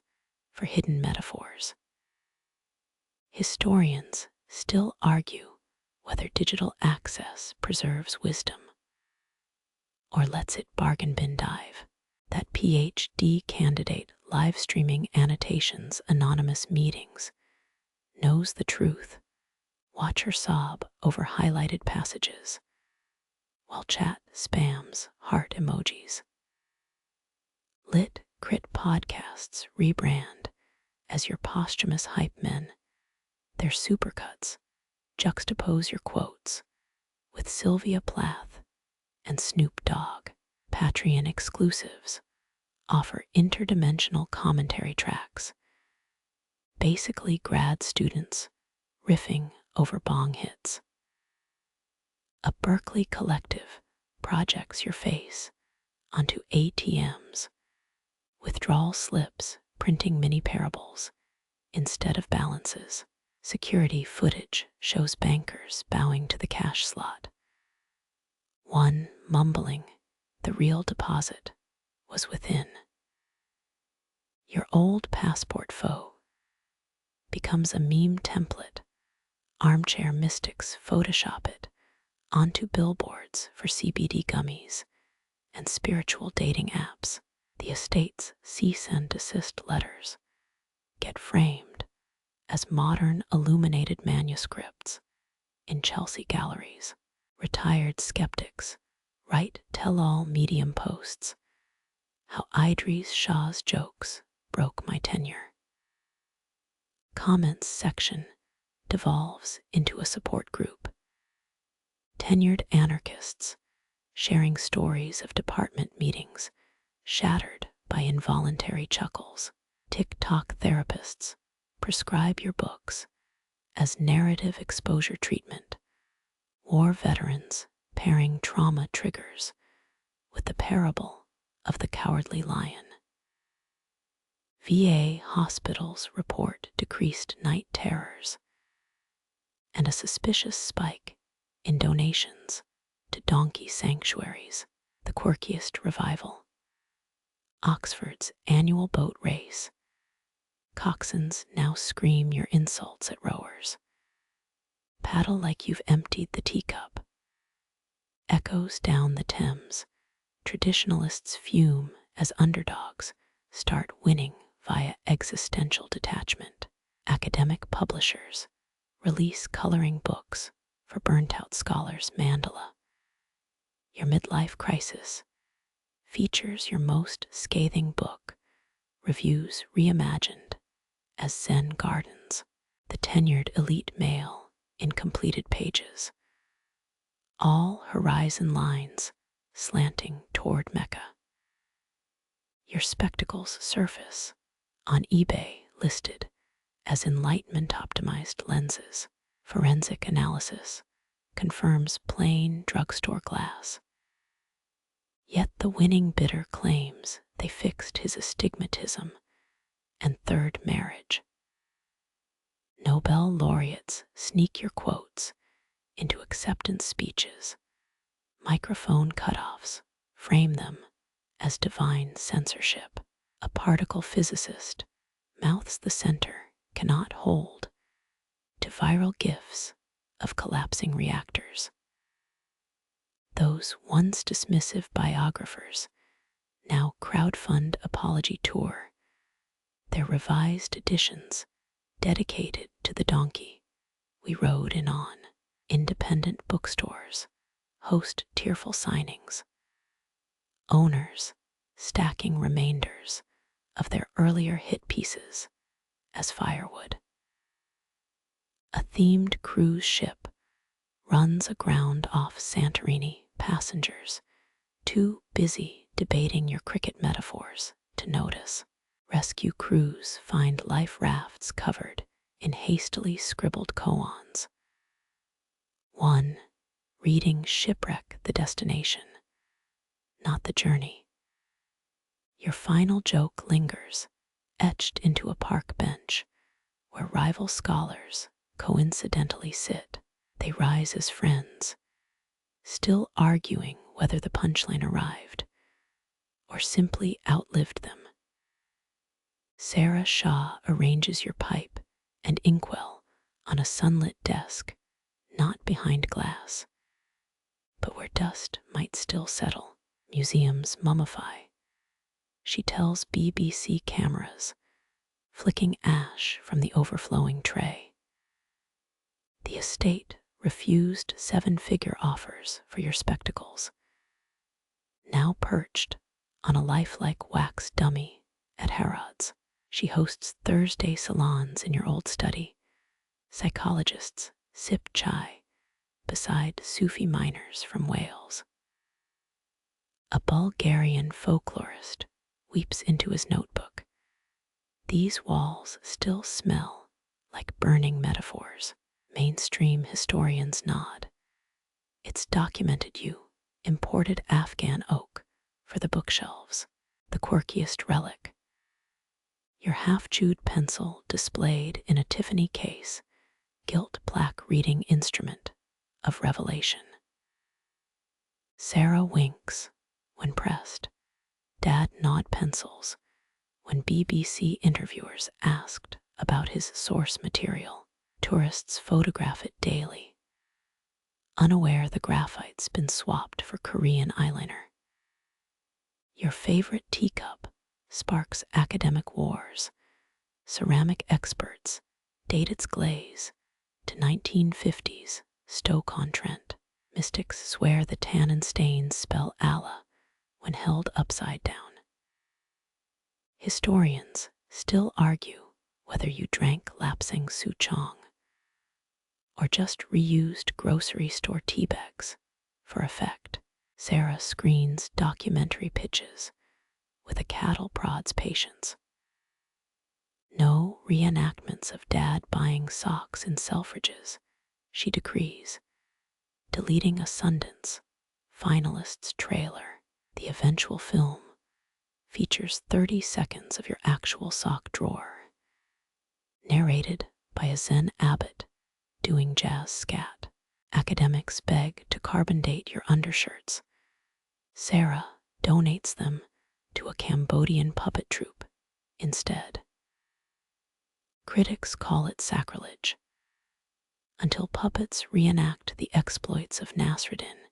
for hidden metaphors. Historians still argue whether digital access preserves wisdom or lets it bargain bin dive. That PhD candidate live streaming annotations anonymous meetings knows the truth. Watch her sob over highlighted passages while chat spams heart emojis. Lit crit podcasts rebrand as your posthumous hype men. Their supercuts juxtapose your quotes with Sylvia Plath and Snoop Dogg. Patreon exclusives offer interdimensional commentary tracks, basically grad students riffing over bong hits. A Berkeley collective projects your face onto ATMs, withdrawal slips printing mini parables instead of balances. Security footage shows bankers bowing to the cash slot, one mumbling the real deposit was within. Your old passport foe becomes a meme template. Armchair mystics Photoshop it onto billboards for CBD gummies and spiritual dating apps. The estate's cease and desist letters get framed as modern illuminated manuscripts in Chelsea galleries. Retired skeptics write tell-all medium posts, how Idries Shah's jokes broke my tenure. Comments section devolves into a support group. Tenured anarchists sharing stories of department meetings shattered by involuntary chuckles. TikTok therapists prescribe your books as narrative exposure treatment. War veterans pairing trauma triggers with the parable of the cowardly lion. VA hospitals report decreased night terrors and a suspicious spike in donations to donkey sanctuaries. The quirkiest revival. Oxford's annual boat race. Coxswains now scream your insults at rowers. Paddle like you've emptied the teacup. Echoes down the Thames. Traditionalists fume as underdogs start winning via existential detachment. Academic publishers release coloring books for burnt-out scholars. Mandala. Your midlife crisis features your most scathing book, reviews reimagined as Zen gardens. The tenured elite male in completed pages. All horizon lines slanting toward Mecca. Your spectacles surface on eBay listed as enlightenment-optimized lenses. Forensic analysis confirms plain drugstore glass. Yet the winning bidder claims they fixed his astigmatism and third marriage. Nobel laureates sneak your quotes into acceptance speeches. Microphone cutoffs frame them as divine censorship. A particle physicist mouths the center cannot hold to viral gifs of collapsing reactors. Those once dismissive biographers now crowdfund apology tour, their revised editions dedicated to the donkey we rode in on. Independent bookstores host tearful signings. Owners stacking remainders of their earlier hit pieces as firewood. A themed cruise ship runs aground off Santorini. Passengers too busy debating your cricket metaphors to notice. Rescue crews find life rafts covered in hastily scribbled koans. One reading shipwreck the destination, not the journey. Your final joke lingers, etched into a park bench where rival scholars coincidentally sit. They rise as friends, still arguing whether the punchline arrived or simply outlived them. Sarah Shah arranges your pipe and inkwell on a sunlit desk, not behind glass, but where dust might still settle. Museums mummify. She tells BBC cameras, flicking ash from the overflowing tray. The estate refused 7-figure offers for your spectacles. Now perched on a lifelike wax dummy at Harrods, she hosts Thursday salons in your old study. Psychologists sip chai beside Sufi miners from Wales. A Bulgarian folklorist weeps into his notebook. These walls still smell like burning metaphors. Mainstream historians nod. It's documented you imported Afghan oak for the bookshelves, the quirkiest relic. Your half-chewed pencil displayed in a Tiffany case, gilt plaque reading instrument of revelation. Sarah winks when pressed. Dad nod pencils when BBC interviewers asked about his source material. Tourists photograph it daily, unaware the graphite's been swapped for Korean eyeliner. Your favorite teacup sparks academic wars. Ceramic experts date its glaze to 1950s Stoke-on-Trent. Mystics swear the tannin stains spell Allah when held upside down. Historians still argue whether you drank lapsang souchong or just reused grocery store tea bags for effect. Sarah screens documentary pitches with a cattle prod's patience. No reenactments of Dad buying socks in Selfridges, she decrees, deleting a Sundance finalists trailer. The eventual film features 30 seconds of your actual sock drawer, narrated by a Zen abbot doing jazz scat. Academics beg to carbon date your undershirts. Sarah donates them to a Cambodian puppet troupe instead. Critics call it sacrilege, until puppets reenact the exploits of Nasruddin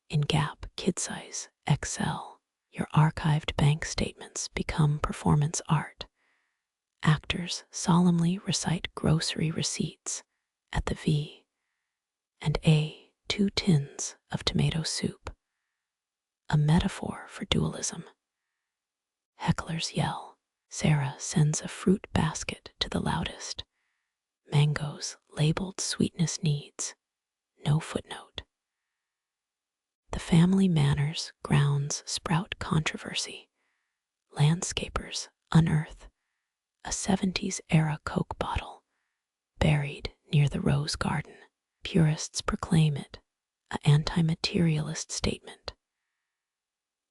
in Gap Kid Size XL. Your archived bank statements become performance art. Actors solemnly recite grocery receipts at the V and A 2 tins of tomato soup, a metaphor for dualism. Hecklers yell. Sarah sends a fruit basket to the loudest. Mangoes labeled sweetness needs, no footnote. The family manners grounds sprout controversy. Landscapers unearth a 70s era Coke bottle buried near the rose garden. Purists proclaim it an anti-materialist statement.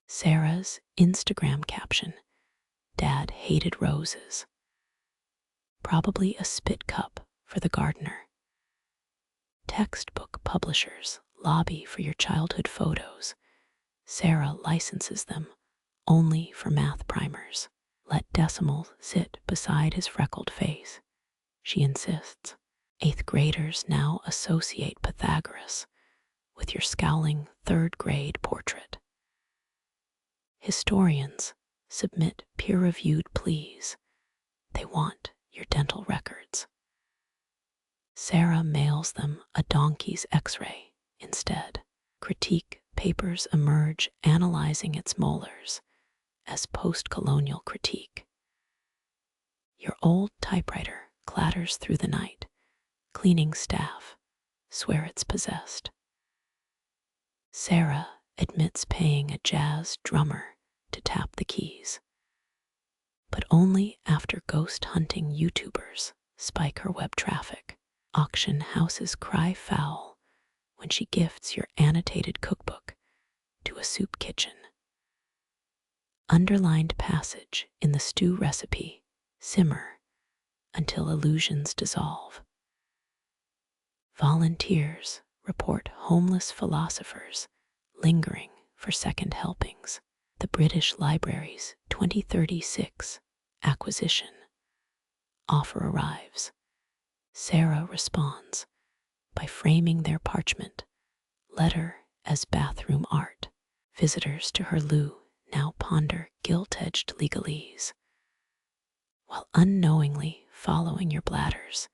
Sarah's Instagram caption, Dad hated roses. Probably a spit cup for the gardener. Textbook publishers lobby for your childhood photos. Sarah licenses them only for math primers. Let decimals sit beside his freckled face, she insists. 8th graders now associate Pythagoras with your scowling 3rd grade portrait. Historians submit peer-reviewed pleas. They want your dental records. Sarah mails them a donkey's x-ray instead. Critique papers emerge analyzing its molars as post-colonial critique. Your old typewriter clatters through the night. Cleaning staff swear it's possessed. Sarah admits paying a jazz drummer to tap the keys, but only after ghost hunting YouTubers spike her web traffic. Auction houses cry foul when she gifts your annotated cookbook to a soup kitchen. Underlined passage in the stew recipe, simmer until illusions dissolve. Volunteers report homeless philosophers lingering for second helpings. The British Library's 2036 acquisition offer arrives. Sarah responds by framing their parchment letter as bathroom art. Visitors to her loo now ponder gilt-edged legalese, while unknowingly following your bladder's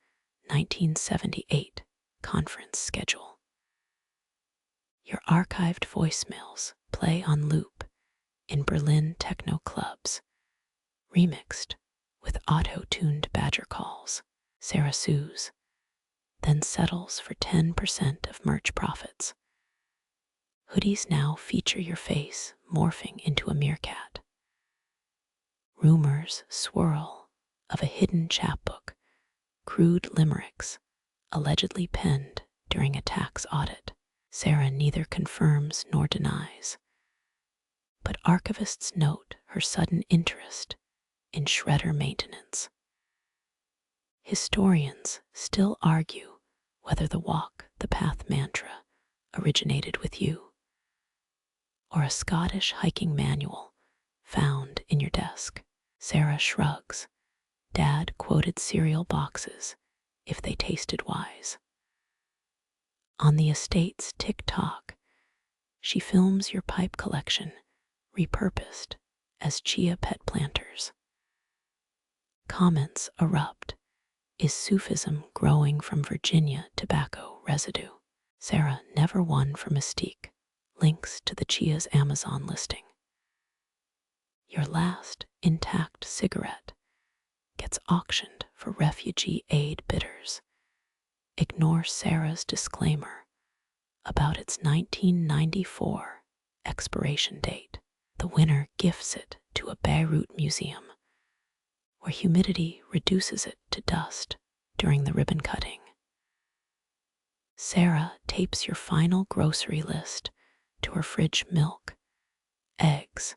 1978 conference schedule. Your archived voicemails play on loop in Berlin techno clubs, remixed with auto-tuned badger calls. Sarah sues, then settles for 10% of merch profits. Hoodies now feature your face morphing into a meerkat. Rumors swirl of a hidden chapbook, crude limericks allegedly penned during a tax audit. Sarah neither confirms nor denies, but archivists note her sudden interest in shredder maintenance. Historians still argue whether the walk the path mantra originated with you, or a Scottish hiking manual found in your desk. Sarah shrugs. Dad quoted cereal boxes if they tasted wise. On the estate's TikTok, she films your pipe collection repurposed as chia pet planters. Comments erupt. Is Sufism growing from Virginia tobacco residue? Sarah never won for Mystique. Links to the chia's Amazon listing. Your last intact cigarette gets auctioned for refugee aid bidders. Ignore Sarah's disclaimer about its 1994 expiration date. The winner gifts it to a Beirut museum, where humidity reduces it to dust during the ribbon cutting. Sarah tapes your final grocery list to her fridge: milk, eggs,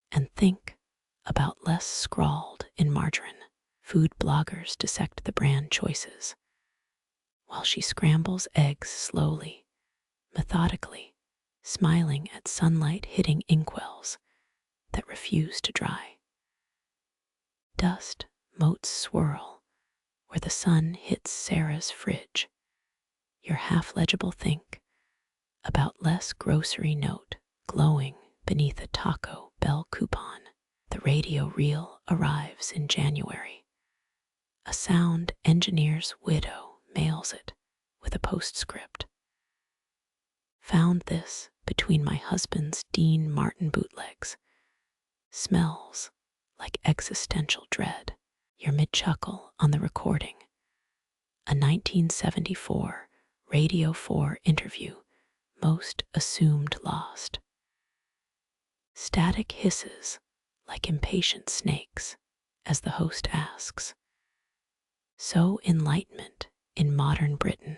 and think about less scrawled in margarine. Food bloggers dissect the brand choices, while she scrambles eggs slowly, methodically, smiling at sunlight hitting inkwells that refuse to dry. Dust motes swirl where the sun hits Sarah's fridge. Your half-legible think about less grocery note glowing beneath a Taco Bell coupon. The radio reel arrives in January. A sound engineer's widow mails it with a postscript. Found this between my husband's Dean Martin bootlegs. Smells like existential dread. Your mid-chuckle on the recording. A 1974 Radio 4 interview, most assumed lost. Static hisses like impatient snakes as the host asks, so enlightenment in modern Britain.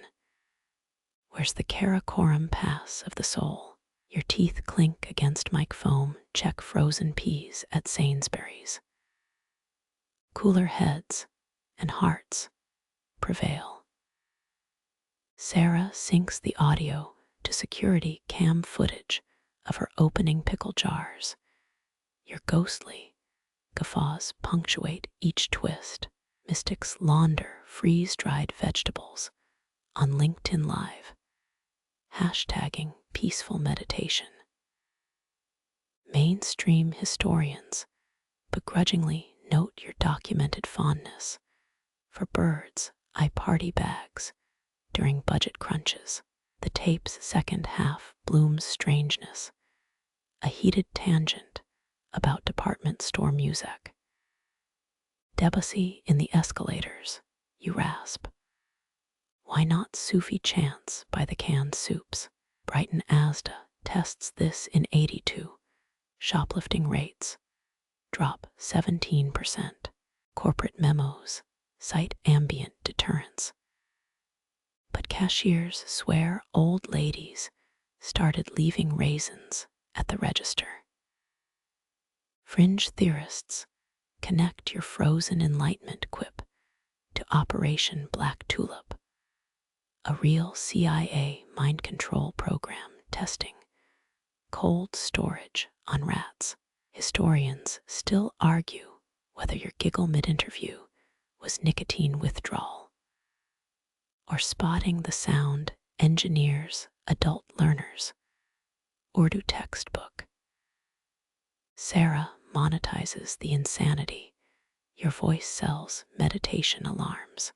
Where's the Karakoram pass of the soul? Your teeth clink against mic foam. Check frozen peas at Sainsbury's. Cooler heads and hearts prevail. Sarah syncs the audio to security cam footage of her opening pickle jars. Your ghostly guffaws punctuate each twist. Mystics launder freeze-dried vegetables on LinkedIn Live, hashtagging peaceful meditation. Mainstream historians begrudgingly note your documented fondness for birds' eye party bags during budget crunches. The tape's second half blooms strangeness, a heated tangent about department store music. Debussy in the escalators, you rasp. Why not Sufi chants by the canned soups? Brighton Asda tests this in 82. Shoplifting rates drop 17%. Corporate memos cite ambient deterrence. But cashiers swear old ladies started leaving raisins at the register. Fringe theorists connect your frozen enlightenment quip to Operation Black Tulip, a real CIA mind control program testing cold storage on rats. Historians still argue whether your giggle mid-interview was nicotine withdrawal or spotting the sound engineers adult learners Urdu textbook. Sarah monetizes the insanity. Your voice sells meditation alarms.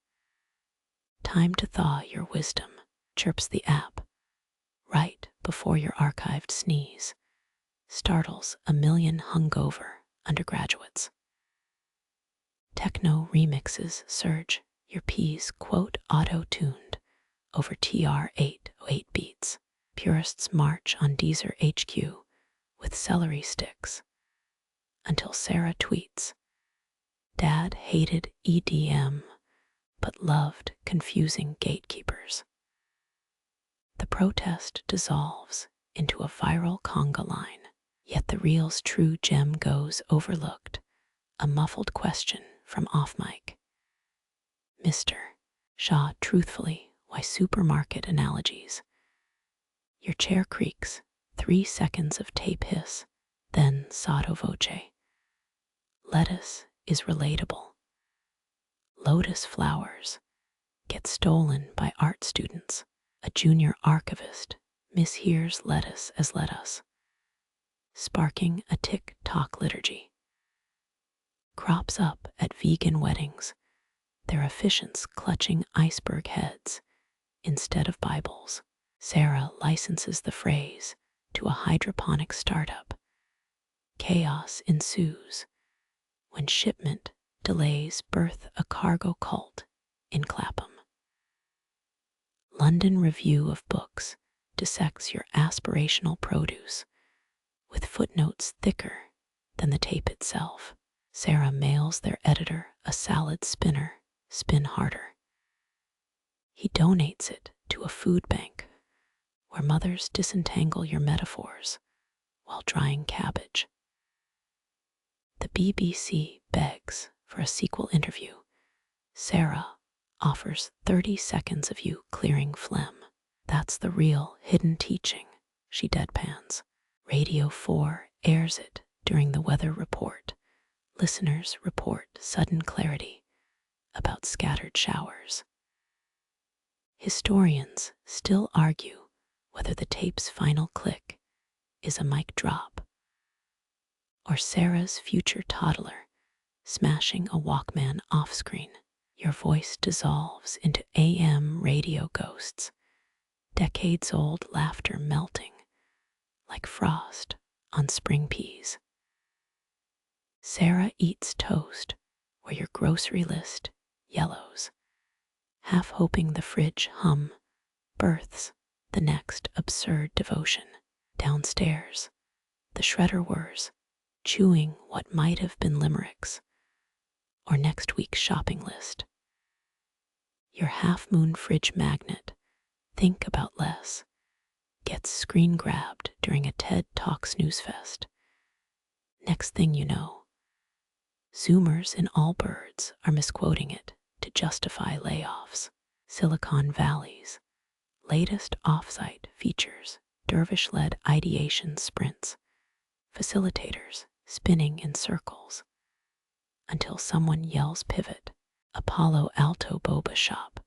Time to thaw your wisdom, chirps the app, right before your archived sneeze startles a million hungover undergraduates. Techno remixes surge, your P's quote auto-tuned over TR-808 beats. Purists march on Deezer HQ with celery sticks. until Sarah tweets, "Dad hated EDM, but loved confusing gatekeepers." The protest dissolves into a viral conga line, yet the reel's true gem goes overlooked, a muffled question from off mic. "Mr. Shah, truthfully, why supermarket analogies?" Your chair creaks, 3 seconds of tape hiss, then sotto voce. Lettuce is relatable. Lotus flowers get stolen by art students. A junior archivist mishears lettuce as lettuce, sparking a TikTok liturgy. Crops up at vegan weddings, their officiants clutching iceberg heads instead of Bibles. Sarah licenses the phrase to a hydroponic startup. Chaos ensues when shipment delays birth a cargo cult in Clapham. London Review of Books dissects your aspirational produce with footnotes thicker than the tape itself. Sarah mails their editor a salad spinner, spin harder. He donates it to a food bank where mothers disentangle your metaphors while drying cabbage. The BBC begs for a sequel interview. Sarah offers 30 seconds of you clearing phlegm. "That's the real hidden teaching," she deadpans. Radio 4 airs it during the weather report. Listeners report sudden clarity about scattered showers. Historians still argue whether the tape's final click is a mic drop or Sarah's future toddler smashing a Walkman off-screen. Your voice dissolves into AM radio ghosts, decades-old laughter melting like frost on spring peas. Sarah eats toast where your grocery list yellows, half hoping the fridge hum births the next absurd devotion. Downstairs, the shredder whirs, chewing what might have been limericks or next week's shopping list. Your half-moon fridge magnet, think about less, gets screen grabbed during a TED Talk snooze fest. Next thing you know, Zoomers in Allbirds are misquoting it to justify layoffs. Silicon Valley's latest offsite features dervish-led ideation sprints, facilitators spinning in circles until someone yells pivot. A Palo Alto boba shop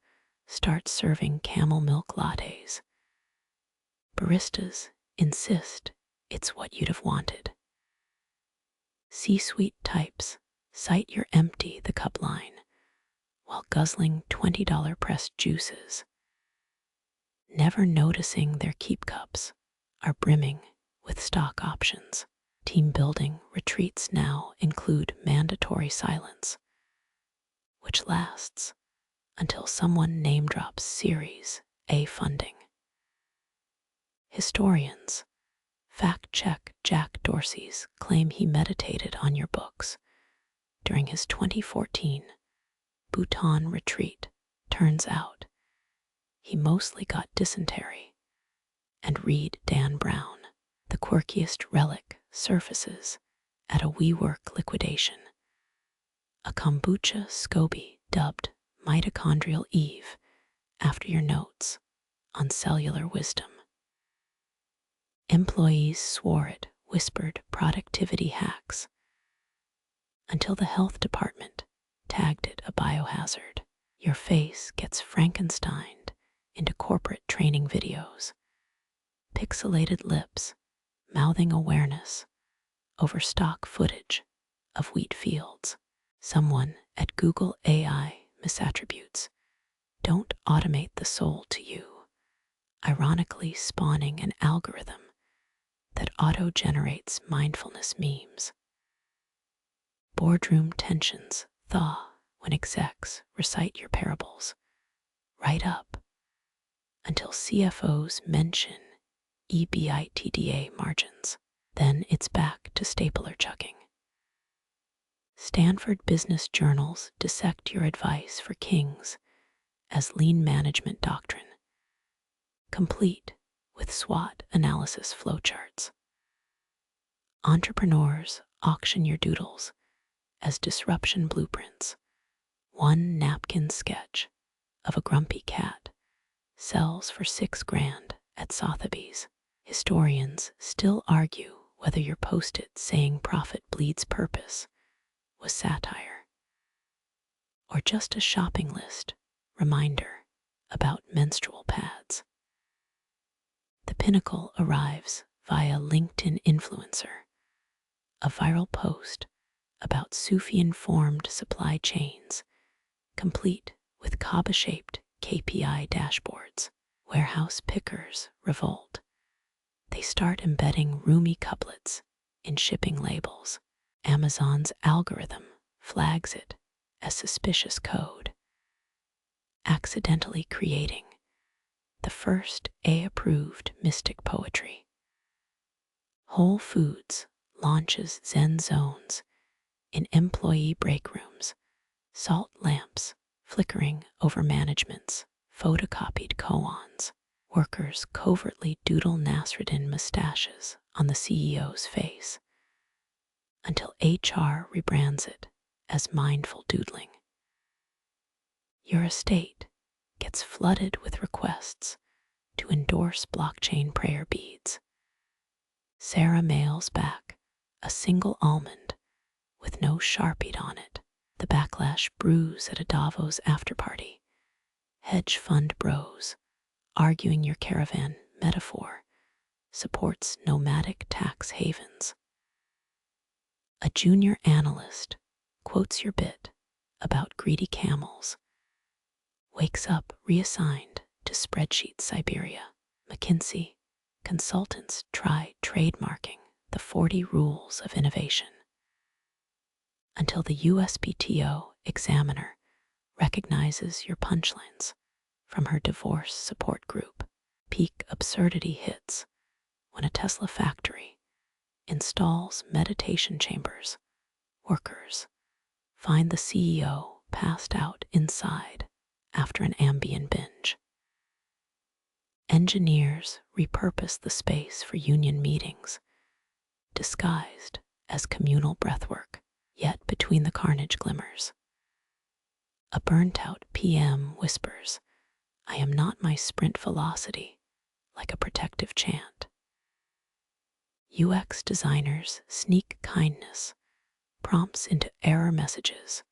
starts serving camel milk lattes. Baristas insist it's what you'd have wanted. C-suite types cite your empty the cup line while guzzling $20 pressed juices, never noticing their keep cups are brimming with stock options. Team building retreats now include mandatory silence, which lasts until someone name drops Series A funding. Historians fact-check Jack Dorsey's claim he meditated on your books during his 2014 Bhutan retreat. Turns out he mostly got dysentery and read Dan Brown. The quirkiest relic surfaces at a WeWork liquidation. A kombucha SCOBY dubbed Mitochondrial Eve after your notes on cellular wisdom. Employees swore it whispered productivity hacks until the health department tagged it a biohazard. Your face gets Frankensteined into corporate training videos. Pixelated lips mouthing awareness over stock footage of wheat fields. Someone at Google AI misattributes, "Don't automate the soul to you," ironically spawning an algorithm that auto-generates mindfulness memes. Boardroom tensions thaw when execs recite your parables, right up until CFOs mention EBITDA margins. Then it's back to stapler chucking. Stanford business journals dissect your advice for kings as lean management doctrine, complete with SWOT analysis flowcharts. Entrepreneurs auction your doodles as disruption blueprints. One napkin sketch of a grumpy cat sells for $6,000 at Sotheby's. Historians still argue whether your post-it saying profit bleeds purpose was satire or just a shopping list reminder about menstrual pads. The pinnacle arrives via LinkedIn influencer, a viral post about Sufi-informed supply chains, complete with Kaaba-shaped KPI dashboards. Warehouse pickers revolt. They start embedding Rumi couplets in shipping labels. Amazon's algorithm flags it as suspicious code, accidentally creating the first A-approved mystic poetry. Whole Foods launches Zen zones in employee break rooms, salt lamps flickering over management's photocopied koans. Workers covertly doodle Nasruddin mustaches on the CEO's face until HR rebrands it as mindful doodling. Your estate gets flooded with requests to endorse blockchain prayer beads. Sarah mails back a single almond with no Sharpied on it. The backlash brews at a Davos afterparty. Hedge fund bros arguing your caravan metaphor supports nomadic tax havens. A junior analyst quotes your bit about greedy camels, wakes up reassigned to spreadsheet Siberia. McKinsey consultants try trademarking the 40 rules of innovation until the USPTO examiner recognizes your punchlines from her divorce support group. Peak absurdity hits when a Tesla factory installs meditation chambers. Workers find the CEO passed out inside after an Ambien binge. Engineers repurpose the space for union meetings, disguised as communal breathwork, yet between the carnage glimmers. A burnt-out PM whispers, "I am not my sprint velocity," like a protective chant. UX designers sneak kindness prompts into error messages.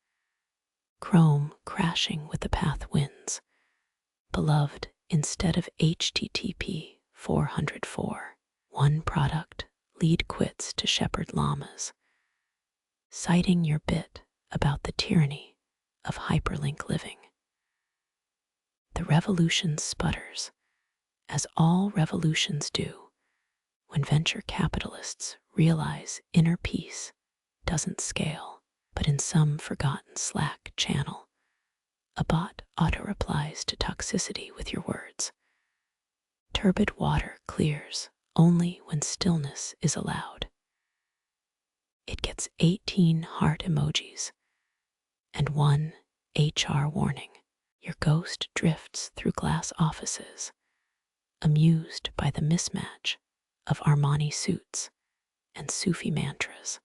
Chrome crashing with the path winds. Beloved instead of HTTP 404. One product lead quits to shepherd llamas. Citing your bit about the tyranny of hyperlink living. The revolution sputters, as all revolutions do, when venture capitalists realize inner peace doesn't scale, but in some forgotten Slack channel, a bot auto-replies to toxicity with your words. Turbid water clears only when stillness is allowed. It gets 18 heart emojis and one HR warning. Your ghost drifts through glass offices, amused by the mismatch of Armani suits and Sufi mantras.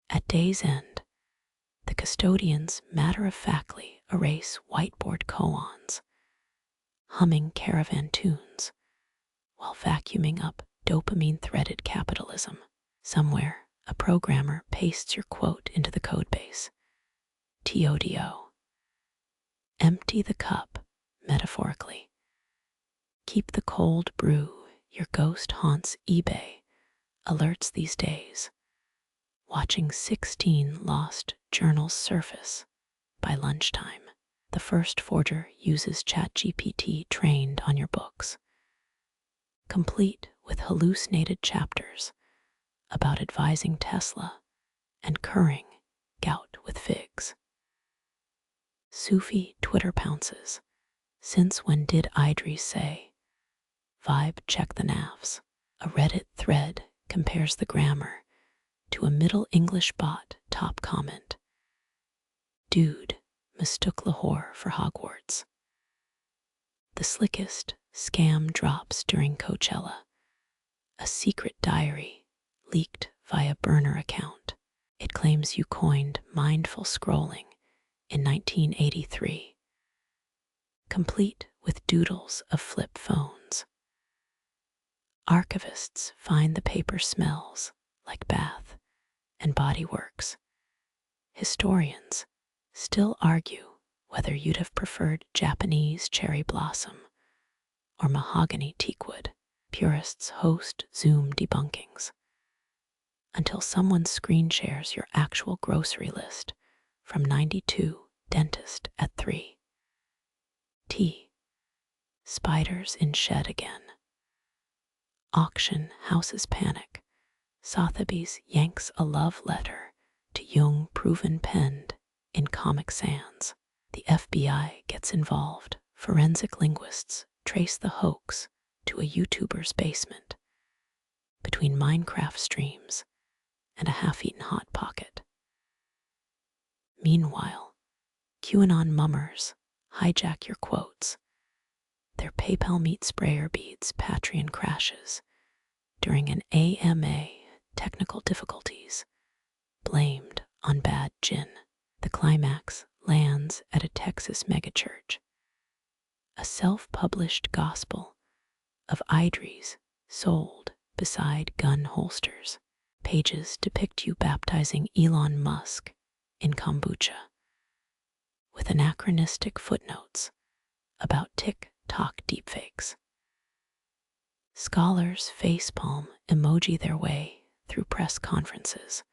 At day's end, the custodians matter-of-factly erase whiteboard koans, humming Caravan tunes while vacuuming up dopamine-threaded capitalism. Somewhere, a programmer pastes your quote into the codebase. TODO. Empty the cup, metaphorically. Keep the cold brew. Your ghost haunts eBay alerts these days, watching 16 lost journals surface by lunchtime. The first forger uses ChatGPT trained on your books, complete with hallucinated chapters about advising Tesla and curing gout with figs. Sufi Twitter pounces. Since when did Idries say, "Vibe check the navs"? A Reddit thread compares the grammar to a Middle English bot top comment. Dude mistook Lahore for Hogwarts. The slickest scam drops during Coachella. A secret diary leaked via burner account. It claims you coined mindful scrolling in 1983, complete with doodles of flip phones. Archivists find the paper smells like bath and body works. Historians still argue whether you'd have preferred Japanese cherry blossom or mahogany teakwood. Purists host Zoom debunkings until someone screen shares your actual grocery list from 92 dentist at 3. T. Spiders in shed again. Auction houses panic. Sotheby's yanks a love letter to Jung proven penned in Comic Sans. The FBI gets involved. Forensic linguists trace the hoax to a YouTuber's basement between Minecraft streams and a half-eaten Hot Pocket. Meanwhile, QAnon mummers hijack your quotes. Their PayPal meat sprayer beads Patreon crashes during an AMA technical difficulties, blamed on bad gin. The climax lands at a Texas megachurch. A self-published gospel of Idries sold beside gun holsters. Pages depict you baptizing Elon Musk in kombucha, with anachronistic footnotes about TikTok deepfakes. Scholars facepalm emoji their way through press conferences.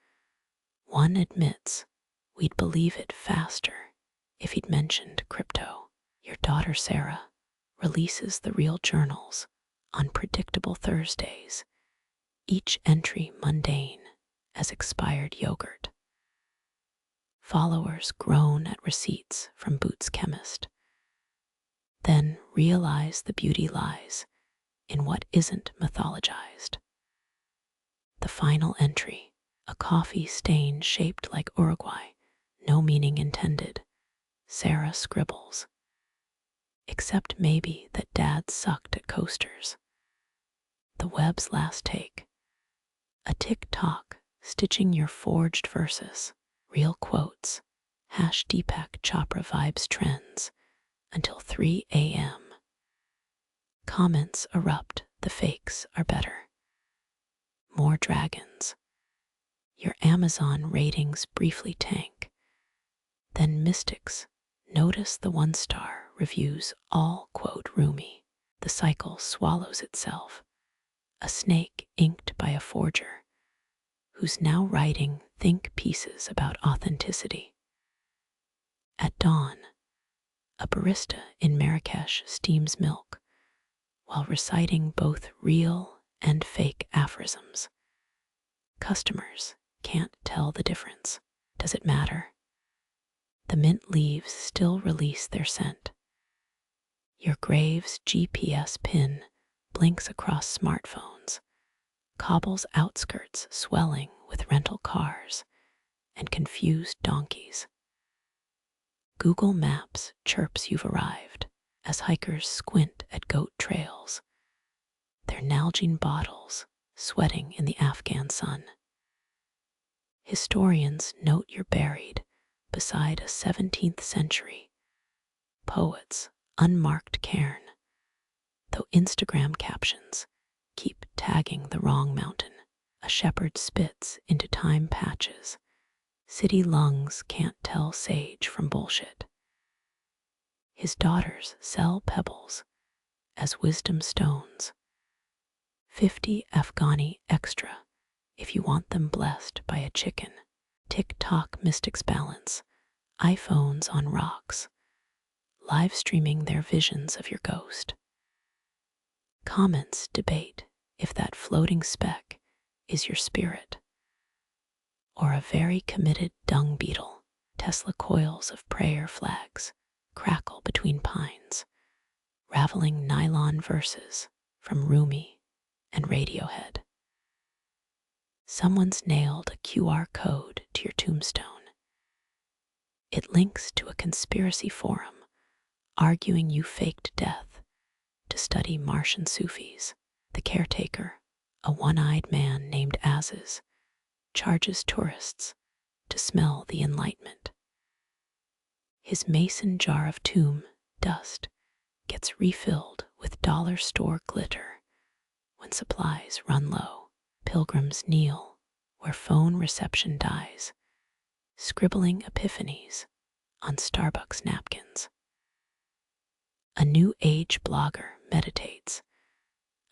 One admits we'd believe it faster if he'd mentioned crypto. Your daughter Sarah releases the real journals on predictable Thursdays, each entry mundane as expired yogurt. Followers groan at receipts from Boots Chemist, then realize the beauty lies in what isn't mythologized. The final entry, a coffee stain shaped like Uruguay, no meaning intended. Sarah scribbles. Except maybe that Dad sucked at coasters. The web's last take. A TikTok stitching your forged verses, real quotes, #Deepak Chopra vibes trends until 3 a.m. Comments erupt, the fakes are better. More dragons. Your Amazon ratings briefly tank. Then mystics notice the 1-star reviews all quote Rumi. The cycle swallows itself. A snake inked by a forger, who's now writing think pieces about authenticity. At dawn, a barista in Marrakesh steams milk while reciting both real and fake aphorisms. Customers can't tell the difference. Does it matter? The mint leaves still release their scent. Your grave's GPS pin blinks across smartphones, Kabul's outskirts swelling with rental cars and confused donkeys. Google Maps chirps you've arrived as hikers squint at goat trails, their Nalgene bottles sweating in the Afghan sun. Historians note you're buried beside a 17th century poet's unmarked cairn, though Instagram captions keep tagging the wrong mountain. A shepherd spits into time patches. City lungs can't tell sage from bullshit. His daughters sell pebbles as wisdom stones. 50 Afghani extra if you want them blessed by a chicken. TikTok mystics balance. iPhones on rocks, live streaming their visions of your ghost. Comments debate if that floating speck is your spirit or a very committed dung beetle. Tesla coils of prayer flags crackle between pines, raveling nylon verses from Rumi and Radiohead. Someone's nailed a QR code to your tombstone. It links to a conspiracy forum arguing you faked death to study Martian Sufis. The caretaker, a one-eyed man named Aziz, charges tourists to smell the Enlightenment. His mason jar of tomb dust gets refilled with dollar store glitter when supplies run low. Pilgrims kneel where phone reception dies, scribbling epiphanies on Starbucks napkins. A new age blogger meditates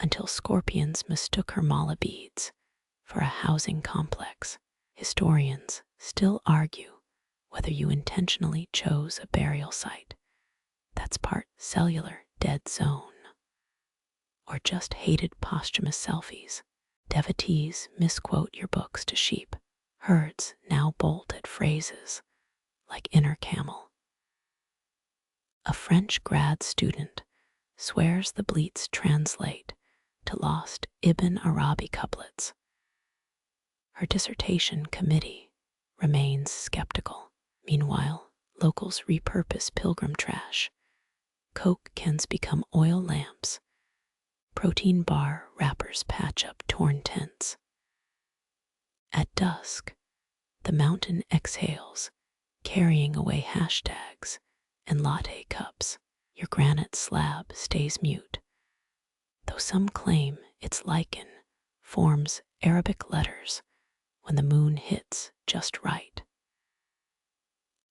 until scorpions mistook her mala beads for a housing complex. Historians still argue whether you intentionally chose a burial site that's part cellular dead zone or just hated posthumous selfies. Devotees misquote your books to sheep. Herds now bolt at phrases like inner camel. A French grad student swears the bleats translate to lost Ibn Arabi couplets. Her dissertation committee remains skeptical. Meanwhile, locals repurpose pilgrim trash. Coke cans become oil lamps. Protein bar wrappers patch up torn tents. At dusk, the mountain exhales, carrying away hashtags and latte cups. Your granite slab stays mute, though some claim its lichen forms Arabic letters when the moon hits just right.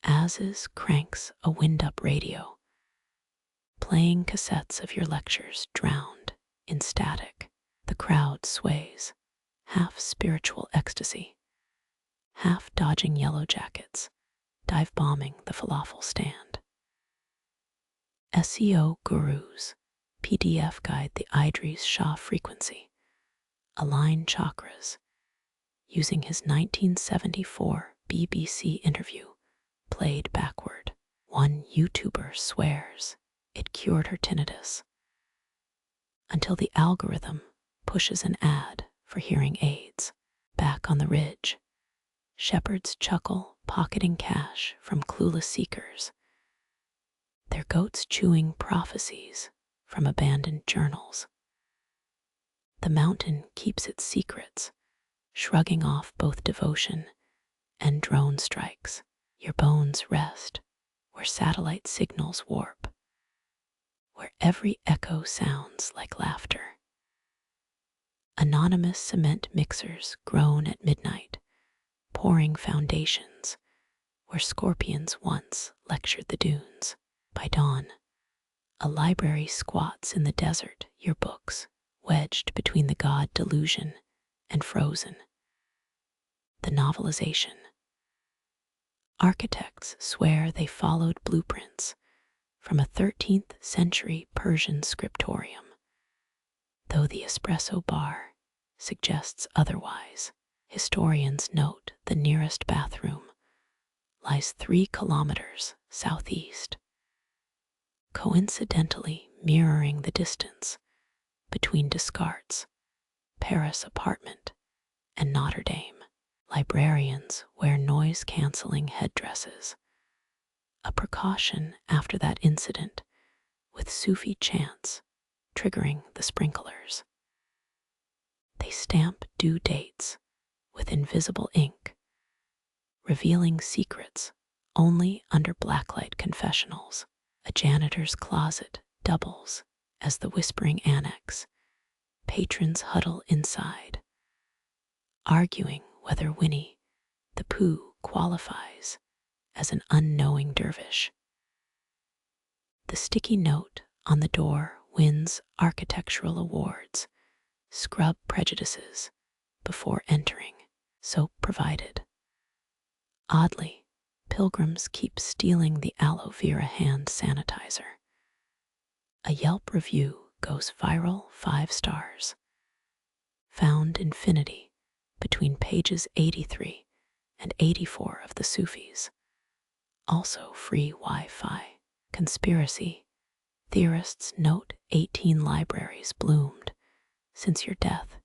Aziz cranks a wind-up radio, playing cassettes of your lectures drowned in static. The crowd sways, half spiritual ecstasy, half dodging yellow jackets, dive bombing the falafel stand. SEO gurus PDF guide the Idries Shah frequency, align chakras, using his 1974 BBC interview played backward. One YouTuber swears it cured her tinnitus, until the algorithm pushes an ad for hearing aids. Back on the ridge, shepherds chuckle, pocketing cash from clueless seekers, their goats chewing prophecies from abandoned journals. The mountain keeps its secrets, shrugging off both devotion and drone strikes. Your bones rest where satellite signals warp, where every echo sounds like laughter. Anonymous cement mixers groan at midnight, pouring foundations where scorpions once lectured the dunes. By dawn, a library squats in the desert, your books wedged between the god delusion and frozen. The novelization. Architects swear they followed blueprints from a 13th century Persian scriptorium, though the espresso bar suggests otherwise. Historians note the nearest bathroom lies 3 kilometers southeast, coincidentally mirroring the distance between Descartes' Paris apartment and Notre Dame. Librarians wear noise-canceling headdresses, a precaution after that incident with Sufi chants triggering the sprinklers. They stamp due dates with invisible ink, revealing secrets only under blacklight confessionals. A janitor's closet doubles as the whispering annex. Patrons huddle inside, arguing whether Winnie the Pooh qualifies as an unknowing dervish. The sticky note on the door wins architectural awards. Scrub prejudices before entering. Soap provided. Oddly, pilgrims keep stealing the aloe vera hand sanitizer. A Yelp review goes viral 5 stars. Found infinity between pages 83 and 84 of the Sufis. Also free Wi-Fi. Conspiracy theorists note 18 libraries bloomed since your death,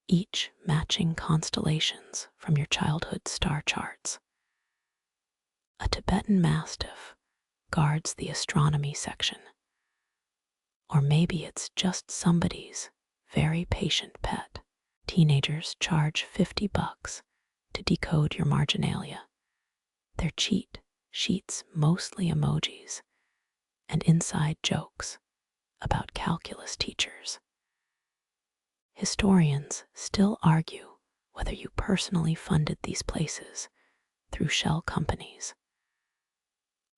each matching constellations from your childhood star charts. A Tibetan mastiff guards the astronomy section. Or maybe it's just somebody's very patient pet. Teenagers charge $50 to decode your marginalia. Their cheat sheets mostly emojis and inside jokes about calculus teachers. Historians still argue whether you personally funded these places through shell companies,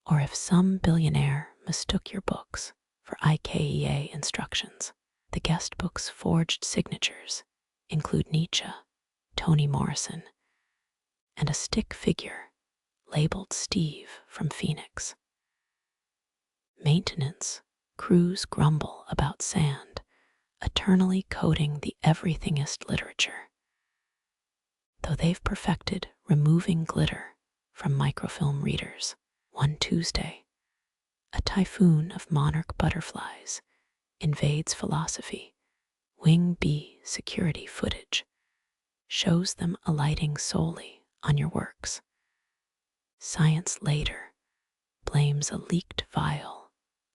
or if some billionaire mistook your books for IKEA instructions. The guest book's forged signatures include Nietzsche, Toni Morrison, and a stick figure labeled Steve from Phoenix. Maintenance crews grumble about sand, eternally coating the everythingist literature, though they've perfected removing glitter from microfilm readers. One Tuesday, a typhoon of monarch butterflies invades philosophy. Wing B security footage shows them alighting solely on your works. Science later blames a leaked vial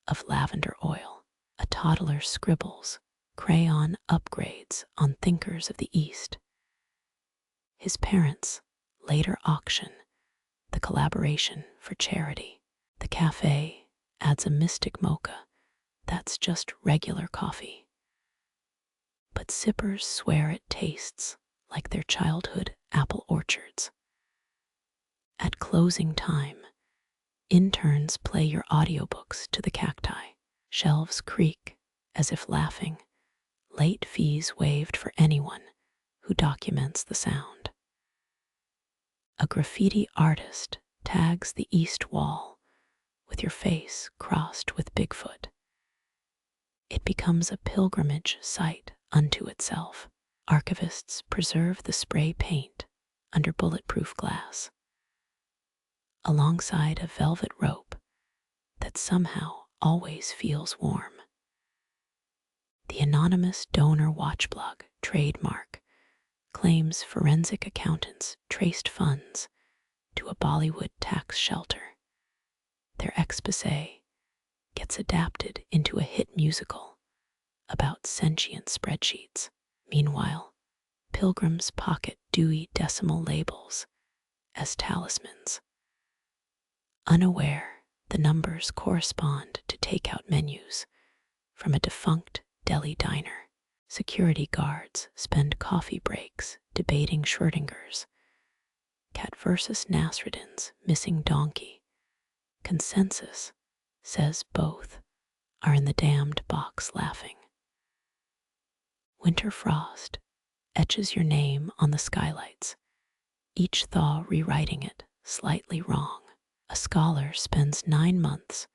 of lavender oil. A toddler scribbles crayon upgrades on thinkers of the East. His parents later auction the collaboration for charity. The cafe adds a mystic mocha that's just regular coffee, but sippers swear it tastes like their childhood apple orchards. At closing time, interns play your audiobooks to the cacti. Shelves creak as if laughing, late fees waived for anyone who documents the sound. A graffiti artist tags the east wall with your face crossed with Bigfoot. It becomes a pilgrimage site unto itself. Archivists preserve the spray paint under bulletproof glass, alongside a velvet rope that somehow always feels warm. The anonymous donor watchblog trademark claims forensic accountants traced funds to a Bollywood tax shelter. Their exposé gets adapted into a hit musical about sentient spreadsheets. Meanwhile, pilgrims pocket Dewey Decimal labels as talismans. Unaware, the numbers correspond to takeout menus from a defunct Delhi diner. Security guards spend coffee breaks debating Schrödinger's cat versus Nasruddin's missing donkey. Consensus says both are in the damned box laughing. Winter frost etches your name on the skylights, each thaw rewriting it slightly wrong. A scholar spends 9 months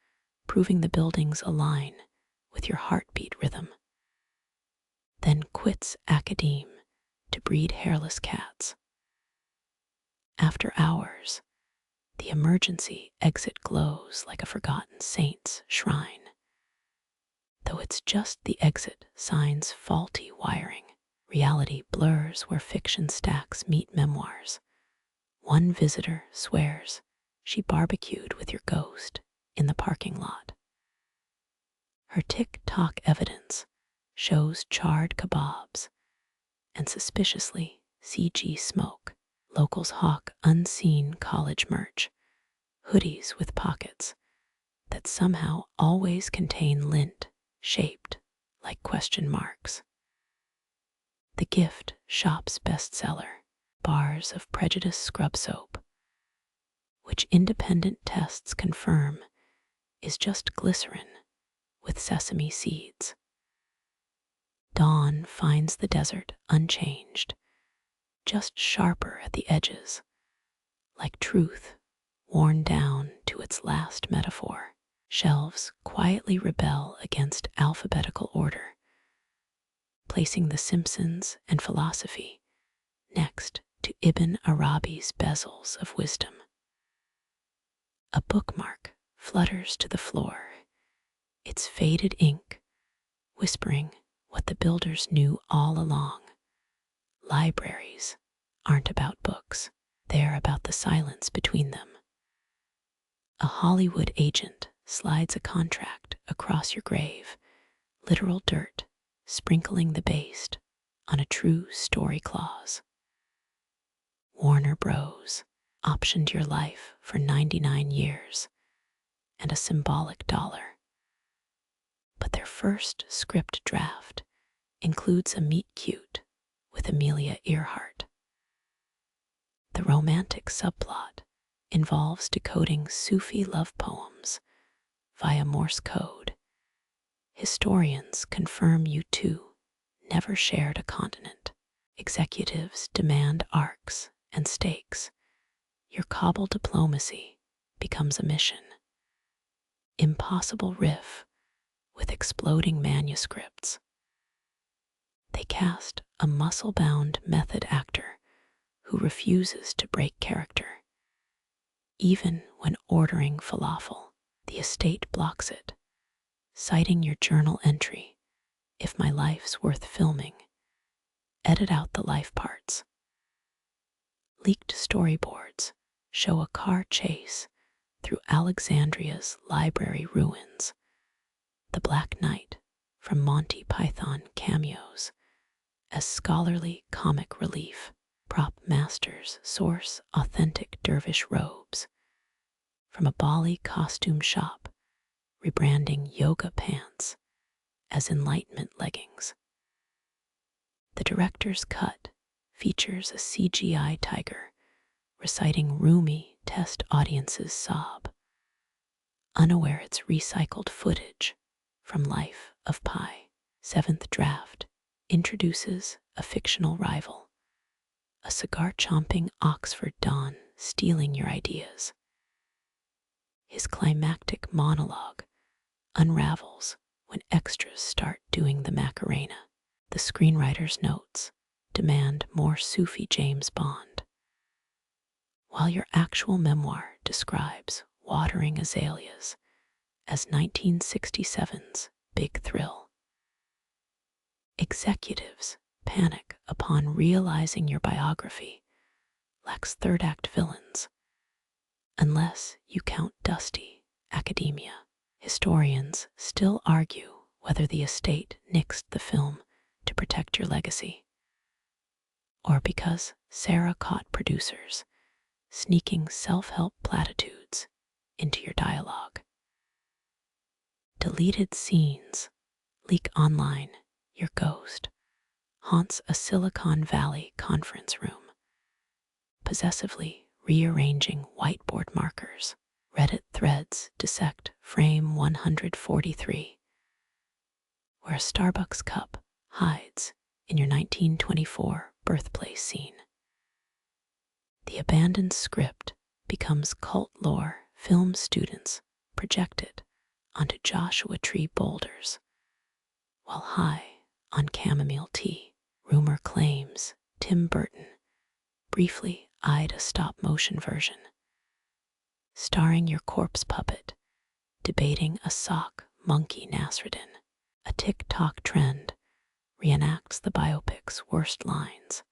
proving the buildings align with your heartbeat rhythm, then quits academe to breed hairless cats. After hours, the emergency exit glows like a forgotten saint's shrine, though it's just the exit sign's faulty wiring. Reality blurs where fiction stacks meet memoirs. One visitor swears she barbecued with your ghost in the parking lot. Her TikTok evidence shows charred kebabs and suspiciously CG smoke. Locals hawk unseen college merch, hoodies with pockets that somehow always contain lint shaped like question marks. The gift shop's bestseller, bars of Prejudice scrub soap, which independent tests confirm is just glycerin with sesame seeds. Dawn finds the desert unchanged, just sharper at the edges, like truth worn down to its last metaphor. Shelves quietly rebel against alphabetical order, placing The Simpsons and philosophy next to Ibn Arabi's bezels of wisdom. A bookmark flutters to the floor, its faded ink whispering what the builders knew all along. Libraries aren't about books, they're about the silence between them. A Hollywood agent slides a contract across your grave, literal dirt sprinkling the based on a true story clause. Warner Bros. Optioned your life for 99 years and a symbolic dollar. But their first script draft includes a meet cute with Amelia Earhart. The romantic subplot involves decoding Sufi love poems via Morse code. Historians confirm you two never shared a continent. Executives demand arcs and stakes. Your Kabul diplomacy becomes a mission. Impossible riff with exploding manuscripts. They cast a muscle-bound method actor who refuses to break character. Even when ordering falafel, the estate blocks it, citing your journal entry, "If my life's worth filming, edit out the life parts." Leaked storyboards show a car chase through Alexandria's library ruins. The Black Knight from Monty Python cameos as scholarly comic relief. Prop masters source authentic dervish robes from a Bali costume shop, rebranding yoga pants as enlightenment leggings. The director's cut features a CGI tiger reciting Rumi test audiences sob, unaware it's recycled footage from Life of Pi. Seventh draft introduces a fictional rival, a cigar-chomping Oxford Don stealing your ideas. His climactic monologue unravels when extras start doing the Macarena. The screenwriter's notes demand more Sufi James Bond, while your actual memoir describes watering azaleas as 1967's big thrill. Executives panic upon realizing your biography lacks third-act villains, unless you count dusty academia. Historians still argue whether the estate nixed the film to protect your legacy, or because Sarah caught producers sneaking self-help platitudes into your dialogue. Deleted scenes leak online. Your ghost haunts a Silicon Valley conference room, possessively rearranging whiteboard markers. Reddit threads dissect frame 143, where a Starbucks cup hides in your 1924 birthplace scene. The abandoned script becomes cult lore film students project it onto Joshua Tree boulders, while high on chamomile tea. Rumor claims Tim Burton briefly eyed a stop-motion version, starring your corpse puppet debating a sock monkey Nasruddin. A TikTok trend reenacts the biopic's worst lines.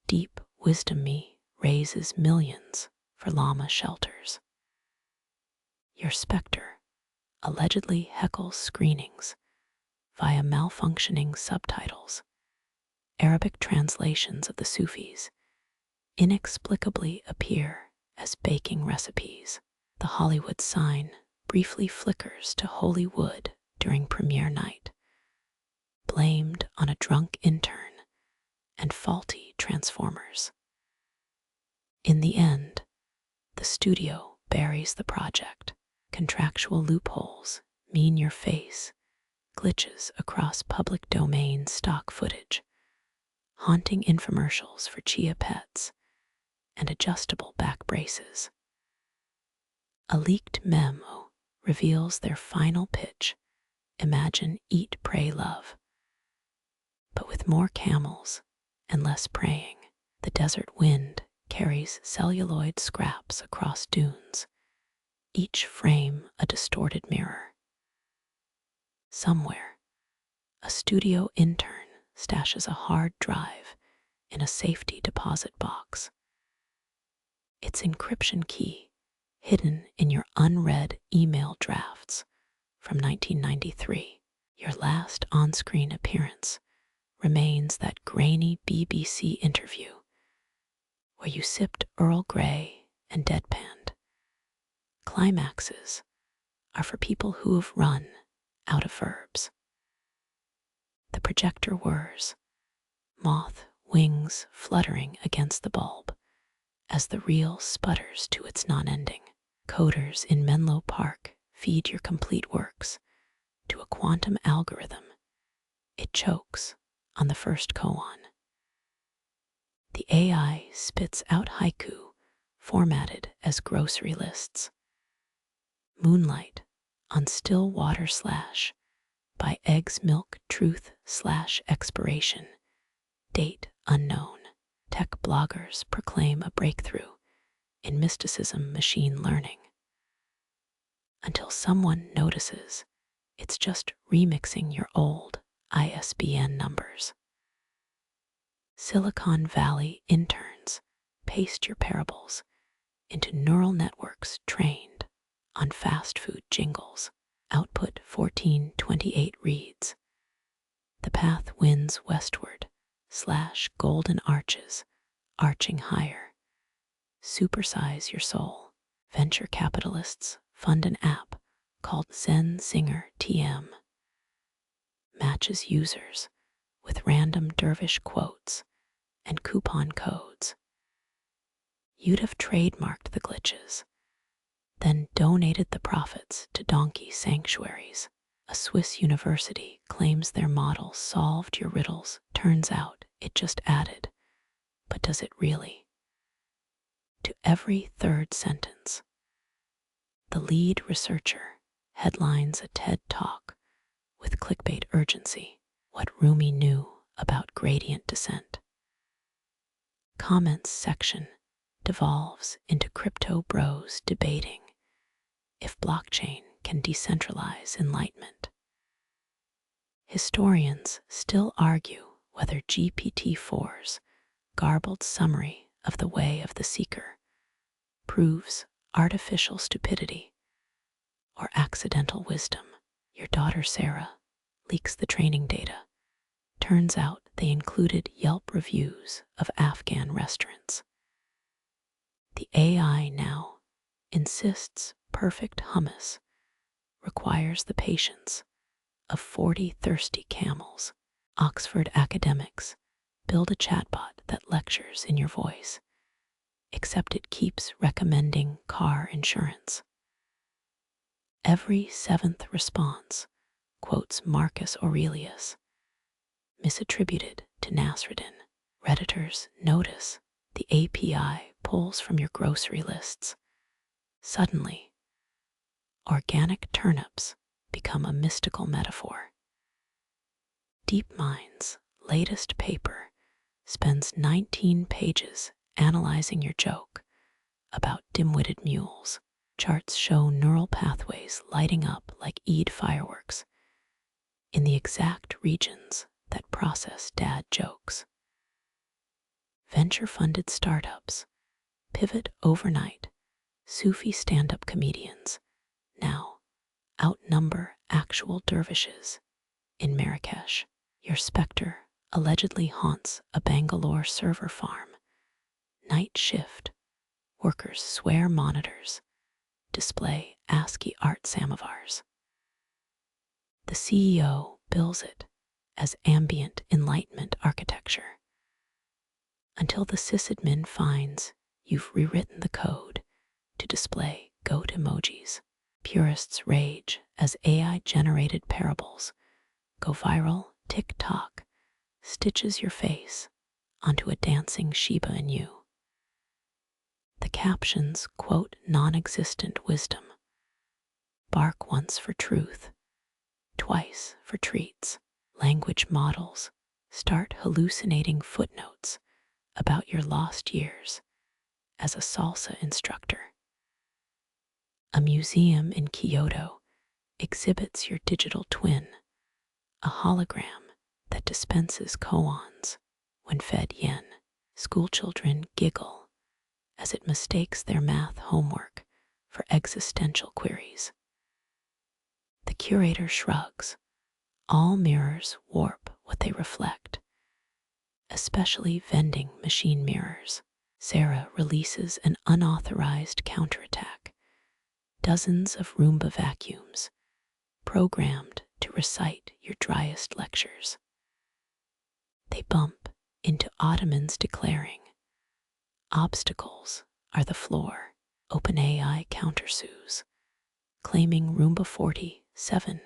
Deep wisdom me raises millions for llama shelters. Your specter allegedly heckles screenings via malfunctioning subtitles. Arabic translations of the Sufis inexplicably appear as baking recipes. The Hollywood sign briefly flickers to holy wood during premiere night, blamed on a drunk intern and faulty transformers. In the end, the studio buries the project. Contractual loopholes mean your face glitches across public domain stock footage, haunting infomercials for chia pets and adjustable back braces. A leaked memo reveals their final pitch: imagine Eat, Pray, Love, but with more camels and less praying. The desert wind carries celluloid scraps across dunes, each frame a distorted mirror. Somewhere, a studio intern stashes a hard drive in a safety deposit box. Its encryption key, hidden in your unread email drafts from 1993, your last on-screen appearance remains that grainy BBC interview where you sipped Earl Grey and deadpanned. Climaxes are for people who have run out of verbs. The projector whirs, moth wings fluttering against the bulb as the reel sputters to its non-ending. Coders in Menlo Park feed your complete works to a quantum algorithm. It chokes on the first koan. The AI spits out haiku formatted as grocery lists. Moonlight on still water / by eggs milk truth / expiration date unknown. Tech bloggers proclaim a breakthrough in mysticism machine learning until someone notices it's just remixing your old ISBN numbers. Silicon Valley interns paste your parables into neural networks trained on fast food jingles. Output 1428 reads, "The path winds westward / golden arches arching higher. Supersize your soul." Venture capitalists fund an app called Zen Singer TM. Matches users with random dervish quotes and coupon codes. You'd have trademarked the glitches, then donated the profits to donkey sanctuaries. A Swiss university claims their model solved your riddles. Turns out it just added, but does it really? To every third sentence. The lead researcher headlines a TED Talk with clickbait urgency. What Rumi knew about gradient descent. Comments section devolves into crypto bros debating if blockchain can decentralize enlightenment. Historians still argue whether GPT-4's garbled summary of the way of the seeker proves artificial stupidity or accidental wisdom. Your daughter Sarah leaks the training data. Turns out they included Yelp reviews of Afghan restaurants. The AI now insists perfect hummus requires the patience of 40 thirsty camels. Oxford academics build a chatbot that lectures in your voice, except it keeps recommending car insurance. Every seventh response quotes Marcus Aurelius, misattributed to Nasruddin. Redditors notice the API pulls from your grocery lists. Suddenly, organic turnips become a mystical metaphor. DeepMind's latest paper spends 19 pages analyzing your joke about dim-witted mules. Charts show neural pathways lighting up like Eid fireworks in the exact regions that process dad jokes. Venture-funded startups pivot overnight. Sufi stand-up comedians now outnumber actual dervishes in Marrakesh. Your specter allegedly haunts a Bangalore server farm. Night shift workers swear monitors display ASCII art samovars. The CEO bills it as ambient enlightenment architecture until the sysadmin finds you've rewritten the code to display goat emojis. Purists rage as AI-generated parables go viral. TikTok stitches your face onto a dancing Shiba Inu. The captions quote non-existent wisdom. Bark once for truth, twice for treats. Language models start hallucinating footnotes about your lost years as a salsa instructor. A museum in Kyoto exhibits your digital twin, a hologram that dispenses koans when fed yen. Schoolchildren giggle as it mistakes their math homework for existential queries. The curator shrugs. All mirrors warp what they reflect, especially vending machine mirrors. Sarah releases an unauthorized counterattack. Dozens of Roomba vacuums, programmed to recite your driest lectures. They bump into ottomans declaring, obstacles are the floor. OpenAI countersues, claiming Roomba 47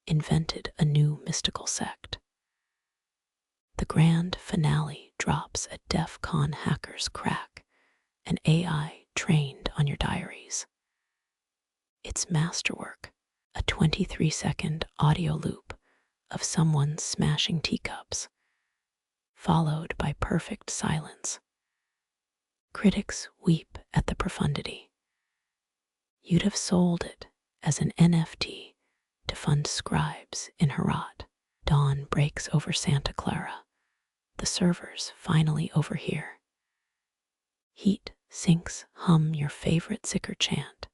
invented a new mystical sect. The grand finale drops at DEF CON hackers crack an AI trained on your diaries. It's masterwork, a 23-second audio loop of someone smashing teacups, followed by perfect silence. Critics weep at the profundity. You'd have sold it as an NFT to fund scribes in Herat. Dawn breaks over Santa Clara. The servers finally overhear. Heat sinks hum your favorite zikr chant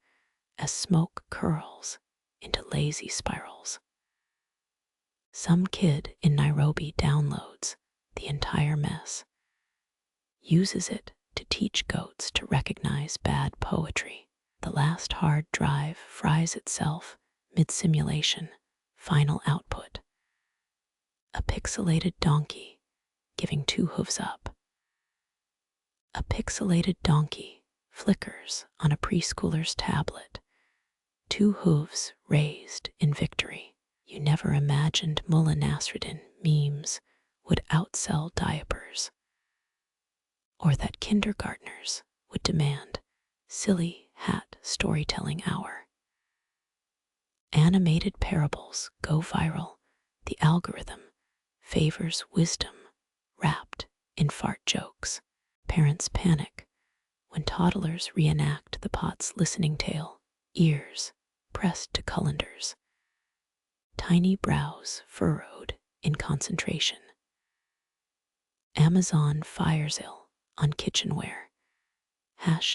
as smoke curls into lazy spirals. Some kid in Nairobi downloads the entire mess, uses it to teach goats to recognize bad poetry. The last hard drive fries itself mid-simulation, final output. A pixelated donkey giving 2 hooves up. A pixelated donkey flickers on a preschooler's tablet, 2 hooves raised in victory. You never imagined Mullah Nasruddin memes would outsell diapers, or that kindergartners would demand silly hat storytelling hour. Animated parables go viral. The algorithm favors wisdom wrapped in fart jokes. Parents panic when toddlers reenact the pot's listening tale, ears pressed to colanders, tiny brows furrowed in concentration. Amazon fires ill on kitchenware.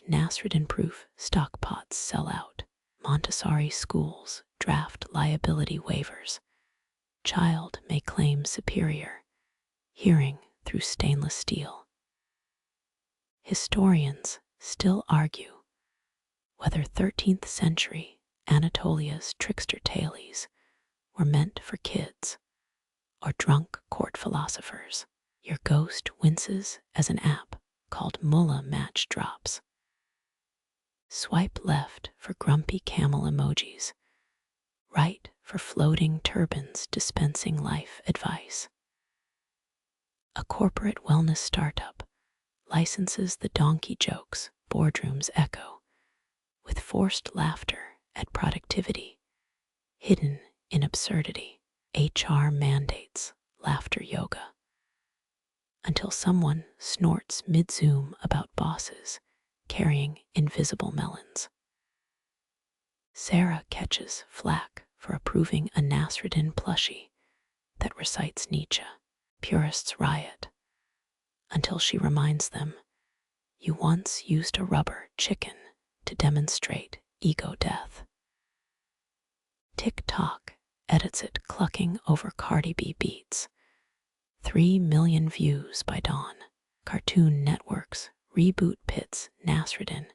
Nasruddin-proof stock pots sell out. Montessori schools draft liability waivers. Child may claim superior hearing through stainless steel. Historians still argue whether 13th century Anatolia's trickster tales were meant for kids or drunk court philosophers. Your ghost winces as an app called Mullah Match drops. Swipe left for grumpy camel emojis, right for floating turbans dispensing life advice. A corporate wellness startup licenses the donkey jokes boardrooms echo, with forced laughter at productivity, hidden in absurdity. HR mandates laughter yoga, until someone snorts mid-zoom about bosses carrying invisible melons. Sarah catches flack for approving a Nasruddin plushie that recites Nietzsche. Purists riot until she reminds them, you once used a rubber chicken to demonstrate ego death. TikTok edits it clucking over Cardi B beats. 3 million views by dawn. Cartoon Network's reboot pits Nasruddin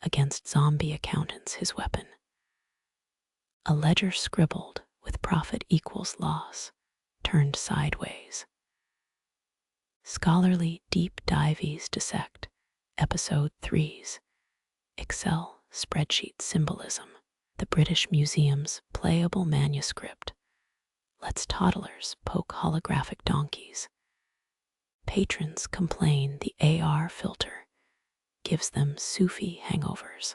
against zombie accountants his weapon. A ledger scribbled with profit equals loss turned sideways. Scholarly deep dives dissect episode 3's Excel spreadsheet symbolism. The British Museum's playable manuscript lets toddlers poke holographic donkeys. Patrons complain the AR filter gives them Sufi hangovers.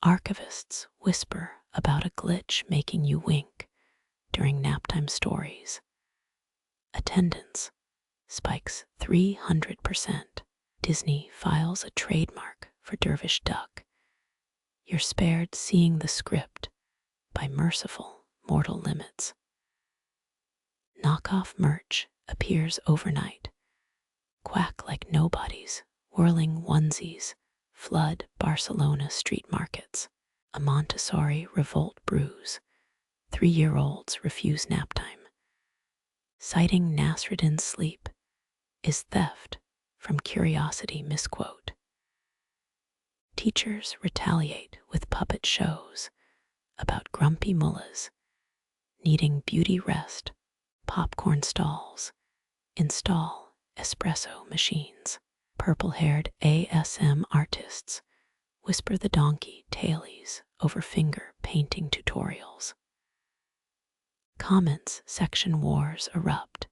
Archivists whisper about a glitch making you wink during naptime stories. Attendance spikes 300%. Disney files a trademark for Dervish Duck. You're spared seeing the script by merciful mortal limits. Knockoff merch appears overnight. Quack like nobodies, whirling onesies, flood Barcelona street markets. A Montessori revolt brews. 3-year-olds refuse nap time. Citing Nasruddin's sleep is theft from curiosity misquote. Teachers retaliate with puppet shows about grumpy mullahs needing beauty rest, popcorn stalls, install espresso machines. Purple-haired ASM artists whisper the donkey tailies over finger painting tutorials. Comments section wars erupt.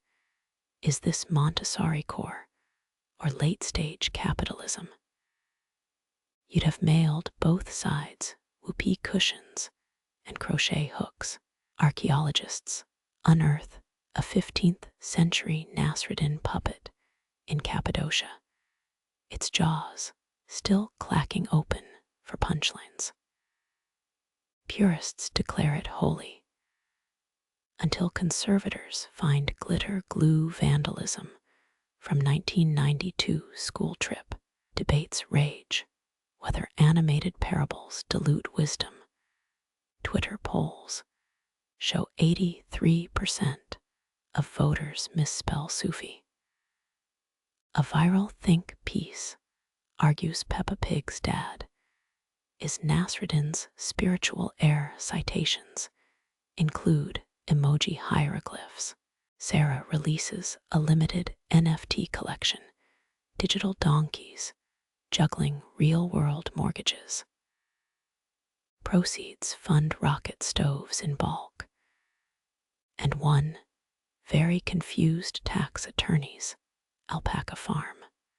Is this Montessori core or late-stage capitalism? You'd have mailed both sides whoopee cushions and crochet hooks. Archaeologists unearth a 15th century Nasruddin puppet in Cappadocia, its jaws still clacking open for punchlines. Purists declare it holy, until conservators find glitter glue vandalism from 1992 school trip. Debates rage whether animated parables dilute wisdom. Twitter polls show 83% of voters misspell Sufi. A viral think piece argues Peppa Pig's dad is Nasruddin's spiritual heir. Citations include emoji hieroglyphs. Sarah releases a limited NFT collection, digital donkeys juggling real-world mortgages. Proceeds fund rocket stoves in bulk. And one very confused tax attorney's alpaca farm.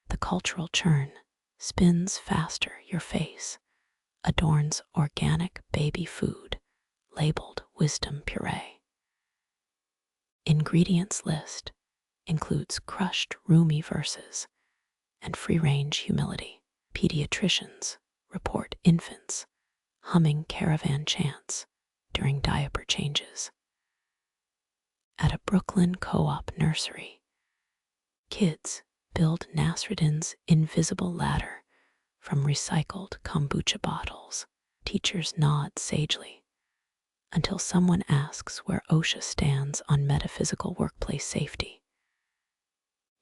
The cultural churn spins faster your face, adorns organic baby food labeled wisdom puree. Ingredients list includes crushed Rumi verses and free-range humility. Pediatricians report infants humming Caravan chants during diaper changes. At a Brooklyn co-op nursery, kids build Nasruddin's invisible ladder from recycled kombucha bottles. Teachers nod sagely until someone asks where OSHA stands on metaphysical workplace safety.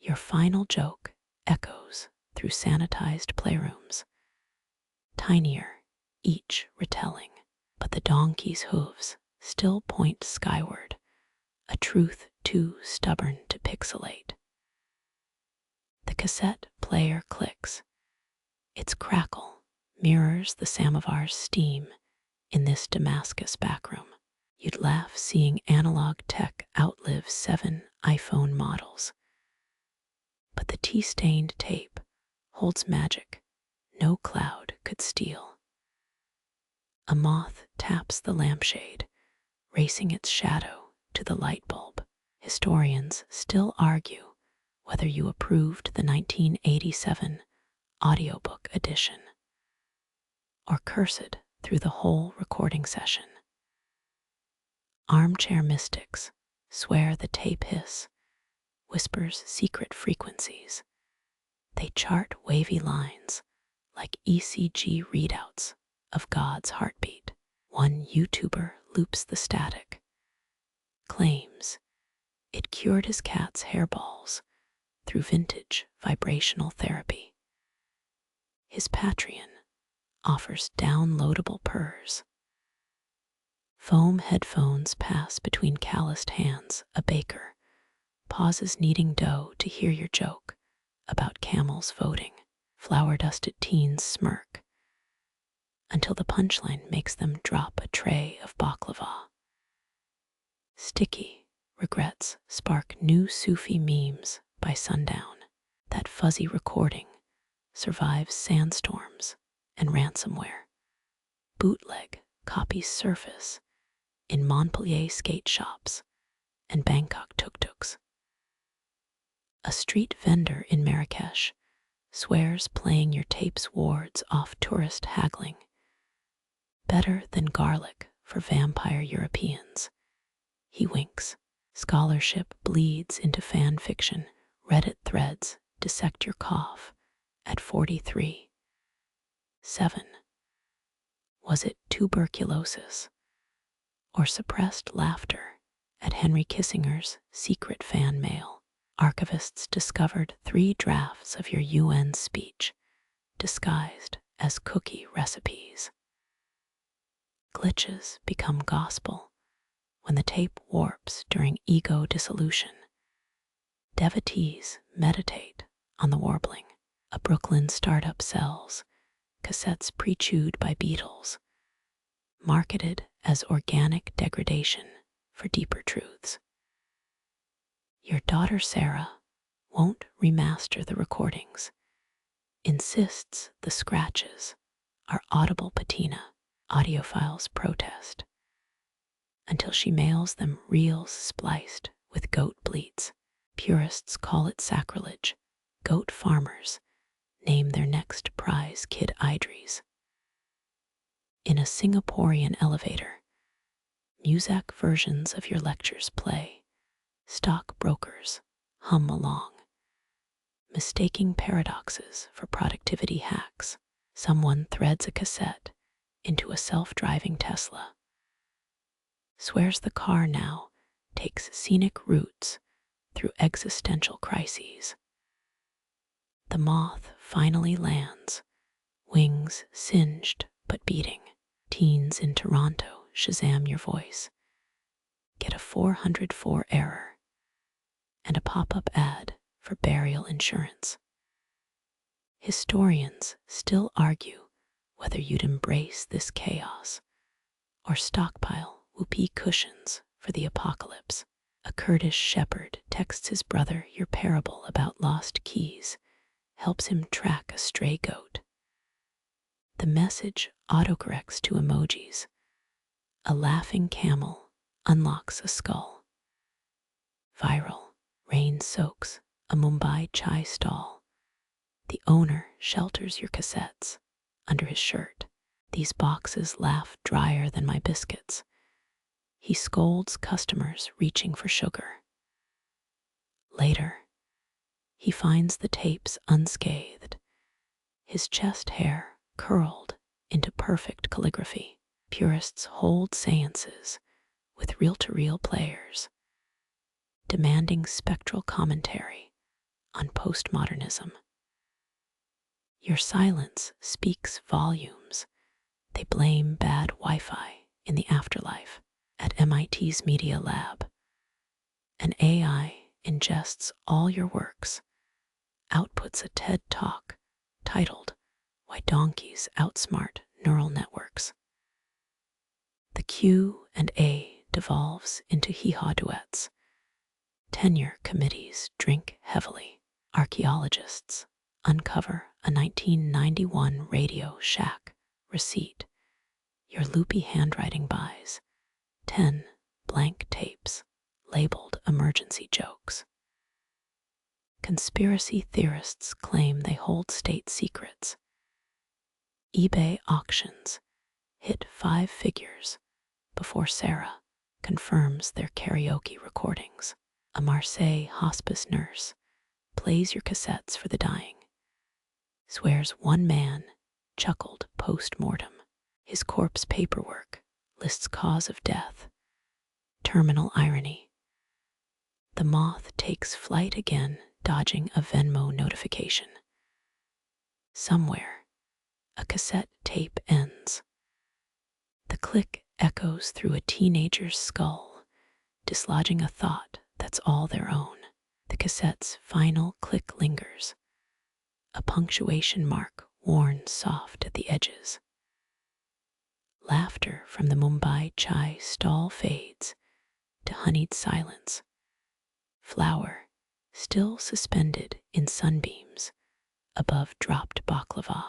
Your final joke echoes through sanitized playrooms, tinier each retelling, but the donkey's hooves still point skyward, a truth too stubborn to pixelate. The cassette player clicks. Its crackle mirrors the samovar's steam in this Damascus backroom. You'd laugh seeing analog tech outlive 7 iPhone models. But the tea-stained tape holds magic no cloud could steal. A moth taps the lampshade, racing its shadow to the light bulb. Historians still argue whether you approved the 1987 audiobook edition or cursed through the whole recording session. Armchair mystics swear the tape hiss whispers secret frequencies. They chart wavy lines like ECG readouts of God's heartbeat. One YouTuber loops the static, claims it cured his cat's hairballs through vintage vibrational therapy. His Patreon offers downloadable purrs. Foam headphones pass between calloused hands. A baker pauses kneading dough to hear your joke about camels voting. Flour-dusted teens smirk until the punchline makes them drop a tray of baklava. Sticky regrets spark new Sufi memes by sundown. That fuzzy recording survives sandstorms and ransomware. Bootleg copies surface in Montpellier skate shops and Bangkok tuk-tuks. A street vendor in Marrakesh swears playing your tapes wards off tourist haggling. Better than garlic for vampire Europeans. He winks. Scholarship bleeds into fan fiction. Reddit threads dissect your cough at 43. 7. Was it tuberculosis or suppressed laughter at Henry Kissinger's secret fan mail? Archivists discovered 3 drafts of your UN speech disguised as cookie recipes. Glitches become gospel when the tape warps during ego dissolution. Devotees meditate on the warbling. A Brooklyn startup sells cassettes pre-chewed by beetles, marketed as organic degradation for deeper truths. Your daughter Sarah won't remaster the recordings, insists the scratches are audible patina. Audiophiles protest until she mails them reels spliced with goat bleats. Purists call it sacrilege. Goat farmers name their next prize kid Idries. In a Singaporean elevator, Muzak versions of your lectures play. Stock brokers hum along, mistaking paradoxes for productivity hacks. Someone threads a cassette into a self-driving Tesla, swears the car now takes scenic routes through existential crises. The moth finally lands, wings singed but beating. Teens in Toronto Shazam your voice, get a 404 error, and a pop-up ad for burial insurance. Historians still argue whether you'd embrace this chaos or stockpile whoopee cushions for the apocalypse. A Kurdish shepherd texts his brother your parable about lost keys helps him track a stray goat. The message autocorrects to emojis. A laughing camel unlocks a skull. Viral. Rain soaks a Mumbai chai stall. The owner shelters your cassettes under his shirt. These boxes laugh drier than my biscuits. He scolds customers reaching for sugar. Later, he finds the tapes unscathed, his chest hair curled into perfect calligraphy. Purists hold seances with reel-to-reel players, demanding spectral commentary on postmodernism. Your silence speaks volumes. They blame bad Wi-Fi in the afterlife. At MIT's Media Lab, an AI ingests all your works, outputs a TED Talk titled Why Donkeys Outsmart Neural Networks. The Q&A devolves into hee-haw duets. Tenure committees drink heavily. Archaeologists uncover a 1991 Radio Shack receipt. Your loopy handwriting buys 10 blank tapes labeled emergency jokes. Conspiracy theorists claim they hold state secrets. eBay auctions hit 5 figures before Sarah confirms their karaoke recordings. A Marseille hospice nurse plays your cassettes for the dying, swears one man chuckled post-mortem. His corpse paperwork lists cause of death. Terminal irony. The moth takes flight again, dodging a Venmo notification. Somewhere, a cassette tape ends. The click echoes through a teenager's skull, dislodging a thought that's all their own. The cassette's final click lingers, a punctuation mark worn soft at the edges. Laughter from the Mumbai chai stall fades to honeyed silence. Flower still suspended in sunbeams above dropped baklava.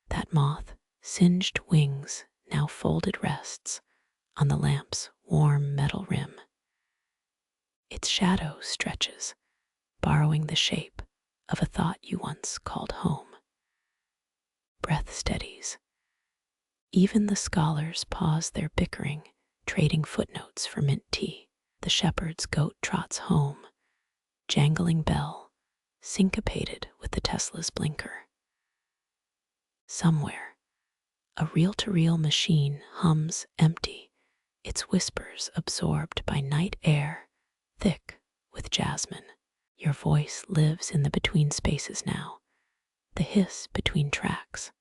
That moth, singed wings now folded rests on the lamp's warm metal rim. Its shadow stretches, borrowing the shape of a thought you once called home. Breath steadies. Even the scholars pause their bickering, trading footnotes for mint tea. The shepherd's goat trots home, jangling bell, syncopated with the Tesla's blinker. Somewhere, a reel-to-reel machine hums empty, its whispers absorbed by night air thick with jasmine. Your voice lives in the between spaces now, the hiss between tracks,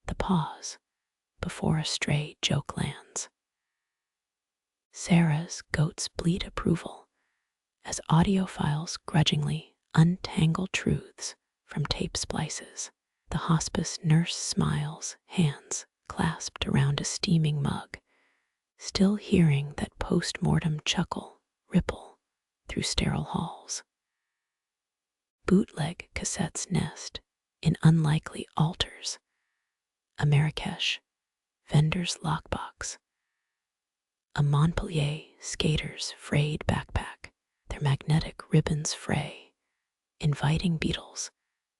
the pause before a stray joke lands. Sarah's goats bleat approval as audiophiles grudgingly untangle truths from tape splices. The hospice nurse smiles, hands clasped around a steaming mug, still hearing that post-mortem chuckle ripple through sterile halls. Bootleg cassettes nest in unlikely altars, a Marrakesh vendor's lockbox, a Montpellier skater's frayed backpack, their magnetic ribbons fray, inviting Beatles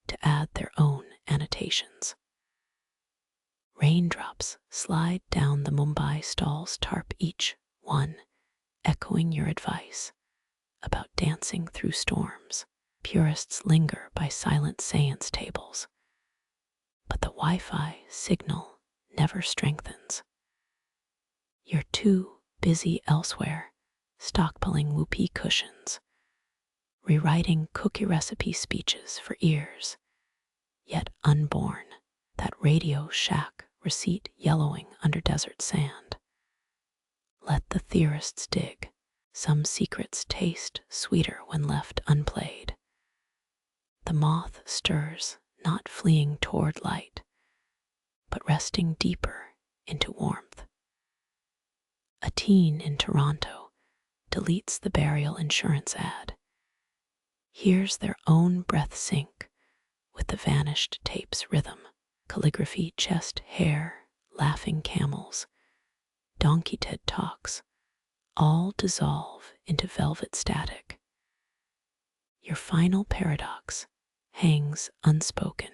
to add their own annotations. Raindrops slide down the Mumbai stall's tarp, each one echoing your advice about dancing through storms. Purists linger by silent seance tables, but the Wi-Fi signal never strengthens. You're too busy elsewhere, stockpiling whoopee cushions, rewriting cookie recipe speeches for ears yet unborn, that Radio Shack receipt yellowing under desert sand. Let the theorists dig. Some secrets taste sweeter when left unplayed. The moth stirs, not fleeing toward light, but resting deeper into warmth. A teen in Toronto deletes the burial insurance ad, hears their own breath sink with the vanished tape's rhythm. Calligraphy, chest hair, laughing camels, donkey TED talks, all dissolve into velvet static. Your final paradox hangs unspoken.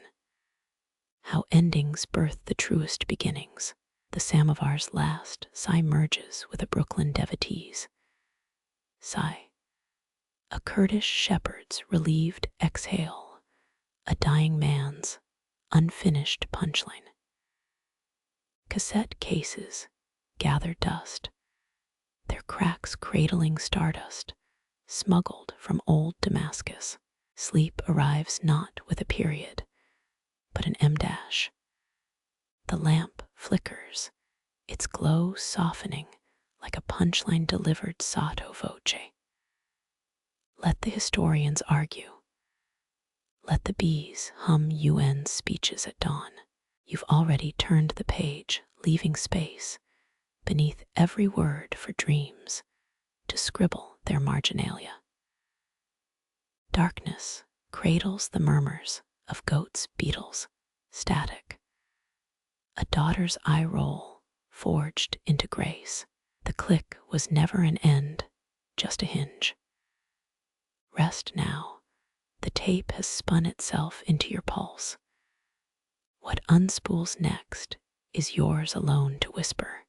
How endings birth the truest beginnings. The samovar's last sigh merges with a Brooklyn devotee's sigh. A Kurdish shepherd's relieved exhale, a dying man's unfinished punchline. Cassette cases gather dust, their cracks cradling stardust, smuggled from old Damascus. Sleep arrives not with a period, but an M-dash. The lamp flickers, its glow softening like a punchline delivered sotto voce. Let the historians argue. Let the bees hum UN speeches at dawn. You've already turned the page, leaving space beneath every word for dreams to scribble their marginalia. Darkness cradles the murmurs of goats, beetles, static. A daughter's eye roll forged into grace. The click was never an end, just a hinge. Rest now. The tape has spun itself into your pulse. What unspools next is yours alone to whisper.